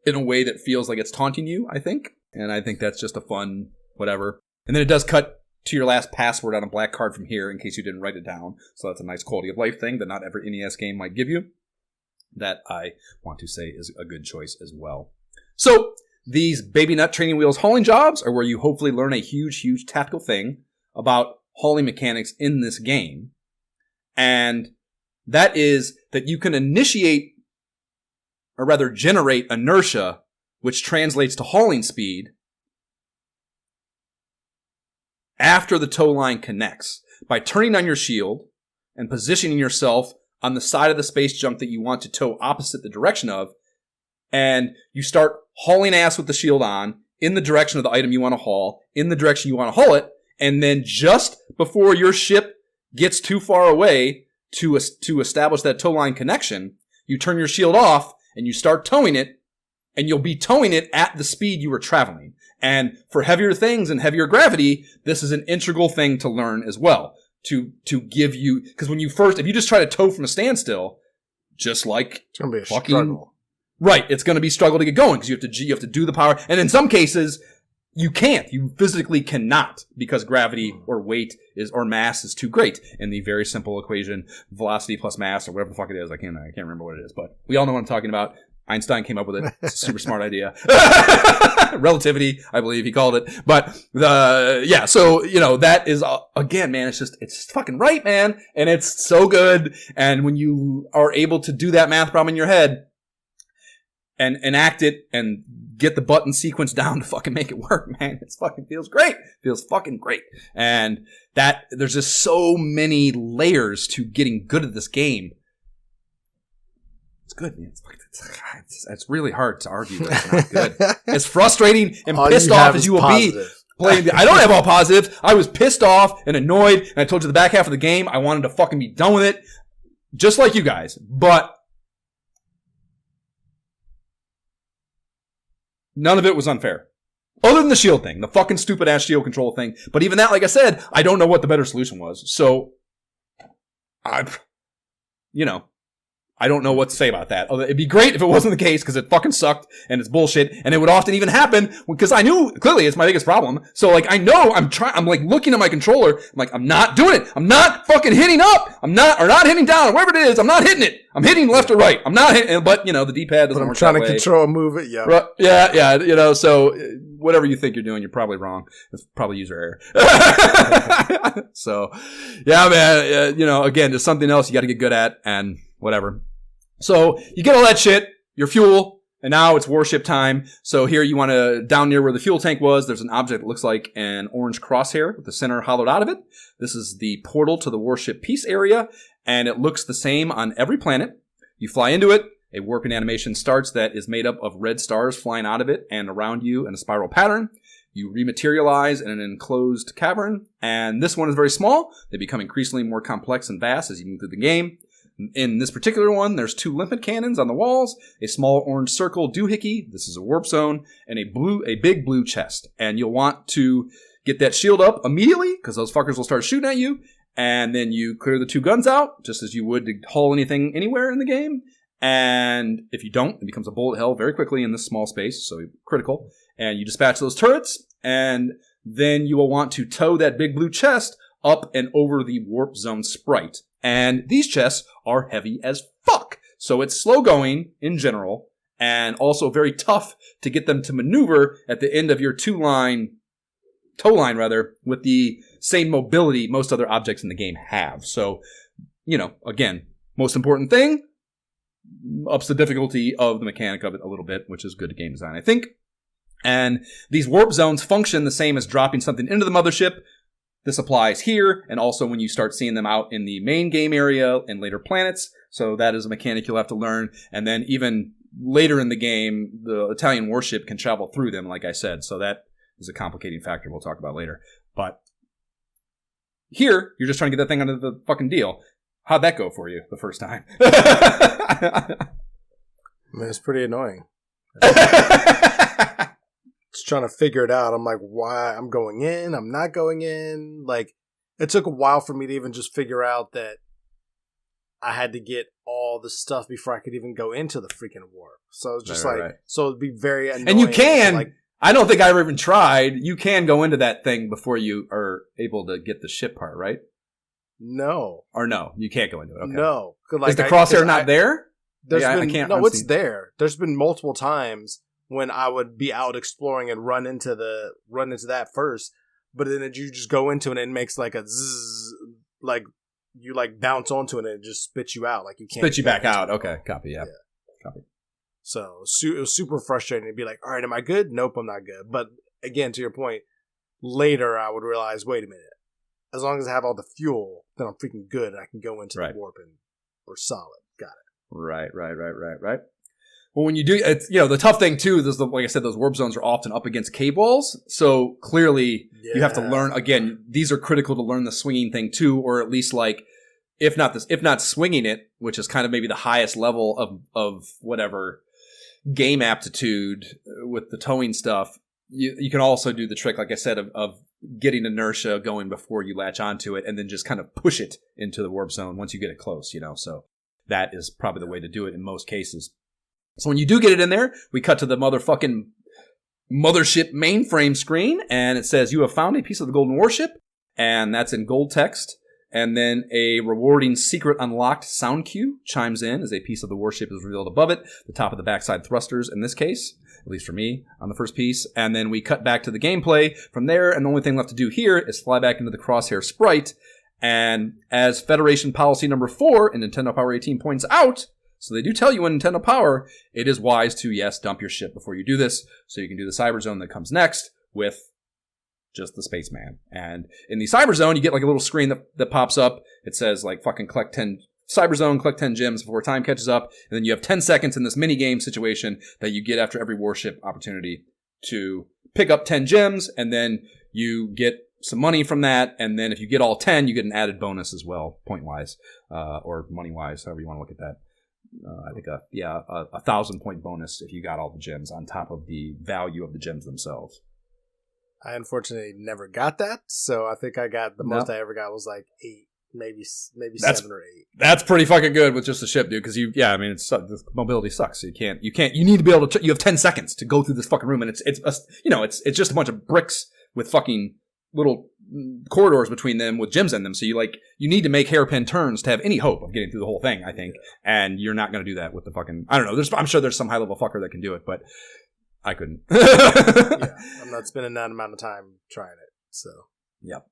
in a way that feels like it's taunting you, I think. And I think that's just a fun whatever. And then it does cut to your last password on a black card from here in case you didn't write it down. So that's a nice quality of life thing that not every NES game might give you. That I want to say is a good choice as well. So these baby nut training wheels hauling jobs are where you hopefully learn a huge tactical thing about hauling mechanics in this game. And that is that you can initiate, or rather generate inertia, which translates to hauling speed, after the tow line connects by turning on your shield and positioning yourself on the side of the space junk that you want to tow opposite the direction of, and you start hauling ass with the shield on in the direction of the item you want to haul, in the direction you want to haul it, and then just before your ship gets too far away to establish that tow line connection, you turn your shield off and you start towing it, and you'll be towing it at the speed you were traveling. And for heavier things and heavier gravity, this is an integral thing to learn as well. To give you, because if you just try to tow from a standstill, just like
it's gonna be a struggle.
Right, it's going to be a struggle to get going because you have to do the power, and in some cases you can't. You physically cannot because gravity or weight or mass is too great in the very simple equation velocity plus mass or whatever the fuck it is. I can't remember what it is, but we all know what I'm talking about. Einstein came up with it. It's a super smart idea. Relativity, I believe he called it. But so that is again, man, it's fucking right, man, and it's so good. And when you are able to do that math problem in your head and enact it and get the button sequence down to fucking make it work, man, it fucking feels great. Feels fucking great. And that there's just so many layers to getting good at this game. It's good, man. It's really hard to argue that it's not good. As frustrating and pissed off as you will be playing. I don't have all positive. I was pissed off and annoyed, and I told you the back half of the game, I wanted to fucking be done with it, just like you guys. But none of it was unfair. Other than the shield thing, the fucking stupid ass shield control thing. But even that, like I said, I don't know what the better solution was. So, I don't know what to say about that. It'd be great if it wasn't the case because it fucking sucked and it's bullshit. And it would often even happen because I knew clearly it's my biggest problem. So like, I know I'm like looking at my controller. I'm like, I'm not doing it. I'm not fucking hitting up. Or not hitting down or whatever it is. I'm not hitting it. I'm hitting left or right. I'm not hitting, but the D-pad doesn't work that way. I'm trying to
control and move it. Yeah.
Right, yeah. So whatever you think you're doing, you're probably wrong. It's probably user error. So yeah, man, again, there's something else you got to get good at and whatever. So you get all that shit, your fuel, and now it's warship time. So here you want to, down near where the fuel tank was, there's an object that looks like an orange crosshair with the center hollowed out of it. This is the portal to the warship peace area, and it looks the same on every planet. You fly into it, a warping animation starts that is made up of red stars flying out of it and around you in a spiral pattern. You rematerialize in an enclosed cavern, and this one is very small. They become increasingly more complex and vast as you move through the game. In this particular one, there's 2 limpet cannons on the walls, a small orange circle doohickey, this is a warp zone, and a big blue chest. And you'll want to get that shield up immediately, because those fuckers will start shooting at you, and then you clear the 2 guns out, just as you would to haul anything anywhere in the game. And if you don't, it becomes a bullet hell very quickly in this small space, so critical. And you dispatch those turrets, and then you will want to tow that big blue chest up and over the warp zone sprite. And these chests are heavy as fuck. So it's slow going in general and also very tough to get them to maneuver at the end of your tow line with the same mobility most other objects in the game have. So, again, most important thing, ups the difficulty of the mechanic of it a little bit, which is good game design, I think. And these warp zones function the same as dropping something into the mothership. This applies here, and also when you start seeing them out in the main game area and later planets. So that is a mechanic you'll have to learn. And then even later in the game, the Italian warship can travel through them, like I said. So that is a complicating factor we'll talk about later. But here, you're just trying to get that thing under the fucking deal. How'd that go for you the first time?
I mean, it's pretty annoying. Just trying to figure it out. I'm like, why I'm going in? I'm not going in. Like, it took a while for me to even just figure out that I had to get all the stuff before I could even go into the freaking warp. So it was just so it'd be very annoying.
And you can.
Like,
I don't think I ever even tried. You can go into that thing before you are able to get the ship part, right?
No.
Or no, you can't go into it. Okay.
No. Like,
is the crosshair not there?
It's there. There's been multiple times when I would be out exploring and run into that first, but then you just go into it and it makes like a zzz, like you like bounce onto it and it just spits you out. Like you can't
spit you back out. Okay, copy. Yeah. Copy.
So it was super frustrating to be like, all right, am I good? Nope, I'm not good. But again, to your point, later I would realize, wait a minute. As long as I have all the fuel, then I'm freaking good and I can go into the warp and we're solid. Got it. Right.
Well, when you do, it's, the tough thing too, like I said, those warp zones are often up against cave walls. So clearly you have to learn, again, these are critical to learn the swinging thing too, or at least like, if not swinging it, which is kind of maybe the highest level of whatever game aptitude with the towing stuff, you can also do the trick, like I said, of getting inertia going before you latch onto it and then just kind of push it into the warp zone once you get it close, so that is probably the way to do it in most cases. So when you do get it in there, we cut to the motherfucking mothership mainframe screen, and it says, you have found a piece of the Golden Warship, and that's in gold text. And then a rewarding secret unlocked sound cue chimes in as a piece of the warship is revealed above it, the top of the backside thrusters in this case, at least for me, on the first piece. And then we cut back to the gameplay from there, and the only thing left to do here is fly back into the crosshair sprite. And as Federation Policy number 4 in Nintendo Power 18 points out, so they do tell you in Nintendo Power, it is wise to, yes, dump your ship before you do this, so you can do the cyber zone that comes next with just the spaceman. And in the cyber zone, you get like a little screen that pops up. It says like fucking collect 10 cyber zone, collect 10 gems before time catches up. And then you have 10 seconds in this mini game situation that you get after every warship opportunity to pick up 10 gems. And then you get some money from that. And then if you get all 10, you get an added bonus as well, point wise, or money wise, however you want to look at that. I think a 1,000-point bonus if you got all the gems on top of the value of the gems themselves.
I unfortunately never got that, so I think I got the most I ever got was like 8, maybe 7 or 8.
That's pretty fucking good with just the ship, dude. Because the mobility sucks. So you need to be able to. You have 10 seconds to go through this fucking room, and it's just a bunch of bricks with fucking little corridors between them with gems in them. So you need to make hairpin turns to have any hope of getting through the whole thing, I think. And you're not going to do that with the fucking, I don't know. I'm sure there's some high level fucker that can do it, but I couldn't.
I'm not spending that amount of time trying it. So,
yep.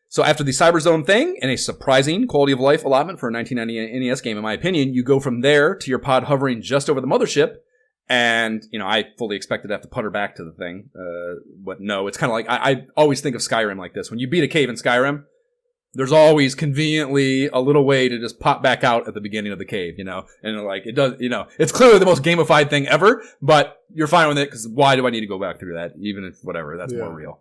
So after the Cyber Zone thing and a surprising quality of life allotment for a 1990 NES game, in my opinion, you go from there to your pod hovering just over the mothership. And, I fully expected to have to putter back to the thing. But no, it's kind of like, I always think of Skyrim like this. When you beat a cave in Skyrim, there's always conveniently a little way to just pop back out at the beginning of the cave, And like, it does, it's clearly the most gamified thing ever, but you're fine with it because why do I need to go back through that? Even if whatever, that's more real,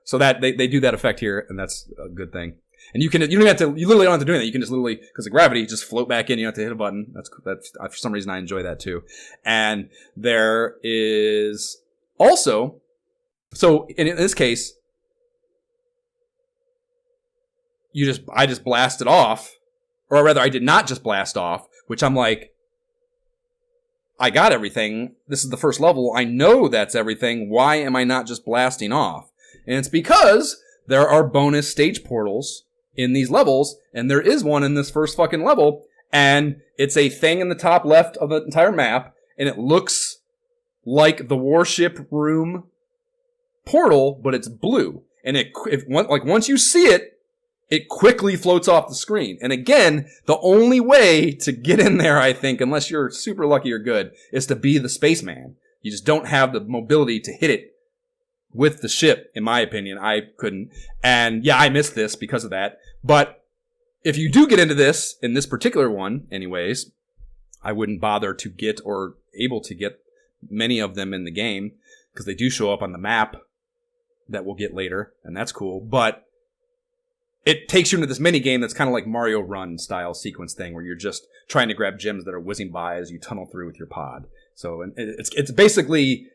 So that they do that effect here, and that's a good thing. And you literally don't have to do anything. You can just literally, because of gravity, just float back in. You don't have to hit a button. That's for some reason I enjoy that too. And there is also, so in this case, I just blasted off, or rather I did not just blast off, which I'm like, I got everything. This is the first level. I know that's everything. Why am I not just blasting off? And it's because there are bonus stage portals in these levels, and there is one in this first fucking level, and it's a thing in the top left of the entire map, and it looks like the warship room portal, but it's blue. And once you see it, it quickly floats off the screen. And again, the only way to get in there, I think, unless you're super lucky or good, is to be the spaceman. You just don't have the mobility to hit it with the ship, in my opinion. I couldn't. And yeah, I missed this because of that. But if you do get into this, in this particular one, anyways, I wouldn't bother to get or able to get many of them in the game because they do show up on the map that we'll get later, and that's cool. But it takes you into this mini game that's kind of like Mario Run style sequence thing where you're just trying to grab gems that are whizzing by as you tunnel through with your pod. So it's basically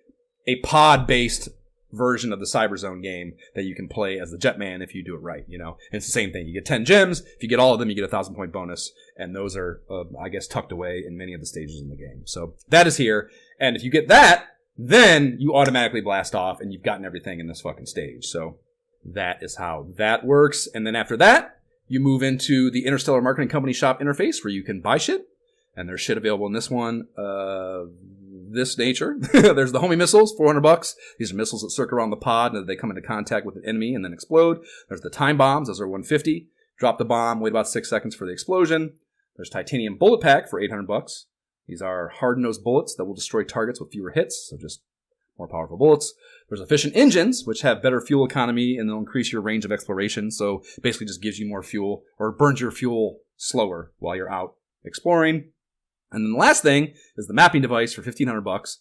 a pod-based version of the Cyberzone game that you can play as the Jetman if you do it right, you know. And it's the same thing. You get 10 gems. If you get all of them, you get a 1,000-point bonus. And those are, I guess, tucked away in many of the stages in the game. So that is here. And if you get that, then you automatically blast off and you've gotten everything in this fucking stage. So that is how that works. And then after that, you move into the Interstellar Marketing Company shop interface where you can buy shit. And there's shit available in this one. This nature. There's the homing missiles, $400. These are missiles that circle around the pod and they come into contact with an enemy and then explode. There's the time bombs. Those are $150. Drop the bomb, wait about 6 seconds for the explosion. There's titanium bullet pack for $800. These are hard-nosed bullets that will destroy targets with fewer hits, so just more powerful bullets. There's efficient engines, which have better fuel economy and they'll increase your range of exploration. So basically just gives you more fuel or burns your fuel slower while you're out exploring. And then the last thing is the mapping device for $1,500. If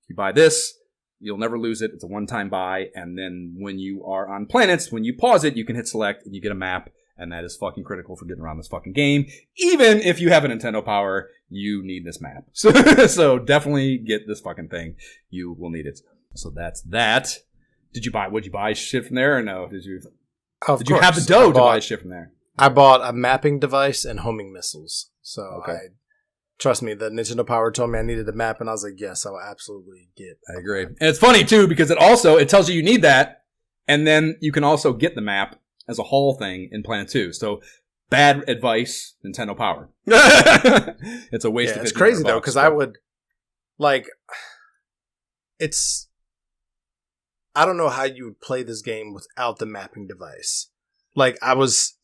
you buy this, you'll never lose it. It's a one-time buy. And then when you are on planets, when you pause it, you can hit select and you get a map. And that is fucking critical for getting around this fucking game. Even if you have a Nintendo Power, you need this map. So definitely get this fucking thing. You will need it. So that's that. Would you buy shit from there or no? Did you have the dough to buy shit from there?
I bought a mapping device and homing missiles. So okay. Trust me, the Nintendo Power told me I needed a map, and I was like, yes, I will absolutely get
I agree. And it's funny, too, because it tells you need that, and then you can also get the map as a whole thing in Planet 2. So, bad advice, Nintendo Power. It's a waste of $50.
It's crazy, though, because I would, like, I don't know how you would play this game without the mapping device. Like, I was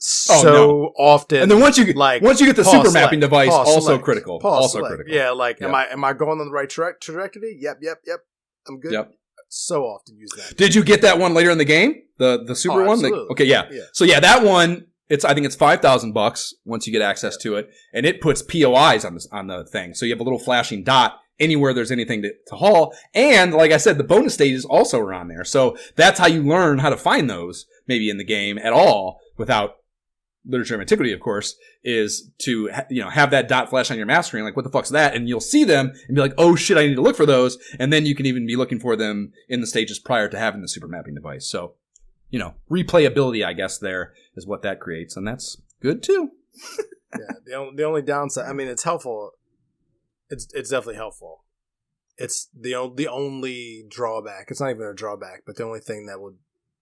often...
And then once you get the super mapping device, also critical.
Critical. Yeah, like, am I going on the right trajectory? Yep. I'm good. Yep. So often use that.
Did you get that one later in the game? The super one?
Absolutely.
Okay, yeah. So, yeah, that one, I think it's $5,000 once you get access to it. And it puts POIs on the thing. So you have a little flashing dot anywhere there's anything to haul. And, like I said, the bonus stages also are on there. So that's how you learn how to find those. Maybe in the game at all without literature of antiquity, of course, is to, have that dot flash on your map screen. Like, what the fuck's that? And you'll see them and be like, oh shit, I need to look for those. And then you can even be looking for them in the stages prior to having the super mapping device. So, replayability, I guess, there is what that creates. And that's good too.
Yeah. The only downside, I mean, it's helpful. It's definitely helpful. It's the only drawback. It's not even a drawback, but the only thing that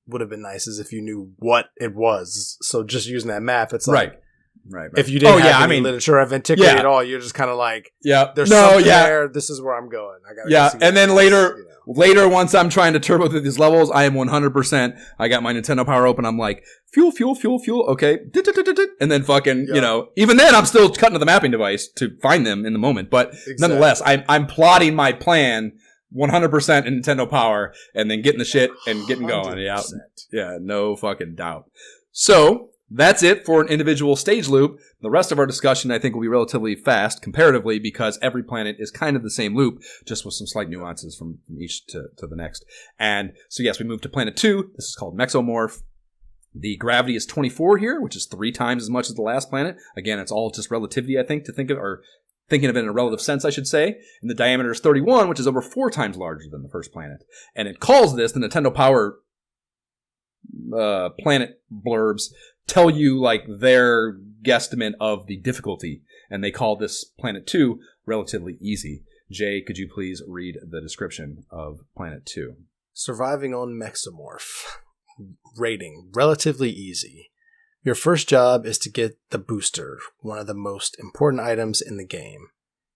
would have been nice is if you knew what it was. So just using that map, it's like, right. If you didn't have any literature of antiquity at all, you're just kind of like, there's something there. This is where I'm going. I gotta
and then later, once I'm trying to turbo through these levels, I am 100%. I got my Nintendo Power open. I'm like, fuel. Okay. And then fucking, even then I'm still cutting to the mapping device to find them in the moment. But nonetheless, I'm plotting my plan 100% in Nintendo Power and then getting the shit and getting going. Yeah, no fucking doubt. So that's it for an individual stage loop. The rest of our discussion, I think, will be relatively fast comparatively because every planet is kind of the same loop, just with some slight nuances from each to the next. And so, yes, we move to Planet 2. This is called Mexomorph. The gravity is 24 here, which is 3 times as much as the last planet. Again, it's all just relativity, I think, to think of, or thinking of it in a relative sense, I should say. And the diameter is 31, which is over 4 times larger than the first planet. And it calls this, the Nintendo Power planet blurbs tell you like their guesstimate of the difficulty. And they call this Planet 2 relatively easy. Jay, could you please read the description of Planet 2?
Surviving on Mexomorph. Rating, relatively easy. Your first job is to get the booster, one of the most important items in the game.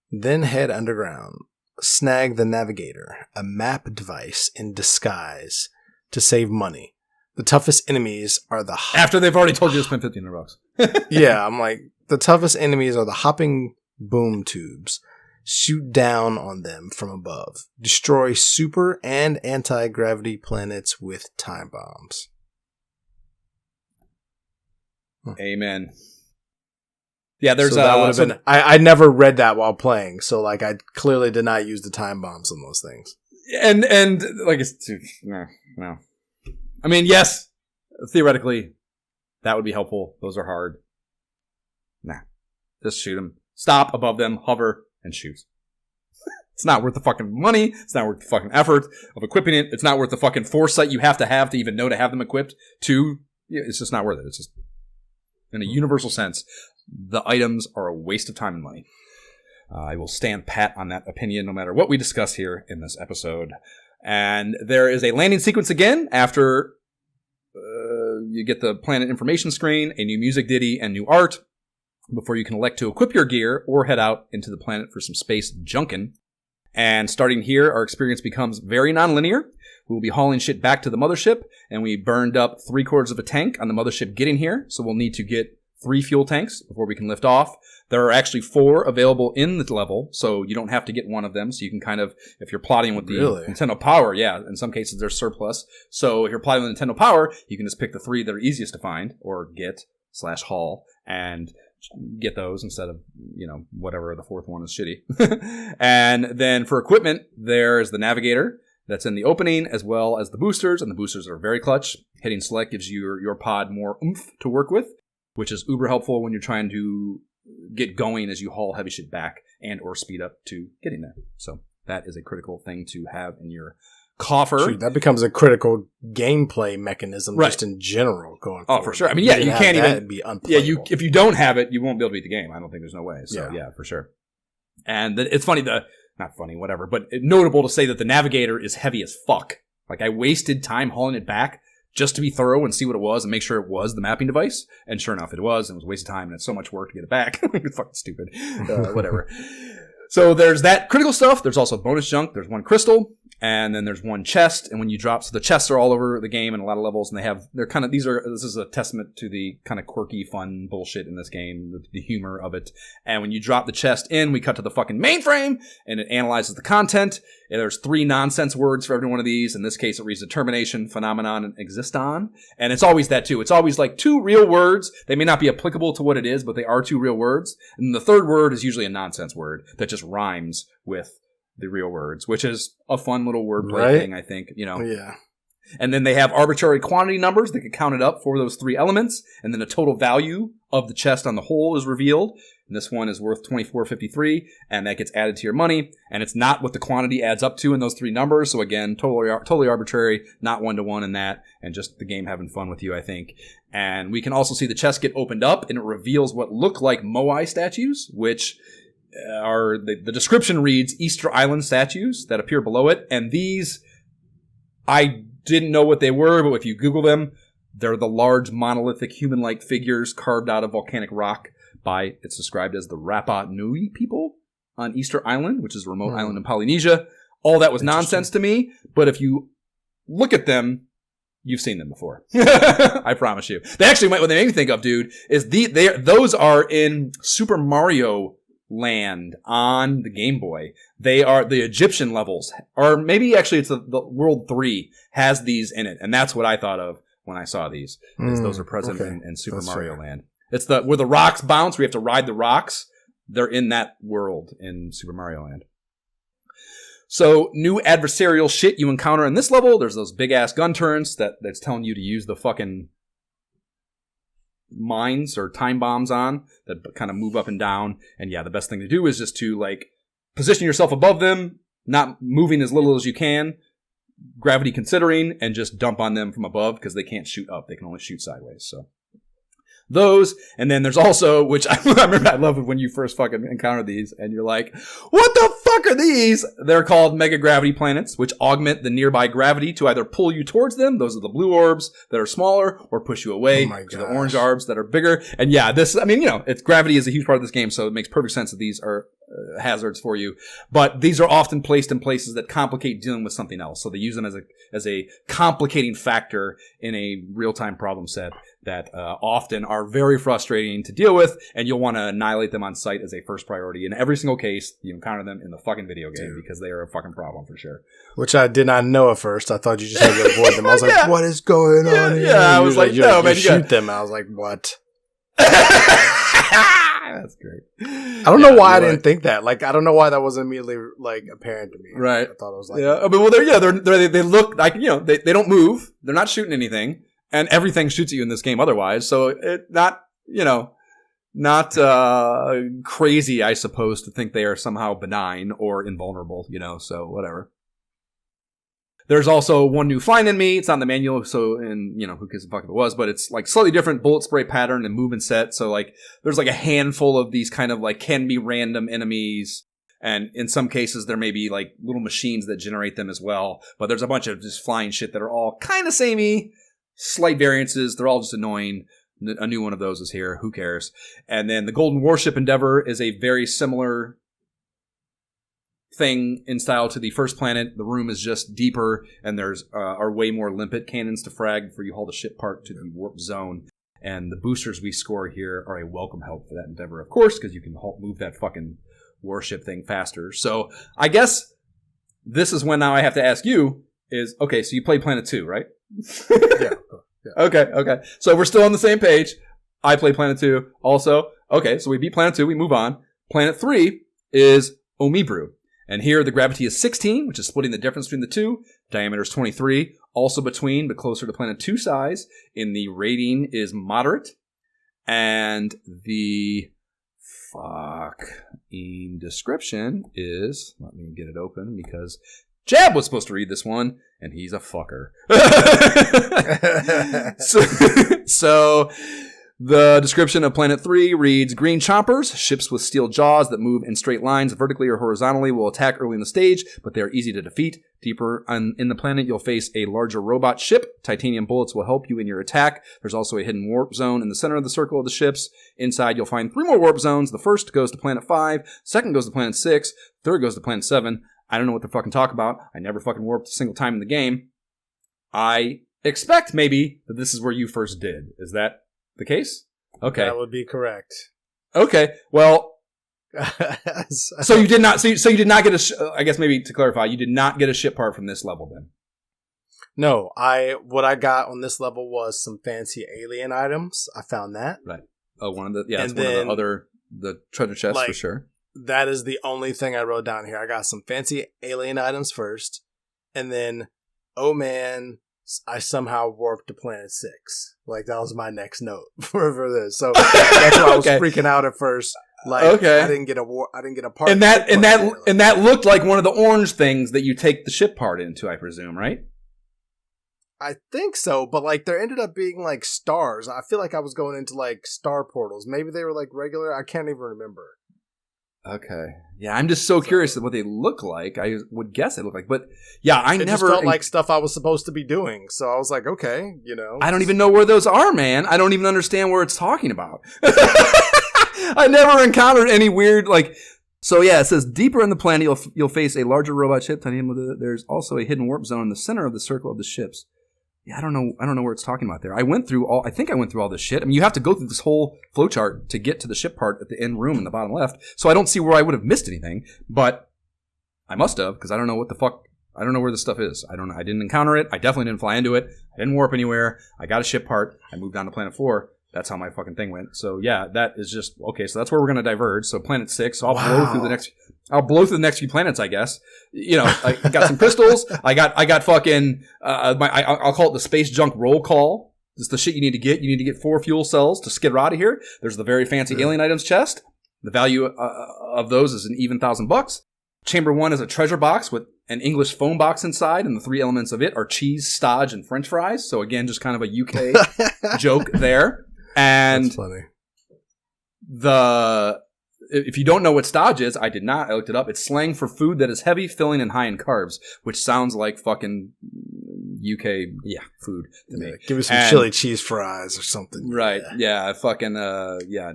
Then head underground. Snag the navigator, a map device in disguise, to save money. The toughest enemies are the...
After they've already told you to spend $1,500.
Yeah, I'm like, the toughest enemies are the hopping boom tubes. Shoot down on them from above. Destroy super and anti-gravity planets with time bombs.
Amen. Yeah, there's
so that would have been. I never read that while playing, so like I clearly did not use the time bombs on those things.
And like it's no. I mean, yes, theoretically, That would be helpful. Those are hard. Nah. Just shoot them. Stop above them, hover, and shoot. It's not worth the fucking money. It's not worth the fucking effort of equipping it. It's not worth the fucking foresight you have to even know to have them equipped. It's just not worth it. It's just, in a universal sense, the items are a waste of time and money. I will stand pat on that opinion no matter what we discuss here in this episode. And there is a landing sequence again after you get the planet information screen, a new music ditty, and new art before you can elect to equip your gear or head out into the planet for some space junkin'. And starting here, our experience becomes very nonlinear. We'll be hauling shit back to the mothership, and we burned up 3/4 of a tank on the mothership getting here, so we'll need to get 3 fuel tanks before we can lift off. There are actually 4 available in the level, so you don't have to get one of them, so you can kind of, if you're plotting with the Nintendo Power, in some cases there's surplus, so if you're plotting with Nintendo Power, you can just pick the 3 that are easiest to find, or get/haul, and get those instead of, whatever the 4th one is shitty. And then for equipment, there's the navigator that's in the opening, as well as the boosters, and the boosters are very clutch. Hitting select gives you your pod more oomph to work with, which is uber helpful when you're trying to get going as you haul heavy shit back and or speed up to getting there. So that is a critical thing to have in your coffer.
Shoot, that becomes a critical gameplay mechanism just in general going forward.
Oh, for sure. I mean, you can't even
be unplayable.
If you don't have it, you won't be able to beat the game. I don't think there's no way. So yeah for sure. And it's funny, not funny, whatever, but notable to say that the navigator is heavy as fuck. Like, I wasted time hauling it back just to be thorough and see what it was and make sure it was the mapping device. And sure enough, it was. And it was a waste of time, and it's so much work to get it back. It's fucking stupid. Whatever. So there's that critical stuff. There's also bonus junk. There's 1 crystal, and then there's 1 chest. And when you drop, so the chests are all over the game in a lot of levels, and this is a testament to the kind of quirky, fun bullshit in this game, the humor of it. And when you drop the chest in, we cut to the fucking mainframe, and it analyzes the content. And there's 3 nonsense words for every one of these. In this case, it reads determination, phenomenon, and existon. And it's always that too. It's always like 2 real words. They may not be applicable to what it is, but they are 2 real words. And the 3rd word is usually a nonsense word that just rhymes with the real words, which is a fun little wordplay thing, I think,
Yeah.
And then they have arbitrary quantity numbers that get counted up for those 3 elements, and then the total value of the chest on the whole is revealed. And this one is worth $24.53, and that gets added to your money, and it's not what the quantity adds up to in those 3 numbers. So again, totally arbitrary, not 1-to-1 in that, and just the game having fun with you, I think. And we can also see the chest get opened up, and it reveals what look like Moai statues, which are the description reads Easter Island statues that appear below it, and these, I didn't know what they were, but if you Google them, they're the large monolithic human-like figures carved out of volcanic rock by, it's described as the Rapa Nui people on Easter Island, which is a remote island in Polynesia. All that was nonsense to me, but if you look at them, you've seen them before. I promise you. They actually, what they made me think of, dude, is those are in Super Mario Land on the Game Boy. They are the Egyptian levels, or maybe actually it's the World 3 has these in it, and that's what I thought of when I saw these. Those are present in Super Mario Land. It's where the rocks bounce. We have to ride the rocks. They're in that world in Super Mario Land. So new adversarial shit you encounter in this level. There's those big ass gun turrets that's telling you to use the fucking mines or time bombs on that kind of move up and down. And yeah, the best thing to do is just to position yourself above them, not moving as little as you can, gravity considering, and just dump on them from above because they can't shoot up. They can only shoot sideways. So those, and then there's also, which I remember, I love it when you first fucking encounter these and you're like, what the fuck are these? They're called mega gravity planets, which augment the nearby gravity to either pull you towards them, those are the blue orbs that are smaller, or push you away to the orange orbs that are bigger. And yeah, gravity is a huge part of this game, so it makes perfect sense that these are hazards for you. But these are often placed in places that complicate dealing with something else. So they use them as a complicating factor in a real-time problem set that often are very frustrating to deal with, and you'll want to annihilate them on sight as a first priority. In every single case, you encounter them in the fucking video game because they are a fucking problem for sure.
Which I did not know at first. I thought you just had to avoid them. I was like, what is going on here?
Yeah, I was like, no, man.
You shoot them. I was like, what?
That's great.
I don't know why I didn't think that. I don't know why that wasn't immediately apparent to me.
Right.
I thought it was like,
yeah. I mean, well, they look like, they don't move. They're not shooting anything. And everything shoots at you in this game otherwise. So it not crazy, I suppose, to think they are somehow benign or invulnerable, so whatever. There's also one new flying enemy. It's not in the manual, so, and, who gives a fuck if it was, but it's like slightly different bullet spray pattern and movement set. So like, there's like a handful of these kind of like can be random enemies. And in some cases, there may be like little machines that generate them as well. But there's a bunch of just flying shit that are all kind of samey, slight variances. They're all just annoying. A new one of those is here. Who cares? And then the Golden Warship Endeavor is a very similar thing in style to the first planet. The room is just deeper, and there's are way more limpet cannons to frag before you haul the ship part to the warp zone. And the boosters we score here are a welcome help for that endeavor, of course, because you can move that fucking warship thing faster. So I guess this is when now I have to ask you is, okay, so you played Planet 2, right?
Yeah.
Okay. So we're still on the same page. I play Planet 2 also. Okay, so we beat Planet 2. We move on. Planet 3 is Omibru. And here the gravity is 16, which is splitting the difference between the two. Diameter is 23, also between, but closer to Planet 2 size. In the rating is moderate. And the fucking description is, let me get it open because Jab was supposed to read this one, and he's a fucker. So the description of Planet 3 reads, green chompers, ships with steel jaws that move in straight lines vertically or horizontally will attack early in the stage, but they are easy to defeat. Deeper in the planet, you'll face a larger robot ship. Titanium bullets will help you in your attack. There's also a hidden warp zone in the center of the circle of the ships. Inside, you'll find 3 more warp zones. The first goes to Planet 5, second goes to Planet 6, third goes to Planet 7. I don't know what to fucking talk about. I never fucking warped a single time in the game. I expect maybe that this is where you first did. Is that the case? Okay.
That would be correct.
Okay. Well, so you did not. So you did not get I guess maybe to clarify, you did not get a ship part from this level then.
No, what I got on this level was some fancy alien items. I found that.
Right. Oh, one of the treasure chests for sure.
That is the only thing I wrote down here. I got some fancy alien items first, and then, oh man, I somehow warped to Planet 6. Like, that was my next note for this. So that's why I was freaking out at first. Like, I didn't get a part.
And that looked like one of the orange things that you take the ship part into, I presume, right?
I think so, but like there ended up being like stars. I feel like I was going into like star portals. Maybe they were like regular. I can't even remember.
Okay. Yeah, I'm just so curious at what they look like. I would guess they look like, but yeah,
It just felt like stuff I was supposed to be doing. So I was like, okay,
I don't even know where those are, man. I don't even understand where it's talking about. I never encountered any weird So yeah, it says deeper in the planet you'll face a larger robot ship. There's also a hidden warp zone in the center of the circle of the ships. Yeah, I don't know where it's talking about there. I think I went through all this shit. I mean, you have to go through this whole flowchart to get to the ship part at the end room in the bottom left. So I don't see where I would have missed anything, but I must have, because I don't know what the fuck. I don't know where this stuff is. I didn't encounter it. I definitely didn't fly into it. I didn't warp anywhere. I got a ship part. I moved on to Planet 4. That's how my fucking thing went. So yeah, that is just okay. So that's where we're gonna diverge. So Planet 6. So I'll blow through the next few planets, I guess. I got some crystals. I got fucking. I'll call it the space junk roll call. This is the shit you need to get. You need to get 4 fuel cells to skid out of here. There's the very fancy alien items chest. The value of those is an even $1,000. Chamber 1 is a treasure box with an English phone box inside, and the 3 elements of it are cheese, stodge, and French fries. So again, just kind of a UK joke there. And
that's funny. If
you don't know what stodge is, I did not. I looked it up. It's slang for food that is heavy, filling, and high in carbs, which sounds like fucking UK food to me.
Give me some chili cheese fries or something.
Right. Yeah. Fucking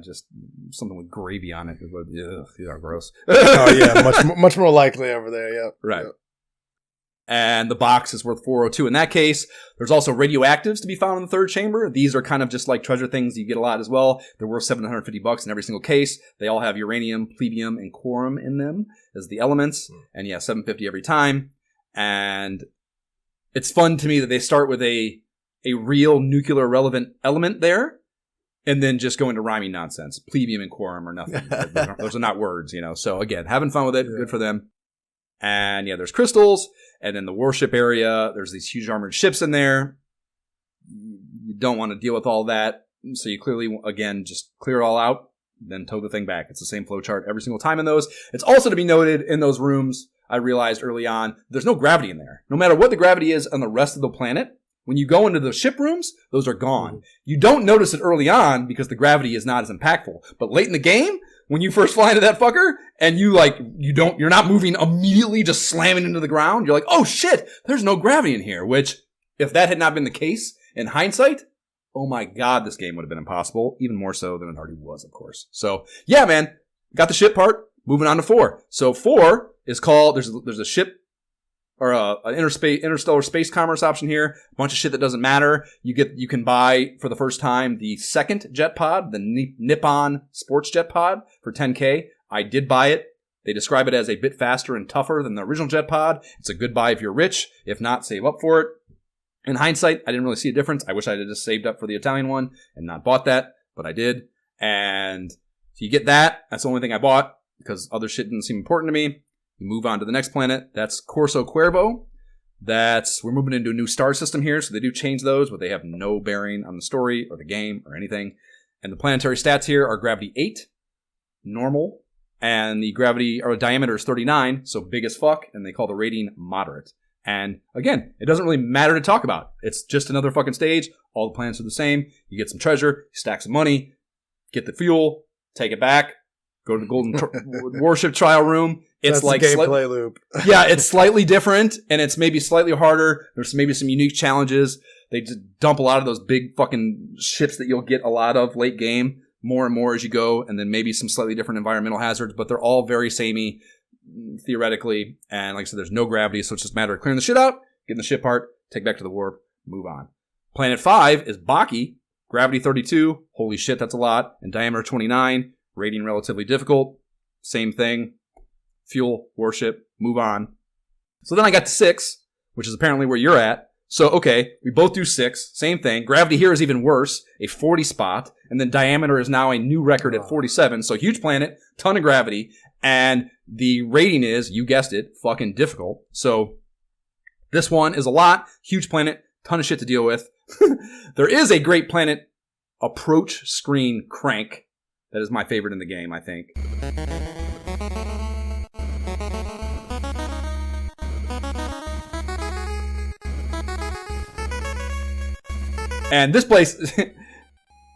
just something with gravy on it. Yeah, gross.
Oh yeah, much more likely over there. Yeah.
Right. Yep. And the box is worth $402 in that case. There's also radioactives to be found in the third chamber. These are kind of just like treasure things you get a lot as well. They're worth $750 in every single case. They all have uranium, plutonium, and quorum in them as the elements. And yeah, $750 every time. And it's fun to me that they start with a real nuclear relevant element there, and then just go into rhyming nonsense. Plutonium and quorum or nothing. Those are not words, So again, having fun with it. Yeah. Good for them. And yeah, there's crystals. And then the warship area, there's these huge armored ships in there. you don't want to deal with all that. So you clearly, again, just clear it all out, then tow the thing back. It's the same flowchart every single time in those. It's also to be noted in those rooms, I realized early on, there's no gravity in there. No matter what the gravity is on the rest of the planet, when you go into the ship rooms, those are gone. You don't notice it early on because the gravity is not as impactful. But late in the game, when you first fly into that fucker and you're not moving immediately, just slamming into the ground, you're like, oh shit, there's no gravity in here. Which, if that had not been the case, in hindsight, oh my god, this game would have been impossible. Even more so than it already was, of course. So, yeah, man, got the ship part. Moving on to 4. So 4 is called, there's a ship, or an interstellar space commerce option here. A bunch of shit that doesn't matter. You can buy for the first time the second jet pod, the Nippon sports jet pod for $10K. I did buy it. They describe it as a bit faster and tougher than the original jet pod. It's a good buy if you're rich. If not, save up for it. In hindsight, I didn't really see a difference. I wish I had just saved up for the Italian one and not bought that, but I did. And so you get that. That's the only thing I bought because other shit didn't seem important to me. You move on to the next planet. That's Corso Cuervo. We're moving into a new star system here, so they do change those, but they have no bearing on the story or the game or anything. And the planetary stats here are gravity 8, normal, and the gravity or diameter is 39, so big as fuck, and they call the rating moderate. And again, it doesn't really matter to talk about. It's just another fucking stage. All the planets are the same. You get some treasure, stack some money, get the fuel, take it back, go to the Golden Warship trial room. It's like
gameplay loop.
Yeah, it's slightly different, and it's maybe slightly harder. There's maybe some unique challenges. They just dump a lot of those big fucking ships that you'll get a lot of late game, more and more as you go, and then maybe some slightly different environmental hazards, but they're all very samey, theoretically. And like I said, there's no gravity, so it's just a matter of clearing the shit out, getting the ship part, take back to the warp, move on. Planet 5 is Baki, gravity 32, holy shit, that's a lot, and diameter 29, rating relatively difficult, same thing. Fuel, warship, move on. So then I got to 6, which is apparently where you're at. So, okay, we both do 6. Same thing. Gravity here is even worse, a 40 spot. And then diameter is now a new record at 47. So huge planet, ton of gravity. And the rating is, you guessed it, fucking difficult. So this one is a lot. Huge planet, ton of shit to deal with. There is a great planet approach screen crank. That is my favorite in the game, I think. And this place,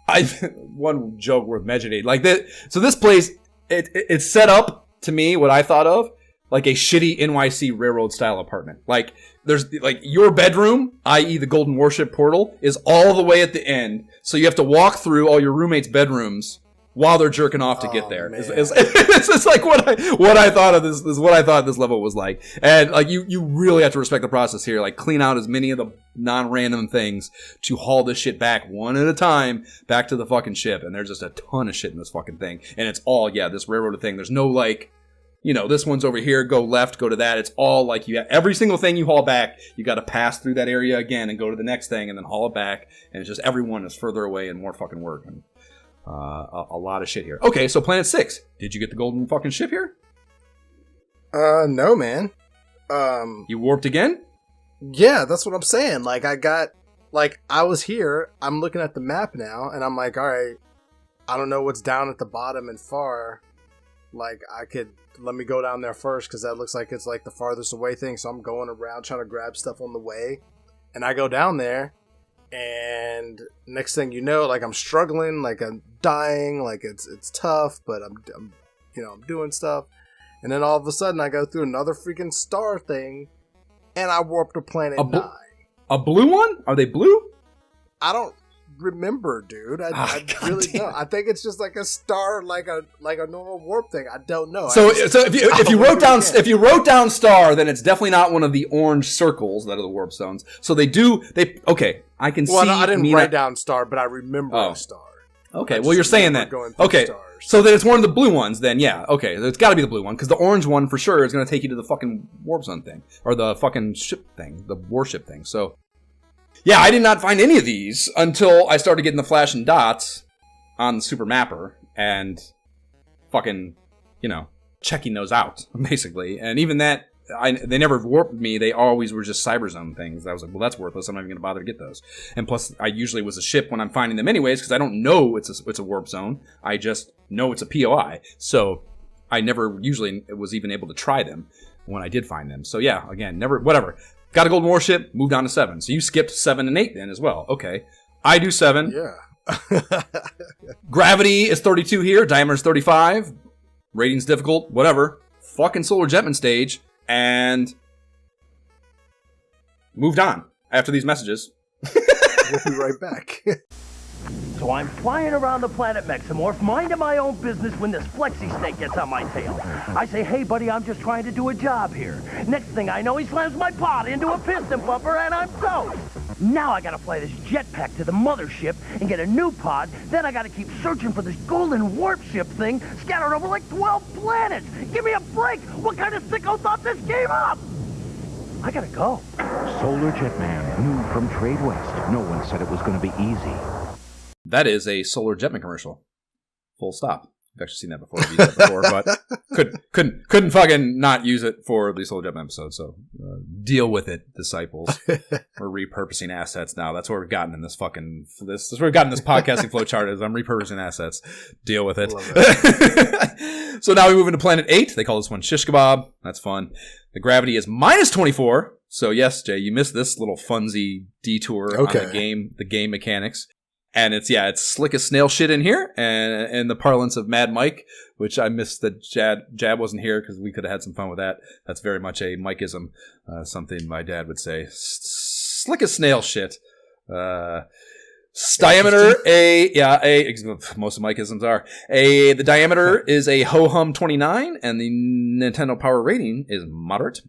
one joke worth mentioning, like that. So this place, it's set up to me what I thought of like a shitty NYC railroad style apartment. Like there's like your bedroom, i.e. the Golden Warship portal, is all the way at the end. So you have to walk through all your roommates' bedrooms while they're jerking off to get there. It's just like what I thought of this is what I thought this level was like. And like you really have to respect the process here. Like clean out as many of the non-random things to haul this shit back one at a time back to the fucking ship. And there's just a ton of shit in this fucking thing. And it's all, this railroad thing. There's no like, this one's over here, go left, go to that. It's all like every single thing you haul back, you got to pass through that area again and go to the next thing and then haul it back. And it's just everyone is further away and more fucking work. And, a lot of shit here. Okay, so Planet 6. Did you get the golden fucking ship here?
No, man.
You warped again?
Yeah, that's what I'm saying. Like, I was here, I'm looking at the map now, and I'm like, alright, I don't know what's down at the bottom and far. Like, let me go down there first, because that looks like it's like the farthest away thing, so I'm going around trying to grab stuff on the way. And I go down there, and next thing you know, like I'm struggling, like I'm dying, like it's tough, but I'm doing stuff. And then all of a sudden I go through another freaking star thing and I warp to planet 9.
A blue one? Are they blue?
I don't remember, dude. I really don't. I think it's just like a star, like a normal warp thing. I don't know.
So if you wrote down star, then it's definitely not one of the orange circles that are the warp zones. So okay, I can see.
Well, I didn't write down star, but I remember a star.
Okay, well, you're saying that. Okay, so then it's one of the blue ones, then, yeah. Okay, it's got to be the blue one, because the orange one, for sure, is going to take you to the fucking warp zone thing. Or the fucking ship thing, the warship thing. So, yeah, I did not find any of these until I started getting the flashing dots on the super mapper, and fucking, checking those out, basically. And even that they never warped me. They always were just cyberzone things. I was like, well, that's worthless. I'm not even going to bother to get those. And plus, I usually was a ship when I'm finding them anyways, because I don't know it's a warp zone. I just know it's a POI. So I never usually was even able to try them when I did find them. So yeah, again, never, whatever. Got a Golden Warship, moved on to 7. So you skipped 7 and 8 then as well. Okay. I do 7.
Yeah.
Gravity is 32 here. Diameter is 35. Rating's difficult. Whatever. Fucking Solar Jetman stage. And moved on after these messages.
We'll be right back.
So I'm flying around the planet Mexamorph, minding my own business when this flexi snake gets on my tail. I say, hey, buddy, I'm just trying to do a job here. Next thing I know, he slams my pod into a piston bumper, and I'm toast. Now I gotta fly this jetpack to the mothership and get a new pod. Then I gotta keep searching for this Golden Warship thing scattered over like 12 planets. Give me a break. What kind of sicko thought this game up? I gotta go.
Solar Jetman, new from Tradewest. No one said it was going to be easy.
That is a Solar Jetman commercial. Full stop. I've actually seen that before. I've used that before, but couldn't fucking not use it for the Solar Jetman episode. So deal with it, disciples. We're repurposing assets now. That's where we've gotten in this fucking this is where we've gotten this podcasting flowchart. Is I'm repurposing assets. Deal with it. So now we move into Planet 8. They call this one Shish Kebab. That's fun. The gravity is minus 24. So yes, Jay, you missed this little funsy detour on the game mechanics. And it's slick as snail shit in here, and in the parlance of Mad Mike, which I missed that Jab wasn't here because we could have had some fun with that. That's very much a Mikeism, something my dad would say. Slick as snail shit. Diameter most of Mikeisms are. The diameter is a ho-hum 29, and the Nintendo Power rating is moderate.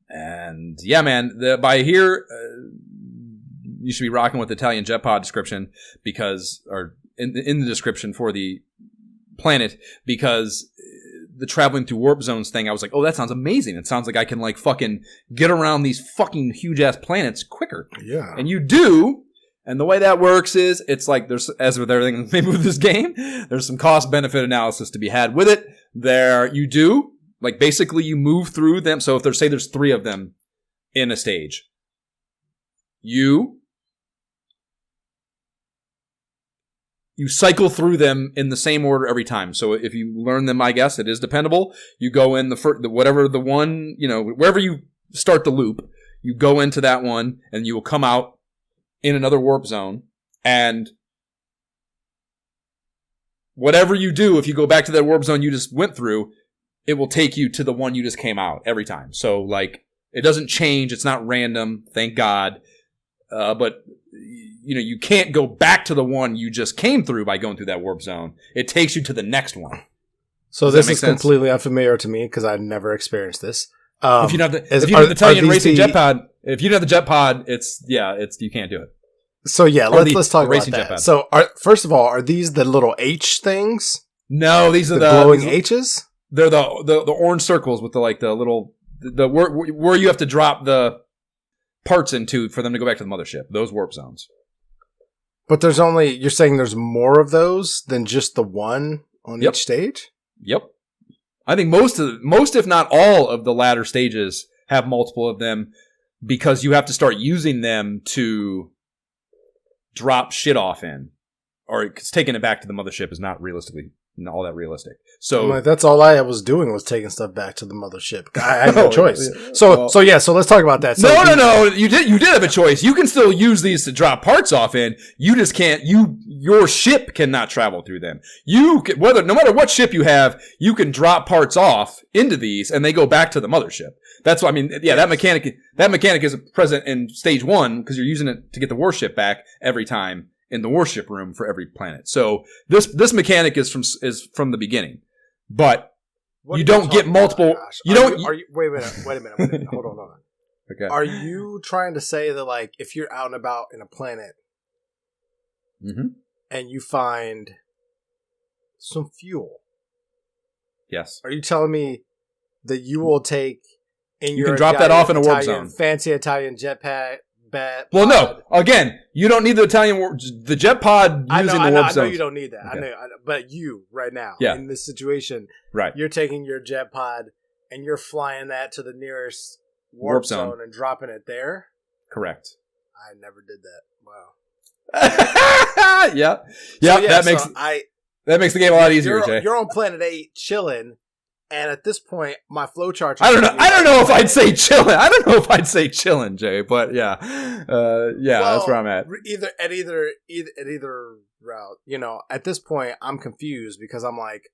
And yeah, man, by here. You should be rocking with the Italian jet pod description or in the description for the planet, because the traveling through warp zones thing, I was like, oh, that sounds amazing. It sounds like I can like fucking get around these fucking huge ass planets quicker.
Yeah.
And you do. And the way that works is it's like there's, as with everything maybe with this game, there's some cost benefit analysis to be had with it. There you do. Like basically you move through them. So if there's 3 of them in a stage, you cycle through them in the same order every time. So if you learn them, I guess it is dependable. You go in whatever the one, wherever you start the loop, you go into that one and you will come out in another warp zone. And whatever you do, if you go back to that warp zone you just went through, it will take you to the one you just came out every time. So like it doesn't change. It's not random. Thank God. But you can't go back to the one you just came through by going through that warp zone. It takes you to the next one.
So this is completely unfamiliar to me because I've never experienced this.
If you have the Italian racing jet pod, if you don't have the jet pod, you can't do it.
So yeah, let's talk about that. So first of all, are these the little H things?
No, these are the
glowing H's.
They're the orange circles with the little where you have to drop the parts into for them to go back to the mothership. Those warp zones.
But you're saying there's more of those than just the one on each stage?
Yep. I think most if not all of the latter stages have multiple of them because you have to start using them to drop shit off in. Or because taking it back to the mothership is not realistically all that realistic. So
that's all I was doing was taking stuff back to the mothership. I had no choice. So let's talk about that. So
no. You did have a choice. You can still use these to drop parts off in. You just can't. Your ship cannot travel through them. No matter what ship you have, you can drop parts off into these, and they go back to the mothership. That's what I mean. Yeah, that mechanic is present in stage 1 because you're using it to get the warship back every time in the warship room for every planet. So this mechanic is from the beginning, but you don't get multiple. Wait a minute. Hold on.
Okay. Are you trying to say that like if you're out and about in a planet, and you find some fuel?
Yes.
Are you telling me that you will take
you can drop that off in a warp zone,
fancy Italian jetpack?
Well, no. Again, you don't need the the jet pod using the warp zone.
I know you don't need that. Okay. I know, but you right now in this situation,
right?
You're taking your jet pod And you're flying that to the nearest warp zone and dropping it there?
Correct.
I never did that. Wow.
Yeah.
So,
That makes the game a lot easier, Jay.
You're on Planet 8 chilling, and at this point, my flowcharts.
I don't know if I'd say chilling, Jay. But yeah, that's where I'm at.
Either route, at this point, I'm confused because I'm like,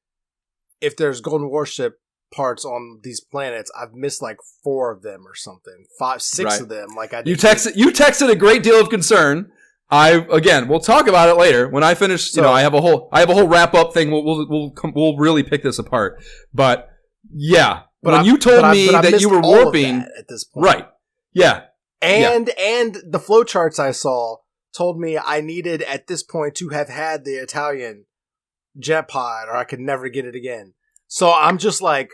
if there's Golden Warship parts on these planets, I've missed like 4 of them or something, 5, 6 of them. Like you
texted a great deal of concern. We'll talk about it later when I finish. I have a whole wrap up thing. We'll really pick this apart. But yeah, when you told me that you were warping
at this point,
right? Yeah,
and the flowcharts I saw told me I needed at this point to have had the Italian jet pod, or I could never get it again. So I'm just like,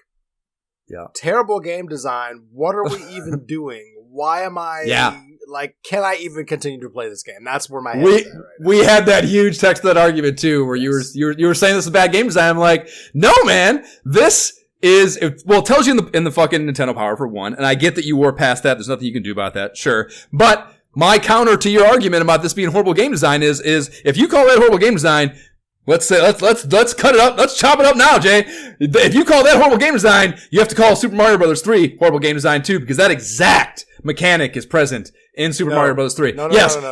terrible game design. What are we even doing? Why am I?
Yeah.
Like, can I even continue to play this game? That's where my head's at right now.
We had that huge text to that argument too, where you were saying this is bad game design. I'm like, no, man, this is it tells you in the fucking Nintendo Power for one, and I get that you wore past that. There's nothing you can do about that, sure. But my counter to your argument about this being horrible game design is if you call that horrible game design, let's cut it up. Let's chop it up now, Jay. If you call that horrible game design, you have to call Super Mario Bros. 3 horrible game design too, because that exact mechanic is present in Super Mario Bros. 3.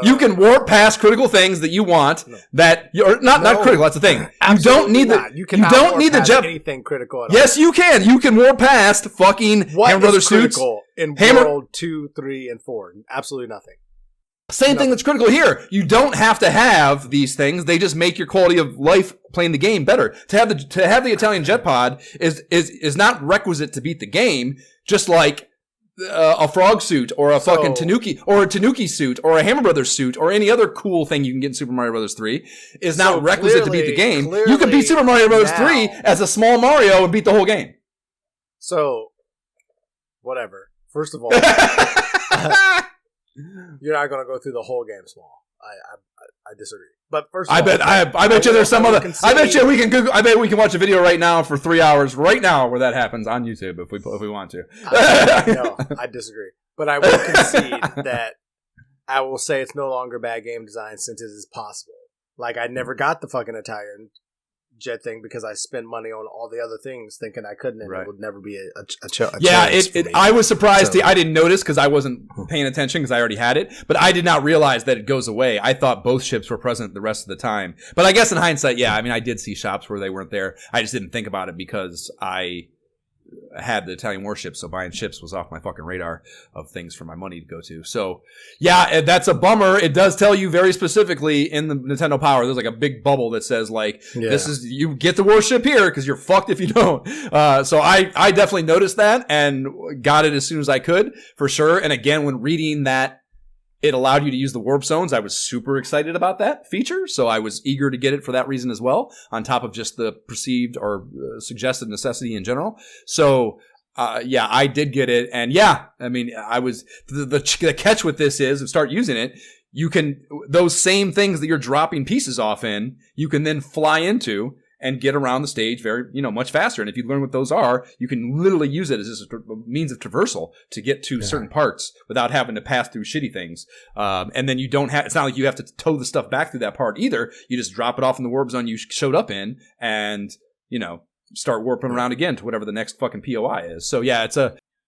You can warp past critical things that you want that you're not critical. That's the thing. You don't need the jet.
Anything critical at all.
Yes, you can. You can warp past fucking Hammer Brothers suits
in World 2, 3, and 4. Absolutely nothing.
Same thing that's critical here. You don't have to have these things. They just make your quality of life playing the game better. To have the Italian jet pod is not requisite to beat the game. Just like a frog suit or a fucking Tanuki suit or a Hammer Brothers suit or any other cool thing you can get in Super Mario Bros. 3 is not requisite to beat the game. You can beat Super Mario Bros. 3 as a small Mario and beat the whole game.
So, whatever. First of all, you're not going to go through the whole game small. I disagree. But first of all,
I bet you there's some other. I bet you we can Google. I bet we can watch a video right now for 3 hours right now where that happens on YouTube if we want to.
No, I disagree. But I will concede that I will say it's no longer bad game design since it is possible. Like, I never got the fucking Italian jet thing because I spent money on all the other things thinking I couldn't, and it would never be a chance for me. I
was surprised. I didn't notice because I wasn't paying attention because I already had it, but I did not realize that it goes away. I thought both ships were present the rest of the time. But I guess in hindsight, I did see shops where they weren't there. I just didn't think about it because I had the Italian warship, so buying ships was off my fucking radar of things for my money to go to. So, that's a bummer. It does tell you very specifically in the Nintendo Power, there's like a big bubble that says this is, you get the warship here because you're fucked if you don't. So I definitely noticed that and got it as soon as I could, for sure. And again, when reading that it allowed you to use the warp zones, I was super excited about that feature. So I was eager to get it for that reason as well, on top of just the perceived or suggested necessity in general. So, I did get it. And I was, the catch with this is, start using it, you can, those same things that you're dropping pieces off in, you can then fly into and get around the stage very, much faster. And if you learn what those are, you can literally use it as just a means of traversal to get to certain parts without having to pass through shitty things. And then you don't have, it's not like you have to tow the stuff back through that part either. You just drop it off in the warp zone you showed up in and, start warping around again to whatever the next fucking POI is. So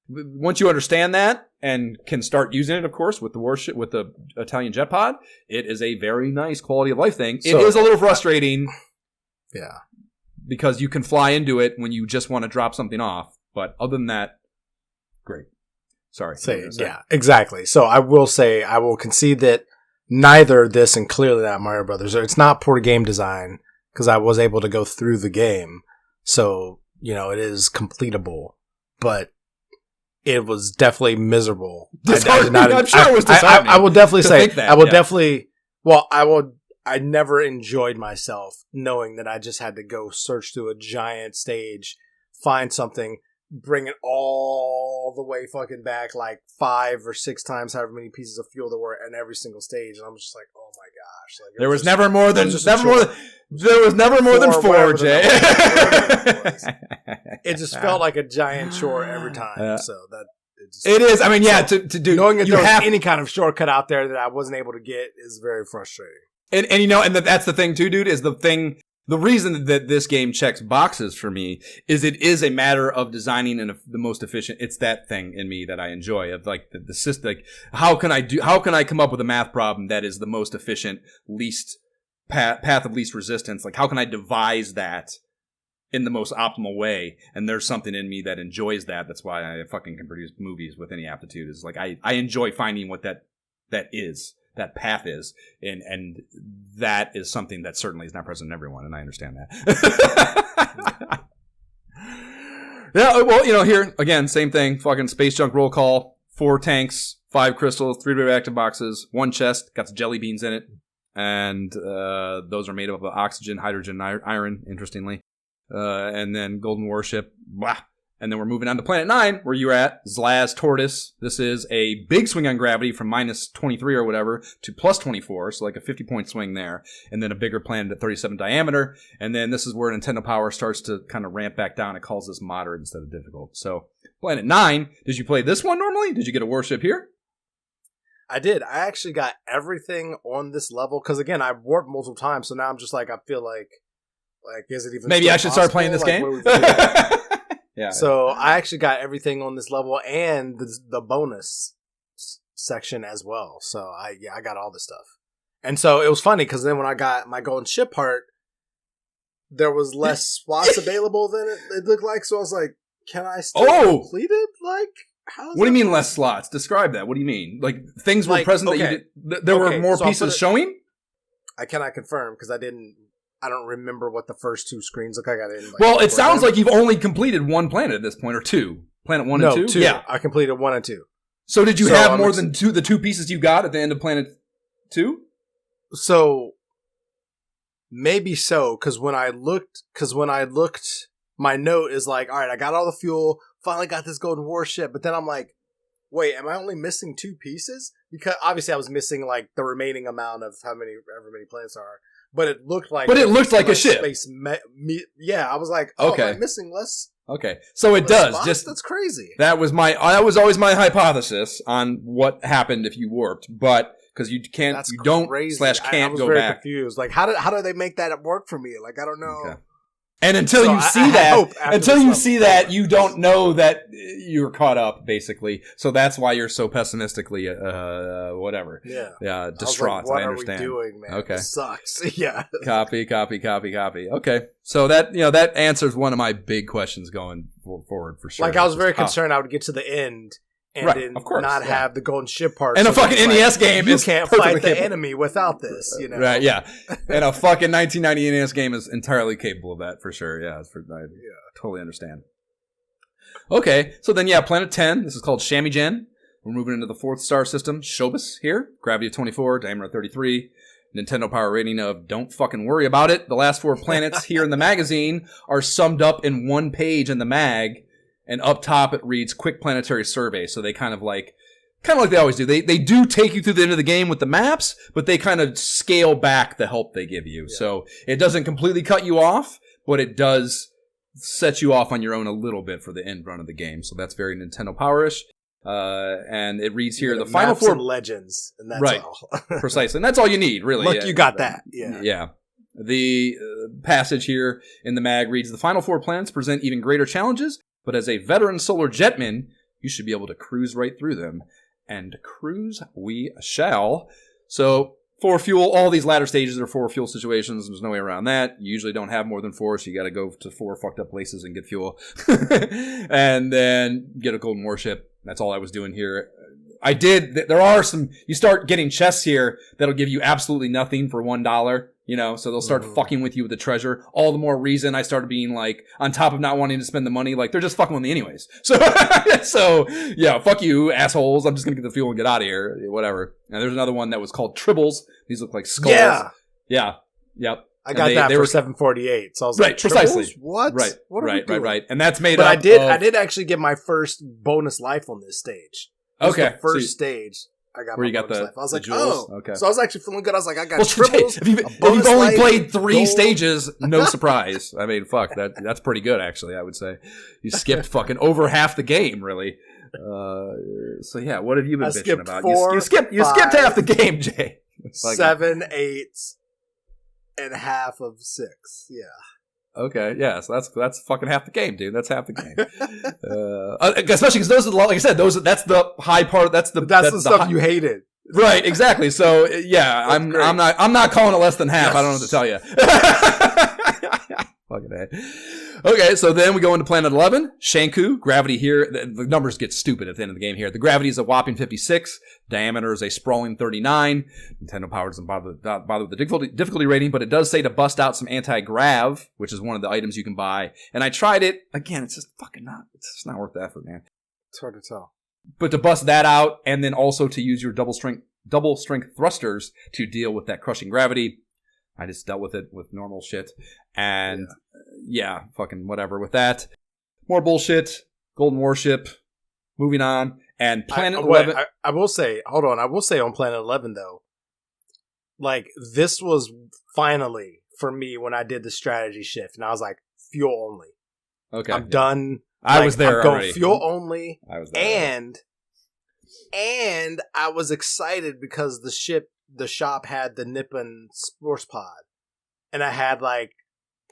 once you understand that and can start using it, of course, with the warship, with the Italian jet pod, it is a very nice quality of life thing. It is a little frustrating.
Yeah.
Because you can fly into it when you just want to drop something off. But other than that, great. Sorry.
Yeah, exactly. So I will concede that neither this and clearly not Mario Brothers, it's not poor game design because I was able to go through the game. So, it is completable. But it was definitely miserable.
I'm sure it was disheartening.
I will definitely say, I never enjoyed myself knowing that I just had to go search through a giant stage, find something, bring it all the way fucking back like 5 or 6 times, however many pieces of fuel there were in every single stage. And I'm just like, oh my gosh.
There was never more than There was never more than 4, Jay.
It just felt like a giant chore every time. So that
it is. I mean, yeah, to do
knowing that there was any kind of shortcut out there that I wasn't able to get is very frustrating.
And you know, and that's the thing too, dude. Is the reason that this game checks boxes for me is it is a matter of designing in the most efficient. It's that thing in me that I enjoy of like the system. Like how can I come up with a math problem that is the most efficient, least path of least resistance? Like how can I devise that in the most optimal way? And there's something in me that enjoys that. That's why I fucking can produce movies with any aptitude. Is like I enjoy finding what that is. That path is, and that is something that certainly is not present in everyone, and I understand that. Yeah, well, you know, here again, same thing. Fucking space junk roll call. 4 tanks, 5 crystals, 3 radioactive boxes, 1 chest, got some jelly beans in it, and those are made up of oxygen, hydrogen, iron. Interestingly, and then Golden Warship. Blah. And then we're moving on to Planet 9, where you're at, Zlaz Tortoise. This is a big swing on gravity from minus 23 or whatever to plus 24, so like a 50-point swing there. And then a bigger planet at 37 diameter. And then this is where Nintendo Power starts to kind of ramp back down. It calls this moderate instead of difficult. So, Planet 9, did you play this one normally? Did you get a warship here?
I did. I actually got everything on this level, because again, I warped multiple times, so now I'm just like, I feel like is it even
maybe I should start playing this game? Yeah.
So I actually got everything on this level and the bonus section as well. So I got all the stuff. And so it was funny because then when I got my golden ship part, there was less spots available than it looked like. So I was like, can I still complete it? Like,
what do you mean less slots? Describe that. What do you mean? Like things were present that you did. There were more pieces showing?
I cannot confirm because I don't remember what the first 2 screens look like. I didn't.
Well, it sounds like you've only completed 1 planet at this point, or 2. Planet 1 and 2?
2. Yeah, I completed 1 and 2.
So did you have more than the 2 pieces you got at the end of Planet 2?
So maybe so, because when I looked, my note is like, all right, I got all the fuel, finally got this golden warship, but then I'm like, wait, am I only missing 2 pieces? Because obviously I was missing like the remaining amount of however many planets there are. But it looked like
a ship.
Yeah, I was like, am I missing less?
Okay, so it does.
Spots? That's crazy.
That was always my hypothesis on what happened if you warped, but because you can't,
that's
you don't
crazy.
/ can't
I was
go
very
back.
Confused. Like, how do they make that work for me? Like, I don't know.
Okay. And until you see that, you don't know that you're caught up, basically. So that's why you're so pessimistically, whatever.
Yeah.
Distraught.
What
I understand.
are we doing, man?
Okay.
This sucks. Yeah.
Copy. Okay. So that answers one of my big questions going forward for sure.
Like, I was very concerned I would get to the end and then not have the golden ship part.
And a fucking NES game
you can't fight the enemy without this, you know?
Right, yeah. And a fucking 1990 NES game is entirely capable of that, for sure. Yeah, I totally understand. Okay, so then, Planet 10. This is called Shamigen. We're moving into the 4th star system. Shobus here. Gravity of 24, diameter of 33. Nintendo Power rating of don't fucking worry about it. The last 4 planets here in the magazine are summed up in 1 page in the mag. And up top it reads Quick Planetary Survey. So they kind of like they always do. They do take you through the end of the game with the maps, but they kind of scale back the help they give you. Yeah. So it doesn't completely cut you off, but it does set you off on your own a little bit for the end run of the game. So that's very Nintendo Power-ish. And it reads here, the final 4
legends, and that's all.
Precisely. And that's all you need, really.
Look, you got that. Yeah.
Yeah. The passage here in the mag reads, the final 4 planets present even greater challenges, but as a veteran Solar Jetman, you should be able to cruise right through them. And cruise we shall. So, 4 fuel, all these ladder stages are 4 fuel situations. There's no way around that. You usually don't have more than 4, so you got to go to 4 fucked up places and get fuel. And then get a golden warship. That's all I was doing here. There are some, you start getting chests here that'll give you absolutely nothing for $1. You know, so they'll start fucking with you with the treasure. All the more reason I started being like, on top of not wanting to spend the money, like, they're just fucking with me anyways. So yeah, fuck you, assholes. I'm just gonna get the fuel and get out of here. Whatever. And there's another one that was called Tribbles. These look like skulls. Yeah. Yep.
I got that for 748. So I was like,
precisely.
What?
Right.
What are we doing?
Right. And that's made
but
up
I did actually get my first bonus life on this stage. This was the first stage. I got
Where
my
you got
bonus
the
life. I was like,
jewels?
oh,
Okay.
So I was actually feeling good. I was like, I got
Well,
triples.
if you've only played 3 stages, no surprise. I mean, fuck, that's pretty good, actually, I would say. You skipped fucking over half the game, really. So, yeah, what have you been bitching about? You skipped half the game, Jay.
7, 8, and half of 6. Yeah.
Okay, yeah, so that's fucking half the game, dude. That's half the game. Especially because those are, like I said, that's the high part. That's the
stuff you hated.
Right, exactly. So yeah, I'm not calling it less than half. Yes. I don't know what to tell you. Fucking A. Okay, so then we go into Planet 11. Shanku, gravity here. The numbers get stupid at the end of the game here. The gravity is a whopping 56. Diameter is a sprawling 39. Nintendo Power doesn't bother with the difficulty rating, but it does say to bust out some anti-grav, which is one of the items you can buy. And I tried it. Again, it's just it's not worth the effort, man.
It's hard to tell. But
to bust that out, and then also to use your double strength thrusters to deal with that crushing gravity. I just dealt with it with normal shit. And yeah, fucking whatever with that. More bullshit. Golden Warship. Moving on. And Planet 11.
I will say, hold on. I will say on Planet 11, though, like, this was finally for me when I did the strategy shift. And I was like, fuel only.
Okay.
I'm done.
I was there
I'm going
already.
Fuel only.
I was there.
And I was excited because the shop had the Nippon Sports Pod, and I had like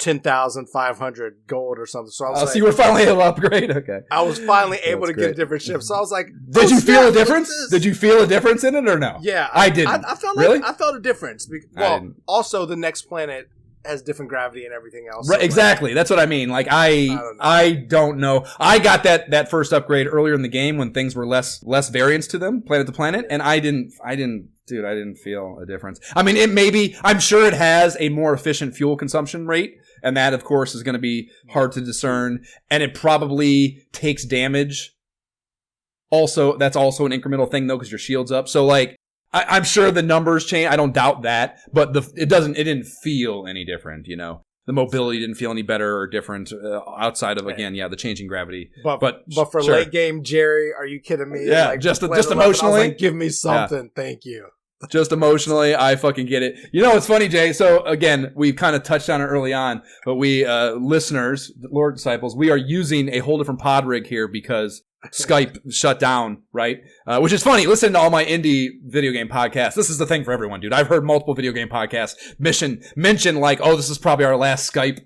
10,500 gold or something. So I was
so you were finally able to upgrade. Okay,
I was finally able to get a different ship. So I was like,
"Did you feel a difference? Did you feel a difference in it or no?"
Yeah,
I didn't.
I felt
really.
I felt a difference. Well, also the next planet has different gravity and everything else.
Right, so exactly. That's what I mean. Like I don't know. I got that first upgrade earlier in the game when things were less variance to them, planet to planet, and I didn't feel a difference. I mean, I'm sure it has a more efficient fuel consumption rate, and that of course is going to be hard to discern, and it probably takes damage. Also, that's also an incremental thing though, because your shield's up. So like, I'm sure the numbers change. I don't doubt that, but it didn't feel any different, you know. The mobility didn't feel any better or different outside of, again, the changing gravity.
But for sure. Late game, Jerry, are you kidding me?
Yeah,
like,
just emotionally.
Like, give me something. Yeah. Thank you.
Just emotionally, I fucking get it. You know, it's funny, Jay. So again, we kind of touched on it early on, but we, listeners, Lord disciples, we are using a whole different pod rig here because Skype shut down, right? Which is funny. Listen to all my indie video game podcasts. This is the thing for everyone, dude. I've heard multiple video game podcasts mention like, oh, this is probably our last Skype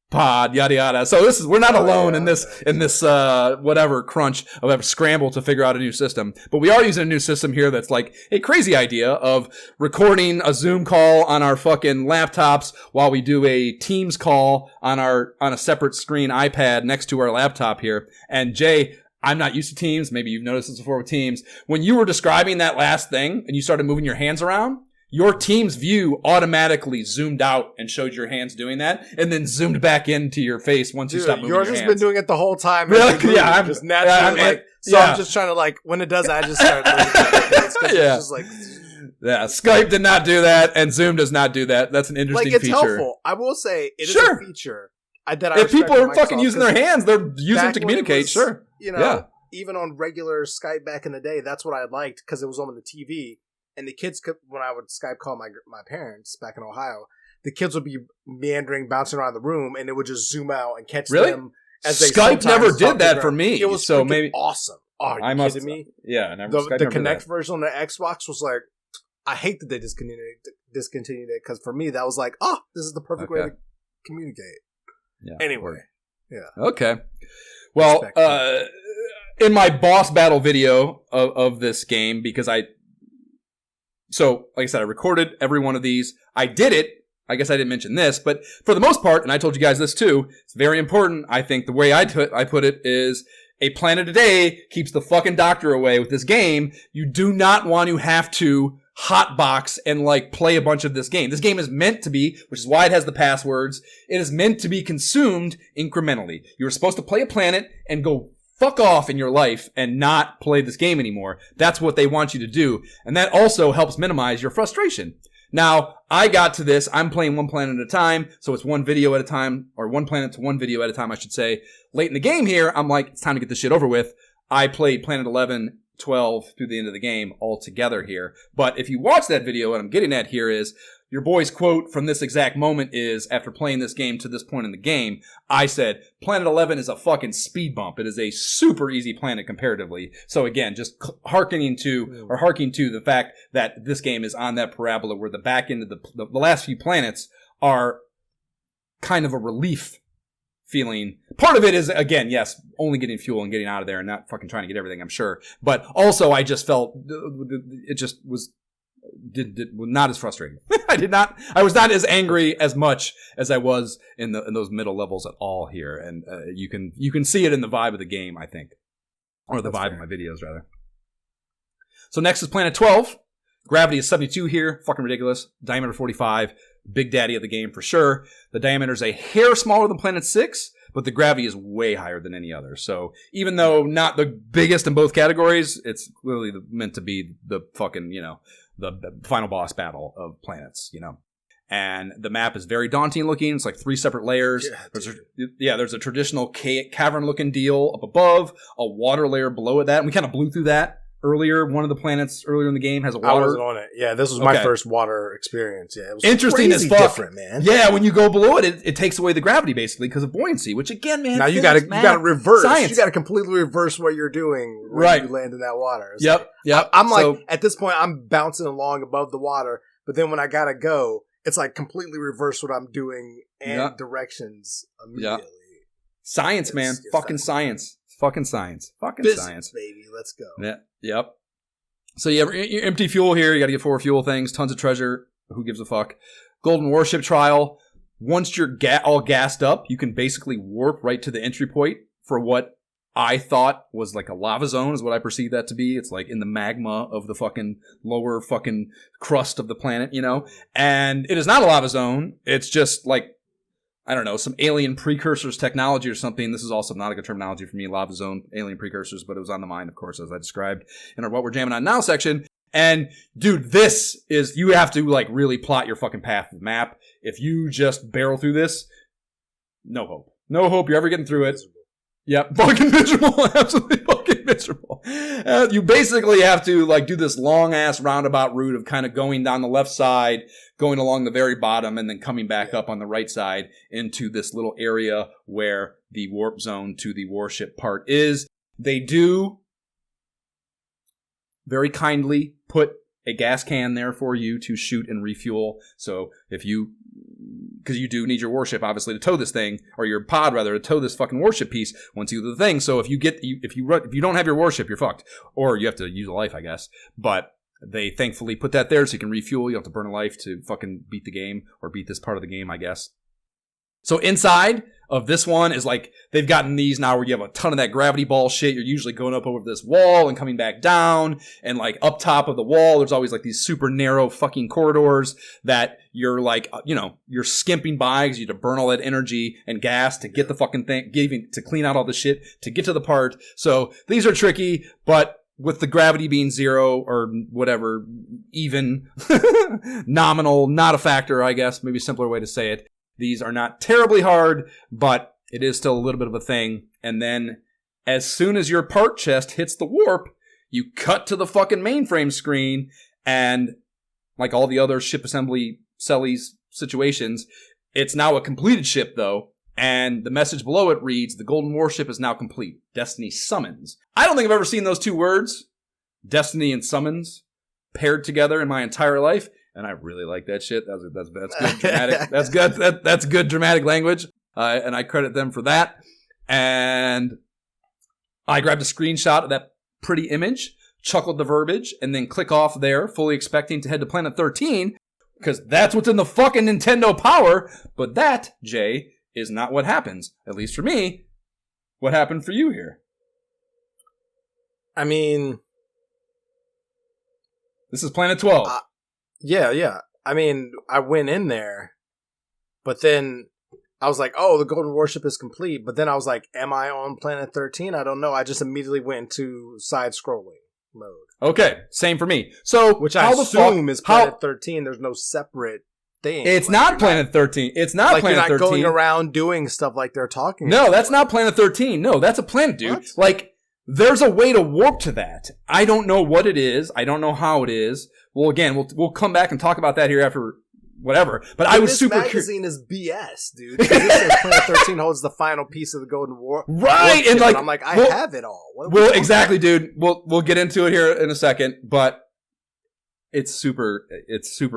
pod, yada yada. So we're not alone in this whatever crunch of a scramble to figure out a new system. But we are using a new system here that's like a crazy idea of recording a Zoom call on our fucking laptops while we do a Teams call on a separate screen iPad next to our laptop here. And Jay, I'm not used to Teams. Maybe you've noticed this before with Teams. When you were describing that last thing and you started moving your hands around, your Teams view automatically zoomed out and showed your hands doing that and then zoomed back into your face once you stopped moving your hands.
Yours has been doing it the whole time.
Really? Yeah.
I'm just naturally I'm just trying to like, when it does, I just start moving.
Yeah.
It's just like...
Yeah, Skype did not do that and Zoom does not do that. That's an interesting feature.
Like, it's helpful. I will say it is a feature that
if people are fucking using their hands, they're using it to communicate. Sure,
you know, even on regular Skype back in the day, that's what I liked because it was on the TV, and the kids could, when I would Skype call my parents back in Ohio, the kids would be meandering, bouncing around the room, and it would just zoom out and catch them as they.
Skype never did that for me.
It was so maybe awesome. Oh, are you kidding me?
Yeah,
the Kinect version on the Xbox was like, I hate that they discontinued it because for me that was like, oh, this is the perfect way to communicate. Yeah. Anyway. Yeah.
Okay. Well, in my boss battle video of this game, because like I said, I recorded every one of these. I did it. I guess I didn't mention this, but for the most part, and I told you guys this too, it's very important. I think the way I put it is a planet a day keeps the fucking doctor away with this game. You do not want to have to hotbox and like play a bunch of this game. This game is meant to be, which is why it has the passwords, it is meant to be consumed incrementally. You're supposed to play a planet and go fuck off in your life and not play this game anymore. That's what they want you to do. And that also helps minimize your frustration. Now, I got to this, I'm playing one planet at a time, so it's one video at a time, or one planet to one video at a time, I should say. Late in the game here, I'm like, it's time to get this shit over with. I played Planet 11 12 through the end of the game all together here. But if you watch that video, what I'm getting at here is your boy's quote from this exact moment is, after playing this game to this point in the game, I said, Planet 11 is a fucking speed bump. It is a super easy planet comparatively. So again, just harking to the fact that this game is on that parabola where the back end of the last few planets are kind of a relief feeling. Part of it is, again, yes, only getting fuel and getting out of there and not fucking trying to get everything, I'm sure. But also I just felt it just was not as frustrating. I was not as angry as much as I was in those middle levels at all here. And you can see it in the vibe of the game, I think. Or the vibe of my videos, rather. So next is Planet 12. Gravity is 72 here. Fucking ridiculous. Diameter 45. Big daddy of the game for sure. The diameter is a hair smaller than Planet 6, but the gravity is way higher than any other. So even though not the biggest in both categories, it's clearly meant to be the fucking, the final boss battle of planets, And the map is very daunting looking. It's like 3 separate layers. There's a traditional cavern-looking deal up above, a water layer below that. And we kind of blew through that earlier. One of the planets earlier in the game has a water.
I wasn't on it. Yeah, this was my first water experience. Yeah, it was
interesting as fuck.
Different, man.
Yeah, when you go below it takes away the gravity basically because of buoyancy. Which again, man,
now you got to reverse.
Science.
You got to completely reverse what you're doing when you land in that water. It's
yep.
I'm like at this point, I'm bouncing along above the water, but then when I gotta go, it's like completely reverse what I'm doing and directions immediately.
Yep. Science, man. Fucking science. Fucking science. Fucking
business,
science.
Baby. Let's go.
Yeah. Yep. So you have your empty fuel here. You got to get 4 fuel things. Tons of treasure. Who gives a fuck? Golden Warship trial. Once you're all gassed up, you can basically warp right to the entry point for what I thought was like a lava zone is what I perceived that to be. It's like in the magma of the fucking lower fucking crust of the planet, And it is not a lava zone. It's just like, I don't know, some alien precursors technology or something. This is also not a good terminology for me, lava zone, alien precursors, but it was on the mind, of course, as I described in our What We're Jamming On Now section. And, dude, this is, you have to, like, really plot your fucking path of the map. If you just barrel through this, no hope. No hope you're ever getting through it. Miserable. Yep, fucking miserable. Absolutely fucking miserable. You basically have to, like, do this long-ass roundabout route of kind of going down the left side, going along the very bottom, and then coming back up on the right side into this little area where the warp zone to the warship part is. They do very kindly put a gas can there for you to shoot and refuel. So if you, because you do need your warship obviously to tow this thing, or your pod rather, to tow this fucking warship piece once you do the thing. So if you don't have your warship, you're fucked, or you have to use a life, I guess. But they thankfully put that there so you can refuel. You don't have to burn a life to fucking beat the game or beat this part of the game, I guess. So inside of this one is like, they've gotten these now where you have a ton of that gravity ball shit. You're usually going up over this wall and coming back down, and like up top of the wall, there's always like these super narrow fucking corridors that you're like, you're skimping by because you have to burn all that energy and gas to get the fucking thing, to clean out all the shit to get to the part. So these are tricky, but with the gravity being 0 or whatever, even nominal, not a factor, I guess, maybe a simpler way to say it. These are not terribly hard, but it is still a little bit of a thing. And then as soon as your part chest hits the warp, you cut to the fucking mainframe screen, and like all the other ship assembly cellies situations, it's now a completed ship though. And the message below it reads, the Golden Warship is now complete. Destiny summons. I don't think I've ever seen those 2 words, Destiny and summons, paired together in my entire life. And I really like that shit. That's good dramatic. That's good. That's good dramatic language. And I credit them for that. And I grabbed a screenshot of that pretty image, chuckled the verbiage, and then click off there, fully expecting to head to Planet 13, because that's what's in the fucking Nintendo Power. But that, Jay, is not what happens. At least for me. What happened for you here?
I mean,
this is Planet 12.
Yeah. I mean, I went in there, but then I was like, oh, the Golden Warship is complete. But then I was like, am I on Planet 13? I don't know. I just immediately went into side-scrolling mode. Okay,
same for me. So,
which I assume is Planet 13. There's no separate thing.
It's not Planet 13. It's not
like
Planet 13.
You're not going around doing stuff like they're talking
about.
No,
that's not Planet 13. No, that's a planet, dude.
What?
Like, there's a way to warp to that. I don't know what it is. I don't know how it is. Well, again, we'll come back and talk about that here after whatever. But I was super curious.
This magazine is BS, dude. This says Planet 13 holds the final piece of the Golden War.
Right,
and like, I'm like, I have it all.
Well, exactly, dude. We'll get into it here in a second, but it's super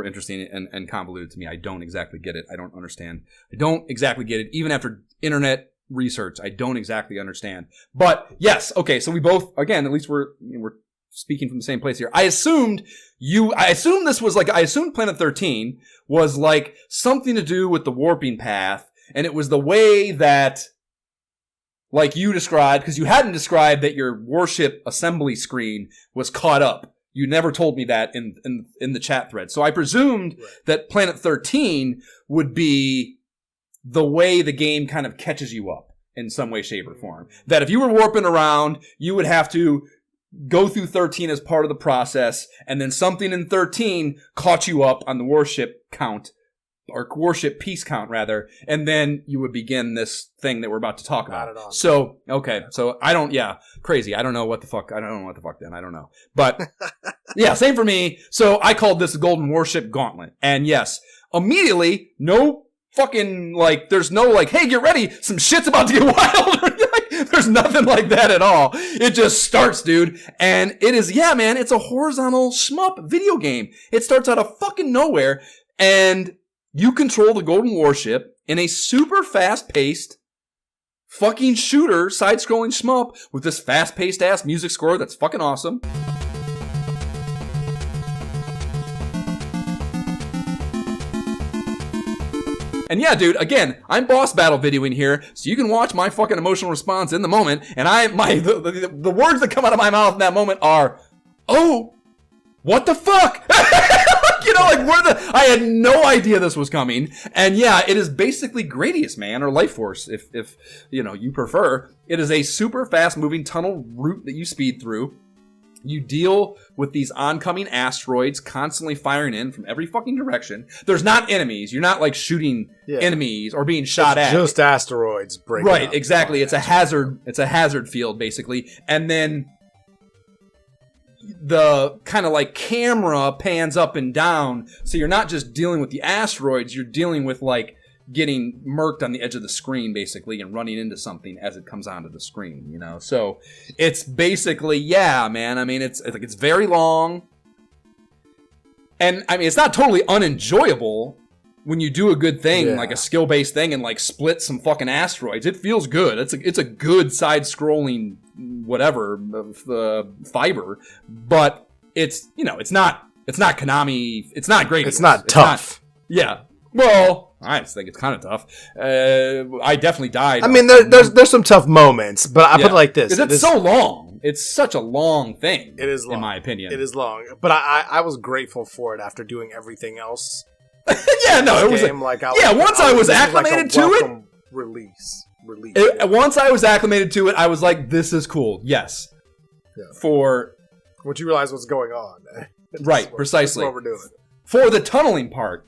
interesting and convoluted to me. I don't exactly get it. I don't understand. I don't exactly get it. Even after internet research, I don't exactly understand. But yes, okay. So we both, again, at least we're speaking from the same place here. I assumed Planet 13 was like something to do with the warping path, and it was the way that, like you described, because you hadn't described that your warship assembly screen was caught up. You never told me that in the chat thread. So I presumed that Planet 13 would be the way the game kind of catches you up in some way, shape, or form. That if you were warping around, you would have to go through 13 as part of the process, and then something in 13 caught you up on the warship count, or warship piece count, rather, and then you would begin this thing that we're about to talk about. So, okay, so crazy. I don't know what the fuck then. I don't know. But, yeah, same for me. So I called this the Golden Warship Gauntlet. And yes, immediately, no fucking, like, there's no, like, hey, get ready, some shit's about to get wild. There's nothing like that at all. It just starts, dude. And it is, man, it's a horizontal shmup video game. It starts out of fucking nowhere, and you control the Golden Warship in a super fast-paced fucking shooter, side-scrolling shmup with this fast-paced ass music score that's fucking awesome. And yeah, dude, again, I'm boss battle videoing here, so you can watch my fucking emotional response in the moment, and the words that come out of my mouth in that moment are, oh, what the fuck? You know, like, I had no idea this was coming. And yeah, it is basically Gradius, man, or Life Force, if you know, you prefer. It is a super fast moving tunnel route that you speed through. You deal with these oncoming asteroids constantly firing in from every fucking direction. There's not enemies. You're not like shooting enemies or being shot at.
Just asteroids breaking
Right, exactly. It's a hazard. It's a hazard field, basically. And then the kind of like camera pans up and down. So you're not just dealing with the asteroids. You're dealing with like getting murked on the edge of the screen, basically, and running into something as it comes onto the screen, you know? So it's basically, man, I mean, it's very long. And, I mean, it's not totally unenjoyable when you do a good thing, like a skill-based thing, and, like, split some fucking asteroids. It feels good. It's a good side-scrolling whatever, fiber. But it's, you know, it's not Konami. It's not great.
It's not tough.
Well, I just think it's kind of tough. I definitely died.
I mean, there's some tough moments, but I put it like this.
It's so long. It's such a long thing.
It is long.
In my opinion.
It is long. But I was grateful for it after doing everything else.
It was once I was acclimated to it.
Release.
Once I was acclimated to it, I was like, this is cool. Yes.
Yeah.
For
once you realize what's going on.
Right, precisely.
That's what we're doing.
For the tunneling part,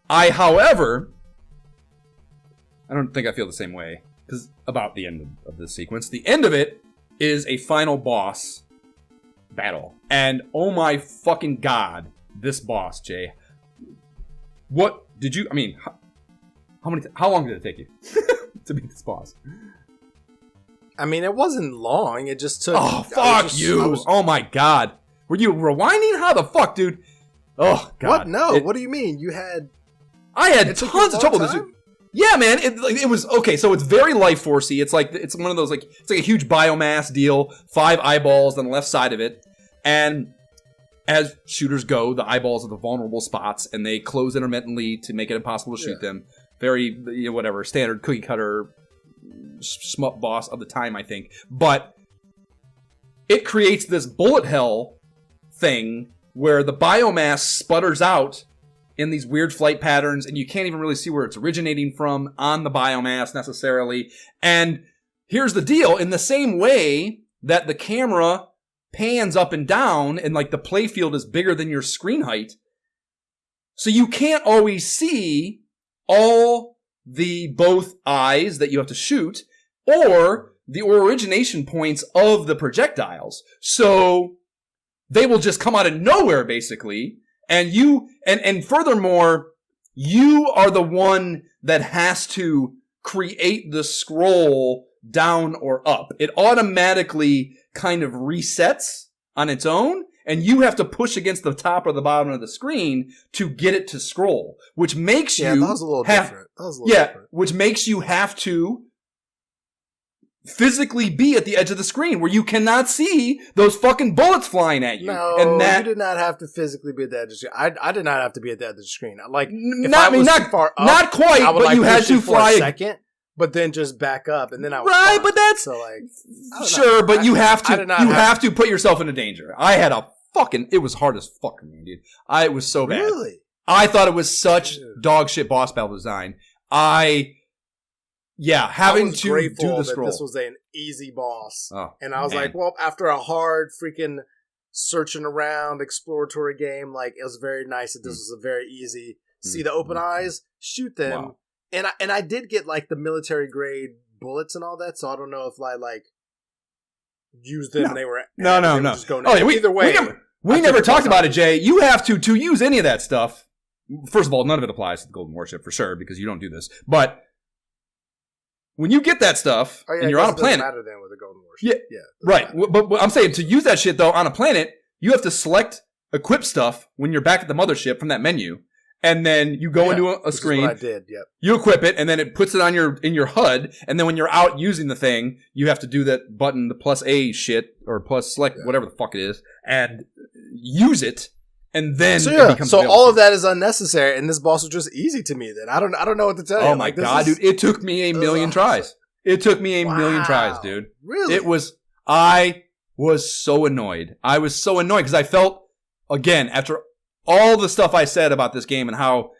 however, I don't think I feel the same way about the end of this sequence. The end of it is a final boss battle. And oh my fucking god, this boss, Jay. What did you, I mean, how long did it take you to beat this boss?
I mean, it wasn't long. It just took...
Oh, fuck you. Oh my god. Were you rewinding? How the fuck, dude? Oh, god.
What? No, what do you mean?
I had tons of trouble with this. Yeah, man. It was okay. So it's very Life Forcey. It's one of those it's like a huge biomass deal. 5 eyeballs on the left side of it, and as shooters go, the eyeballs are the vulnerable spots, and they close intermittently to make it impossible to shoot them. Very whatever standard cookie cutter shmup boss of the time, I think. But it creates this bullet hell thing where the biomass sputters out in these weird flight patterns, and you can't even really see where it's originating from on the biomass necessarily. And here's the deal. In the same way that the camera pans up and down, and like the playfield is bigger than your screen height, so you can't always see all the both eyes that you have to shoot, or the origination points of the projectiles. So they will just come out of nowhere, basically. And and furthermore, you are the one that has to create the scroll down or up. It automatically kind of resets on its own, and you have to push against the top or the bottom of the screen to get it to scroll, which makes
that was a little different. Different.
Which makes you have to physically be at the edge of the screen where you cannot see those fucking bullets flying at you.
No,
and
you did not have to physically be at the edge of the screen. I did not have to be at the edge of the screen. Like,
not quite, but you had to fly
a second, but then just back up, and then I was
right.
fine.
But that's
so like
sure, but you have to. You have to put yourself into danger. I had a fucking. It was hard as fuck for me, dude. It was so bad.
Really?
I thought it was such dog shit boss battle design. Having to do the scroll.
This was an easy boss.
Oh,
and I was like, well, after a hard freaking searching around exploratory game, like it was very nice that this was a very easy see the open eyes, shoot them. Wow. And I did get like the military grade bullets and all that, so I don't know if I like used them and they were
no.
Just going either way.
We never talked about it, Jay. You have to use any of that stuff. First of all, none of it applies to the Golden Warship for sure because you don't do this. But when you get that stuff and you're on a planet,
matter then with the Golden Warship.
Yeah, right. But I'm saying to use that shit though on a planet, you have to select equip stuff when you're back at the mothership from that menu, and then you go into a screen.
Is what I did. Yep.
You equip it, and then it puts it on in your HUD, and then when you're out using the thing, you have to do that button, the +A shit or plus select whatever the fuck it is, and use it. And then
so
it becomes available.
All of that is unnecessary, and this boss was just easy to me. Then I don't know what to tell you.
Oh my god, dude! It took me a million tries. It took me a million tries, dude.
Really?
I was so annoyed. I was so annoyed because I felt again after all the stuff I said about this game and how,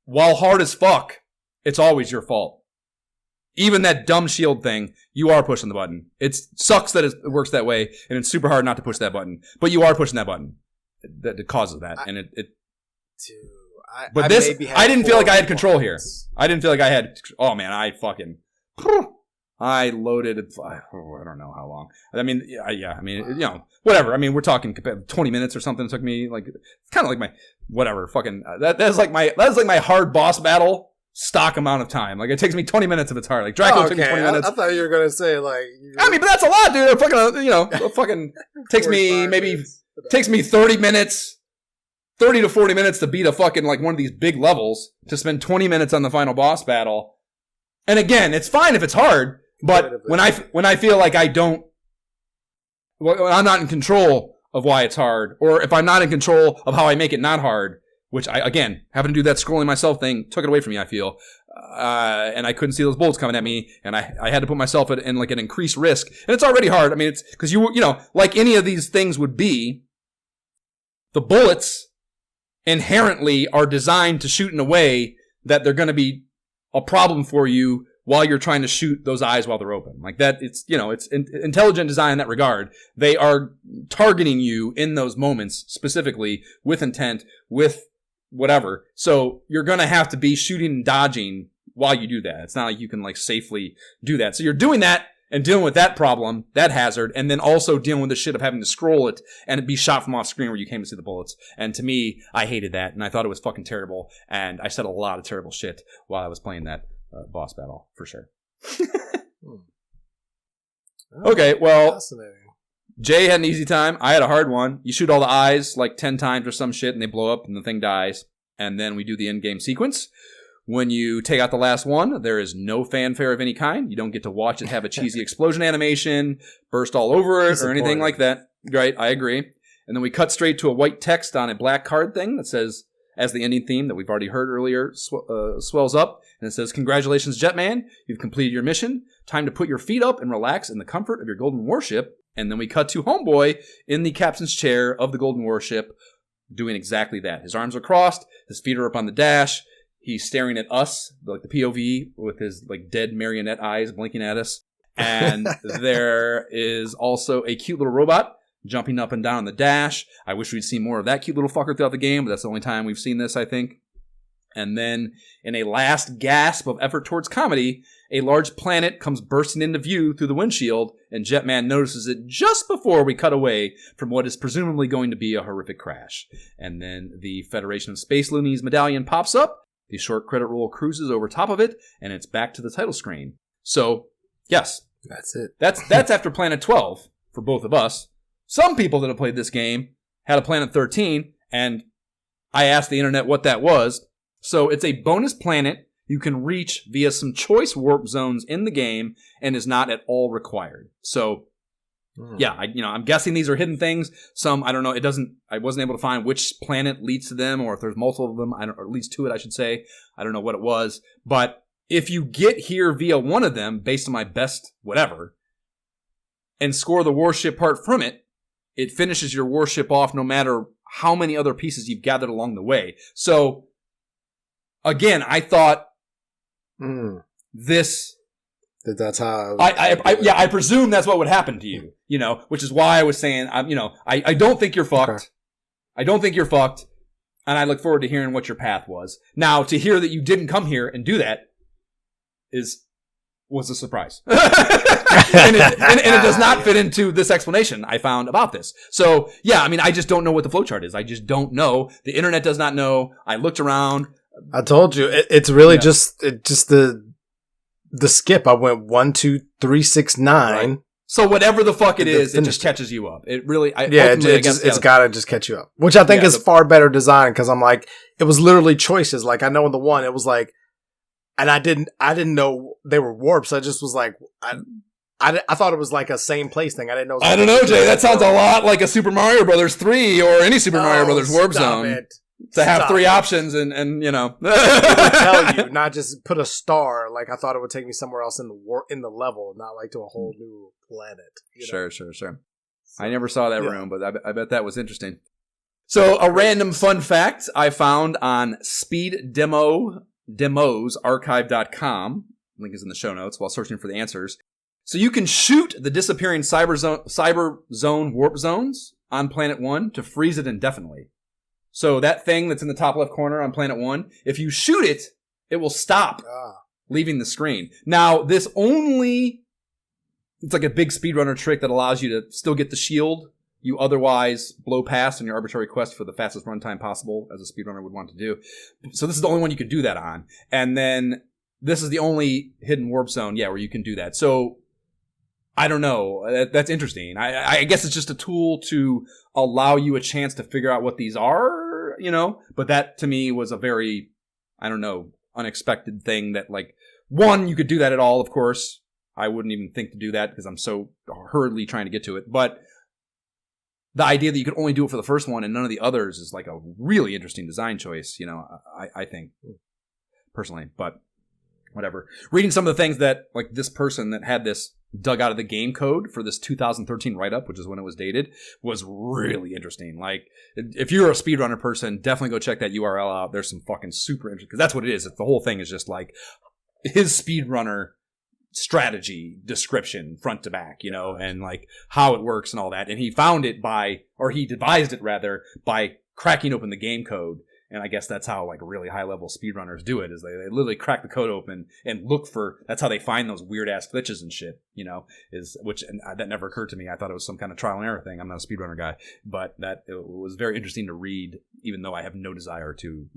while hard as fuck, it's always your fault. Even that dumb shield thing, you are pushing the button. It sucks that it works that way, and it's super hard not to push that button. But you are pushing that button. That causes that. I didn't feel like I had control here. I didn't feel like I had... Oh, man, I loaded... I don't know how long. I mean, whatever. I mean, we're talking 20 minutes or something. It took me, like... It's kind of like my... Whatever, fucking... That is like my hard boss battle stock amount of time. Like, it takes me 20 minutes if it's hard. Like, Dracula took me 20 minutes.
I thought you were going to say, like...
I mean, but that's a lot, dude. It fucking takes me maybe... Takes me 30 minutes... 30 to 40 minutes to beat a fucking, like, one of these big levels, to spend 20 minutes on the final boss battle. And again, it's fine if it's hard, but when I feel like I'm not in control of why it's hard, or if I'm not in control of how I make it not hard, which I, again, having to do that scrolling myself thing took it away from me, I feel. And I couldn't see those bullets coming at me, and I had to put myself in like an increased risk. And it's already hard. I mean, it's because like any of these things would be, the bullets inherently are designed to shoot in a way that they're going to be a problem for you while you're trying to shoot those eyes while they're open. Like that, it's intelligent design in that regard. They are targeting you in those moments specifically with intent, with whatever. So you're going to have to be shooting and dodging while you do that. It's not like you can like safely do that. So you're doing that and dealing with that problem, that hazard, and then also dealing with the shit of having to scroll it and it be shot from off screen where you came to see the bullets. And to me, I hated that, and I thought it was fucking terrible, and I said a lot of terrible shit while I was playing that boss battle, for sure. Okay, well, Jay had an easy time. I had a hard one. You shoot all the eyes like 10 times or some shit, and they blow up, and the thing dies. And then we do the end-game sequence. When you take out the last one, there is no fanfare of any kind. You don't get to watch it have a cheesy explosion animation, burst all over it, or anything like that. Right, I agree. And then we cut straight to a white text on a black card thing that says, as the ending theme that we've already heard earlier swells up, and it says, "Congratulations, Jetman. You've completed your mission. Time to put your feet up and relax in the comfort of your Golden Warship." And then we cut to Homeboy in the captain's chair of the Golden Warship doing exactly that. His arms are crossed. His feet are up on the dash. He's staring at us, like the POV, with his like dead marionette eyes blinking at us. And there is also a cute little robot jumping up and down on the dash. I wish we'd seen more of that cute little fucker throughout the game, but that's the only time we've seen this, I think. And then, in a last gasp of effort towards comedy, a large planet comes bursting into view through the windshield, and Jetman notices it just before we cut away from what is presumably going to be a horrific crash. And then the Federation of Space Loonies medallion pops up, the short credit roll cruises over top of it, and it's back to the title screen. So, yes.
That's it.
That's after Planet 12 for both of us. Some people that have played this game had a Planet 13, and I asked the internet what that was. So it's a bonus planet you can reach via some choice warp zones in the game and is not at all required. So, yeah, I'm guessing these are hidden things. Some, I don't know, I wasn't able to find which planet leads to them or if there's multiple of them, or at least to it, I should say. I don't know what it was. But if you get here via one of them, based on my best whatever, and score the warship part from it, it finishes your warship off no matter how many other pieces you've gathered along the way. So, again, I thought this...
That's how...
I presume that's what would happen to you, which is why I was saying, I don't think you're fucked. Okay. I don't think you're fucked, and I look forward to hearing what your path was. Now, to hear that you didn't come here and do that was a surprise. and it does not fit into this explanation I found about this. So, yeah, I just don't know what the flowchart is. I just don't know. The internet does not know. I looked around.
I told you. It's really just the skip. I went 1, 2, 3, 6, 9.
Right. So whatever the fuck it is, it just catches you up. It really,
it's gotta just catch you up. Which I think is far better designed because I'm like, it was literally choices. Like I know in the one, it was like, and I didn't know they were warps. I just was like, I thought it was like a same place thing. I didn't know.
I don't know, Jay. That sounds a lot like a Super Mario Brothers 3 or any Super Mario Brothers warp zone. To have three options and
it would tell you, not just put a star. Like I thought it would take me somewhere else in the level, not like to a whole new planet.
Sure. I never saw that room, but I bet that was interesting. So a random fun fact I found on speeddemosarchive.com. Link is in the show notes while searching for the answers. So you can shoot the disappearing cyber zone warp zones on Planet 1 to freeze it indefinitely. So that thing that's in the top left corner on Planet 1, if you shoot it, it will stop leaving the screen. Now, it's like a big speedrunner trick that allows you to still get the shield you otherwise blow past in your arbitrary quest for the fastest runtime possible, as a speedrunner would want to do. So this is the only one you can do that on. And then this is the only hidden warp zone, where you can do that. So I don't know. That's interesting. I guess it's just a tool to allow you a chance to figure out what these are, But that, to me, was a very, unexpected thing that, one, you could do that at all, of course. I wouldn't even think to do that because I'm so hurriedly trying to get to it. But the idea that you could only do it for the first one and none of the others is, a really interesting design choice, I think, personally. But whatever. Reading some of the things that, this person that had this dug out of the game code for this 2013 write-up, which is when it was dated, was really interesting. If you're a speedrunner person, definitely go check that URL out. There's some fucking super interesting, because that's what it is. The whole thing is just his speedrunner strategy description front to back, and how it works and all that. And he found it he devised it rather by cracking open the game code. And I guess that's how really high level speedrunners do it, is they literally crack the code open and look for, that's how they find those weird ass glitches and shit, that never occurred to me. I thought it was some kind of trial and error thing. I'm not a speedrunner guy, but it was very interesting to read, even though I have no desire to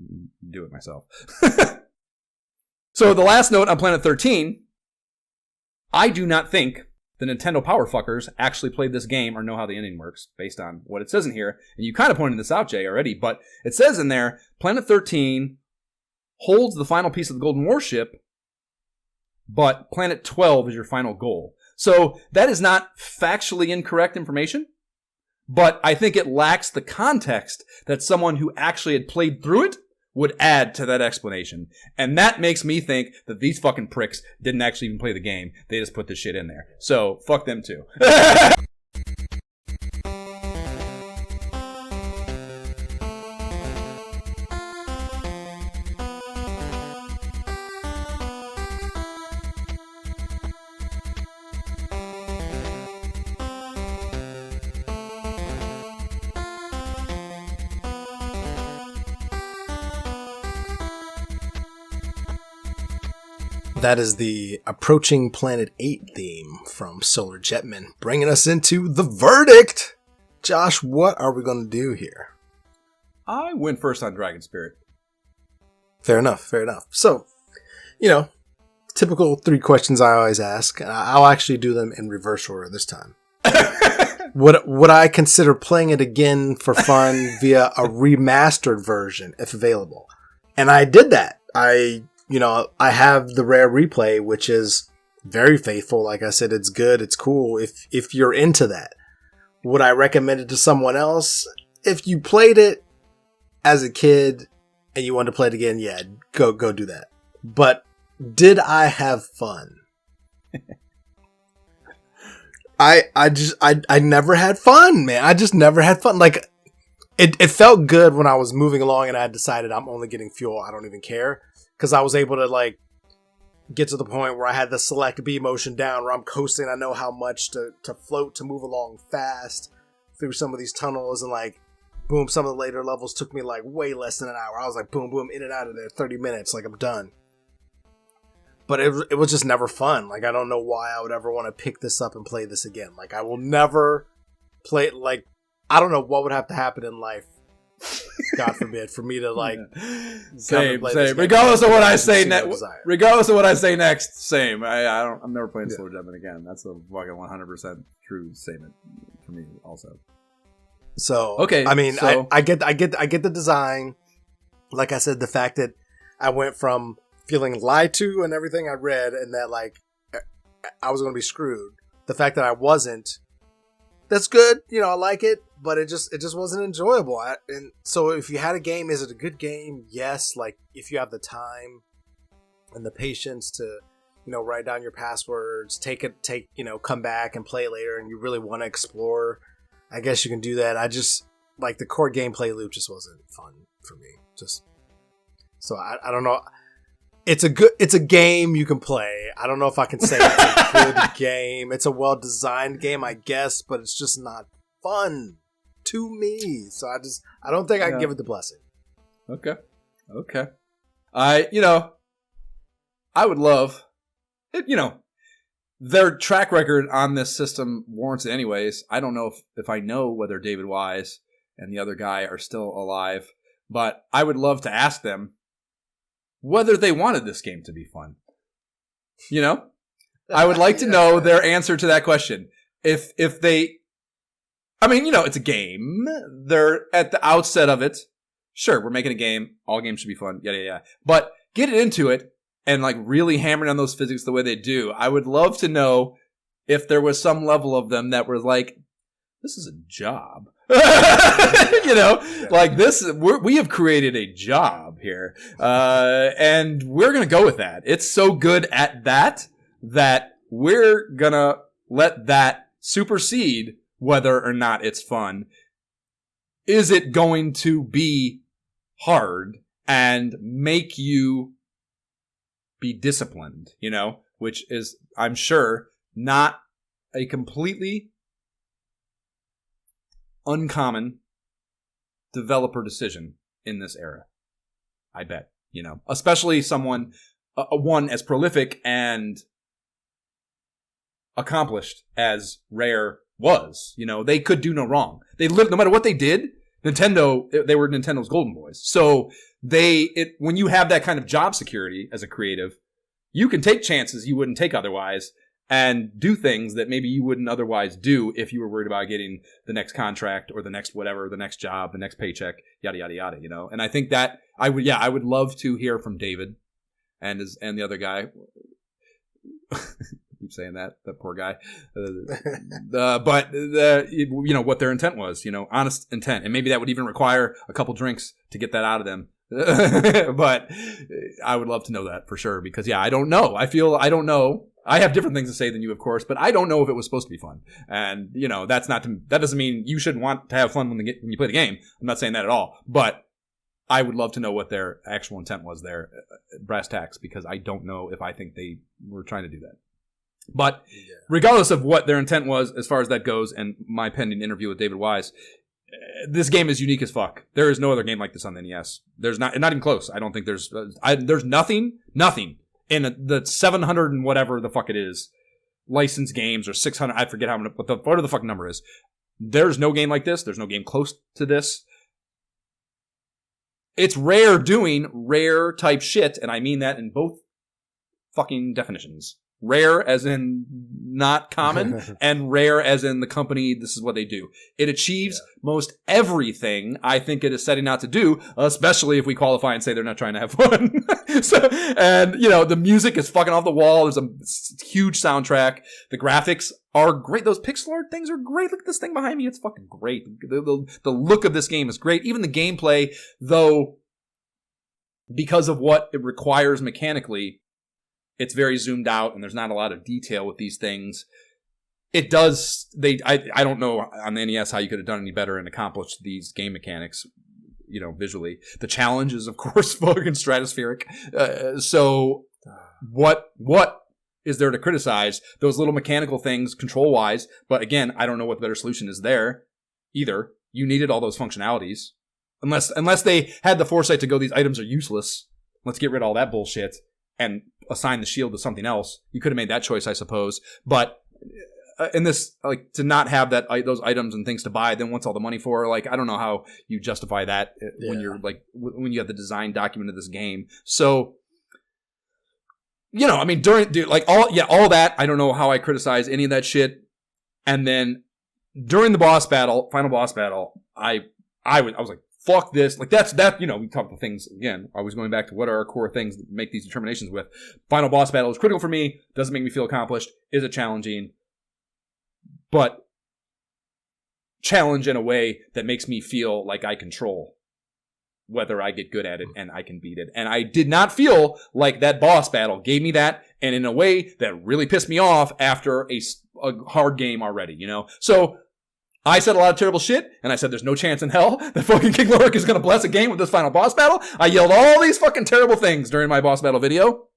do it myself. So the last note on Planet 13, I do not think the Nintendo power fuckers actually played this game or know how the ending works based on what it says in here. And you kind of pointed this out, Jay, already, but it says in there, Planet 13 holds the final piece of the Golden Warship, but Planet 12 is your final goal. So that is not factually incorrect information, but I think it lacks the context that someone who actually had played through it would add to that explanation. And that makes me think that these fucking pricks didn't actually even play the game. They just put this shit in there. So, fuck them too.
That is the approaching Planet 8 theme from Solar Jetman, bringing us into the verdict. Josh, what are we going to do here?
I went first on Dragon Spirit.
Fair enough. So, typical 3 questions I always ask. I'll actually do them in reverse order this time. Would I consider playing it again for fun via a remastered version if available? And I did that. I have the rare replay, which is very faithful. Like I said, it's good. It's cool. If you're into that, would I recommend it to someone else? If you played it as a kid and you want to play it again, yeah, go do that. But did I have fun? I never had fun, man. I just never had fun. Like, it felt good when I was moving along and I had decided I'm only getting fuel. I don't even care. Because I was able to, like, get to the point where I had the select B motion down, where I'm coasting. I know how much to float to move along fast through some of these tunnels. And, like, boom, some of the later levels took me, like, way less than an hour. I was like, boom, boom, in and out of there, 30 minutes. Like, I'm done. But it was just never fun. Like, I don't know why I would ever want to pick this up and play this again. Like, I will never play it. Like, I don't know what would have to happen in life, God forbid, for me to, like...
Same. Regardless of what I say next. Regardless of what I say next, same. I'm never playing Solar Jetman again. That's a fucking 100% true statement for me also.
So,
okay,
I mean, so... I get the design. Like I said, the fact that I went from feeling lied to and everything I read, and that, like, I was going to be screwed. The fact that I wasn't, that's good. I like it, but it just wasn't enjoyable. And so if you had a game, is it a good game? Yes. Like, if you have the time and the patience to, write down your passwords, come back and play it later, and you really want to explore, I guess you can do that. I just, like, the core gameplay loop just wasn't fun for me. So I don't know. It's a game you can play. I don't know if I can say it's a good game. It's a well-designed game, I guess, but it's just not fun to me. So I don't think I can give it the blessing.
Okay. I would love it, their track record on this system warrants it anyways. I don't know if I know whether David Wise and the other guy are still alive, but I would love to ask them whether they wanted this game to be fun. I would like to know their answer to that question. If they, it's a game. They're at the outset of it. Sure, we're making a game. All games should be fun. Yeah. But get it into it and, like, really hammering on those physics the way they do. I would love to know if there was some level of them that were like, this is a job. Like this, we have created a job here, and we're gonna go with that. It's so good at that we're gonna let that supersede whether or not it's fun. Is it going to be hard and make you be disciplined? Which is, I'm sure, not a completely uncommon developer decision in this era. I bet, especially someone, one as prolific and accomplished as Rare was. They could do no wrong. They lived, no matter what they did, Nintendo, they were Nintendo's golden boys. So when you have that kind of job security as a creative, you can take chances you wouldn't take otherwise, and do things that maybe you wouldn't otherwise do if you were worried about getting the next contract or the next whatever, the next job, the next paycheck, yada, yada, yada, And I think that I would love to hear from David and the other guy. Keep saying that poor guy. But what their intent was, honest intent. And maybe that would even require a couple drinks to get that out of them. But I would love to know that for sure, because I don't know. I don't know. I have different things to say than you, of course, but I don't know if it was supposed to be fun. And, that doesn't mean you shouldn't want to have fun when you play the game. I'm not saying that at all. But I would love to know what their actual intent was there, brass tacks, because I don't know if I think they were trying to do that. But regardless of what their intent was, as far as that goes, and my pending interview with David Wise, this game is unique as fuck. There is no other game like this on the NES. There's not even close. I don't think there's nothing in the 700 and whatever the fuck it is, licensed games, or 600, I forget how many, whatever the fuck number is. There's no game like this. There's no game close to this. It's Rare doing rare type shit, and I mean that in both fucking definitions. Rare as in not common, and rare as in the company, this is what they do. It achieves most everything I think it is setting out to do, especially if we qualify and say they're not trying to have fun. And the music is fucking off the wall. There's a huge soundtrack. The graphics are great. Those pixel art things are great. Look at this thing behind me. It's fucking great. The look of this game is great. Even the gameplay, though, because of what it requires mechanically, it's very zoomed out, and there's not a lot of detail with these things. It does. I don't know on the NES how you could have done any better and accomplished these game mechanics, visually. The challenge is, of course, fucking stratospheric. So what is there to criticize? Those little mechanical things, control-wise. But again, I don't know what the better solution is there either. You needed all those functionalities. Unless they had the foresight to go, these items are useless. Let's get rid of all that bullshit and assign the shield to something else. You could have made that choice, I suppose. But in this, to not have those items and things to buy, then what's all the money for? I don't know how you justify that when you're when you have the design document of this game. So, I mean, all that, I don't know how I criticize any of that shit. And then during the final boss battle, I was like, fuck this. We talk about things, again, I was going back to what are our core things that make these determinations with. Final boss battle is critical for me. Doesn't make me feel accomplished. Is it challenging? But challenge in a way that makes me feel like I control whether I get good at it and I can beat it. And I did not feel like that boss battle gave me that, and in a way that really pissed me off after a hard game already, So I said a lot of terrible shit, and I said there's no chance in hell that fucking King Lorik is going to bless a game with this final boss battle. I yelled all these fucking terrible things during my boss battle video,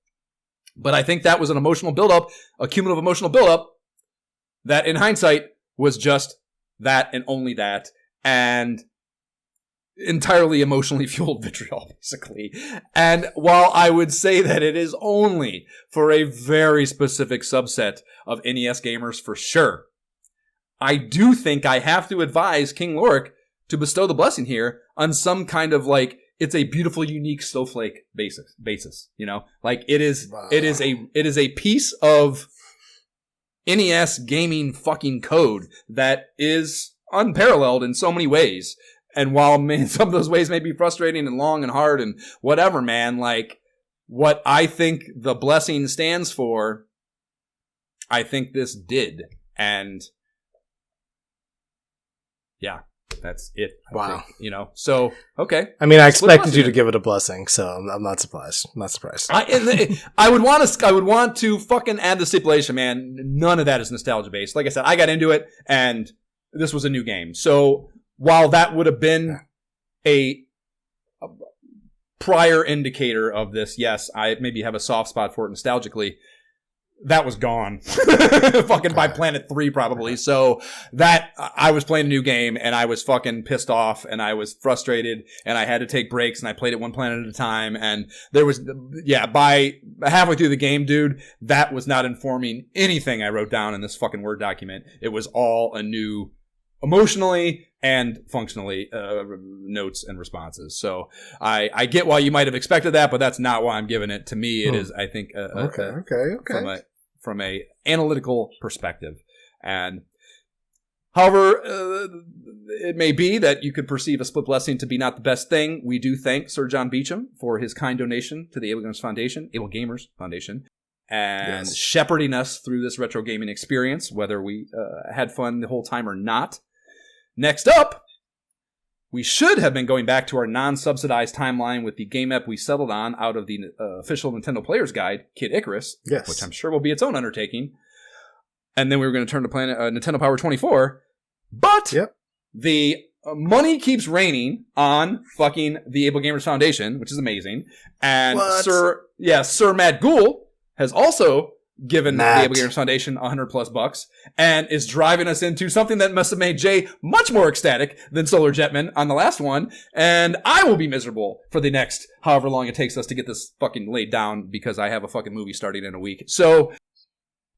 but I think that was an emotional buildup, a cumulative emotional buildup, that in hindsight was just that and only that, and entirely emotionally fueled vitriol, basically. And while I would say that it is only for a very specific subset of NES gamers for sure, I do think I have to advise King Lorik to bestow the blessing here on some kind of it's a beautiful, unique snowflake basis. It is a piece of NES gaming fucking code that is unparalleled in so many ways. And while some of those ways may be frustrating and long and hard and whatever, man, what I think the blessing stands for, I think this did. And yeah, that's it.
Wow.
So, okay.
I mean, I expected you to give it a blessing, so I'm not surprised. I'm not surprised.
I would want to fucking add the stipulation, man. None of that is nostalgia based. Like I said, I got into it, and this was a new game. So while that would have been a prior indicator of this, yes, I maybe have a soft spot for it nostalgically. That was gone fucking by Planet 3 probably. So that I was playing a new game and I was fucking pissed off and I was frustrated and I had to take breaks and I played it one planet at a time. And there was, by halfway through the game, dude, that was not informing anything I wrote down in this fucking Word document. It was all anew emotionally and functionally, notes and responses. So I get why you might have expected that, but that's not why I'm giving it. To me, it is, I think, okay. From a analytical perspective. And however, it may be that you could perceive a split blessing to be not the best thing. We do thank Sir John Beechem for his kind donation to the AbleGamers Foundation, and shepherding us through this retro gaming experience, whether we had fun the whole time or not. Next up, we should have been going back to our non-subsidized timeline with the game app we settled on out of the official Nintendo Player's Guide, Kid Icarus, which I'm sure will be its own undertaking. And then we were going to turn to Nintendo Power 24. But the money keeps raining on fucking the AbleGamers Foundation, which is amazing. And Sir Matt Gould has also given
Matt.
the AbleGamers Foundation $100+ and is driving us into something that must have made Jay much more ecstatic than Solar Jetman on the last one. And I will be miserable for the next however long it takes us to get this fucking laid down because I have a fucking movie starting in a week. So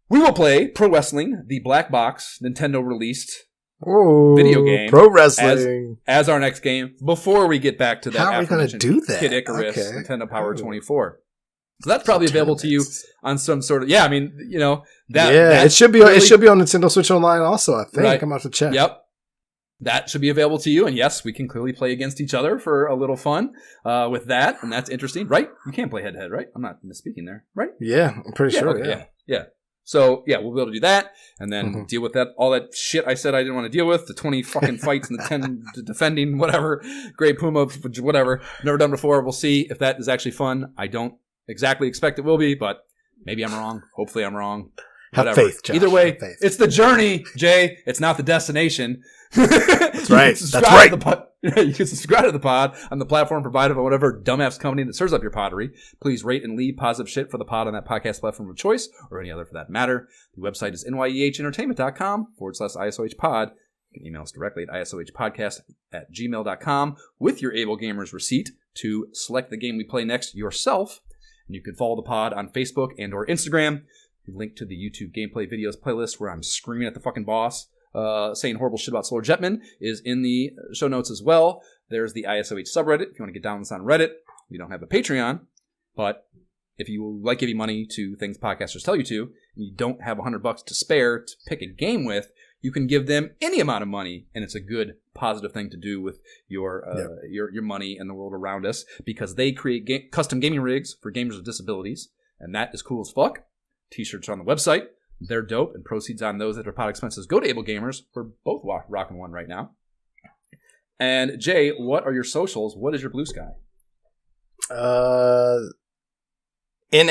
we will play Pro Wrestling, the black box Nintendo released video game,
Pro Wrestling,
as our next game before we get back to that.
How are we going to do that?
Kid Icarus, Nintendo Power 24. So that's probably available to you on some sort of I mean, you know that.
Yeah, it should be. It should be on Nintendo Switch Online also. I think
Right.
I'm about to check.
Yep, that should be available to you. And yes, we can clearly play against each other for a little fun with that, and that's interesting, right? You can't play head to head, right? I'm not misspeaking there, right?
Yeah, I'm pretty sure.
Okay, yeah. So yeah, we'll be able to do that, and then deal with that all that shit I said I didn't want to deal with. The 20 fucking fights and the 10 defending whatever. Great Puma, whatever. Never done before. We'll see if that is actually fun. I don't exactly expect it will be, but maybe I'm wrong. Hopefully I'm wrong.
Have
Whatever.
faith, Josh.
Either way,
Have faith.
it's the journey, Jay. It's not the destination.
That's right. That's right.
You can subscribe to the pod on the platform provided by whatever dumbass company that serves up your pottery. Please rate and leave positive shit for the pod on that podcast platform of choice, or any other for that matter. The website is nyehentertainment.com/ISOH pod. You can email us directly at isohpodcast@gmail.com with your AbleGamers receipt to select the game we play next yourself. And you can follow the pod on Facebook and or Instagram. Link to the YouTube gameplay videos playlist where I'm screaming at the fucking boss, saying horrible shit about Solar Jetman is in the show notes as well. There's the ISOH subreddit if you want to get down on this on Reddit. We don't have a Patreon, but if you like giving money to things podcasters tell you to, and you don't have $100 to spare to pick a game with, you can give them any amount of money, and it's a good, positive thing to do with your money and the world around us, because they create custom gaming rigs for gamers with disabilities, and that is cool as fuck. T-shirts are on the website. They're dope, and proceeds on those that are pod expenses go to AbleGamers. We're both rocking one right now. And Jay, what are your socials? What is your blue sky?
NA.
We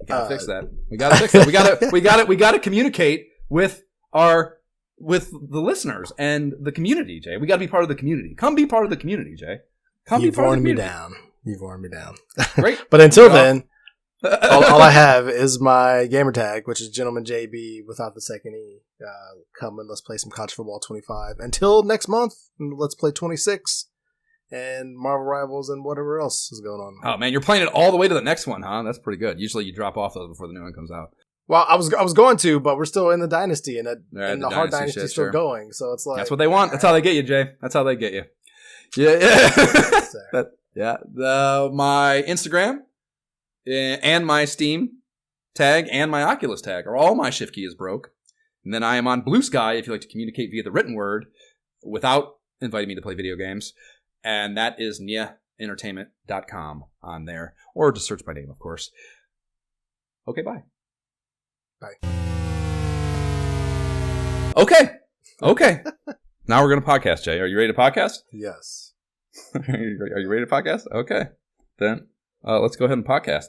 gotta fix that. We gotta fix that. We gotta communicate with the listeners and the community, Jay. We gotta be part of the community. Come be part of the community, Jay.
You've worn me down.
Great.
But until then, all I have is my gamer tag, which is Gentleman JB without the second E. Come and let's play some College Football 25. Until next month, let's play 26 and Marvel Rivals and whatever else is going on.
Oh man, you're playing it all the way to the next one, huh? That's pretty good. Usually you drop off those before the new one comes out.
Well, I was going to, but we're still in the Dynasty, and the hard Dynasty is still
sure.
going. So it's like
that's what they want. That's how they get you, Jay. That's how they get you. Yeah. My Instagram and my Steam tag and my Oculus tag are all my shift key is broke. And then I am on Blue Sky if you like to communicate via the written word without inviting me to play video games. And that is nyehentertainment.com on there. Or just search my name, of course. Okay, bye.
Bye.
Okay. Now we're going to podcast, Jay. Are you ready to podcast?
Yes.
Are you ready to podcast? Okay. Then let's go ahead and podcast.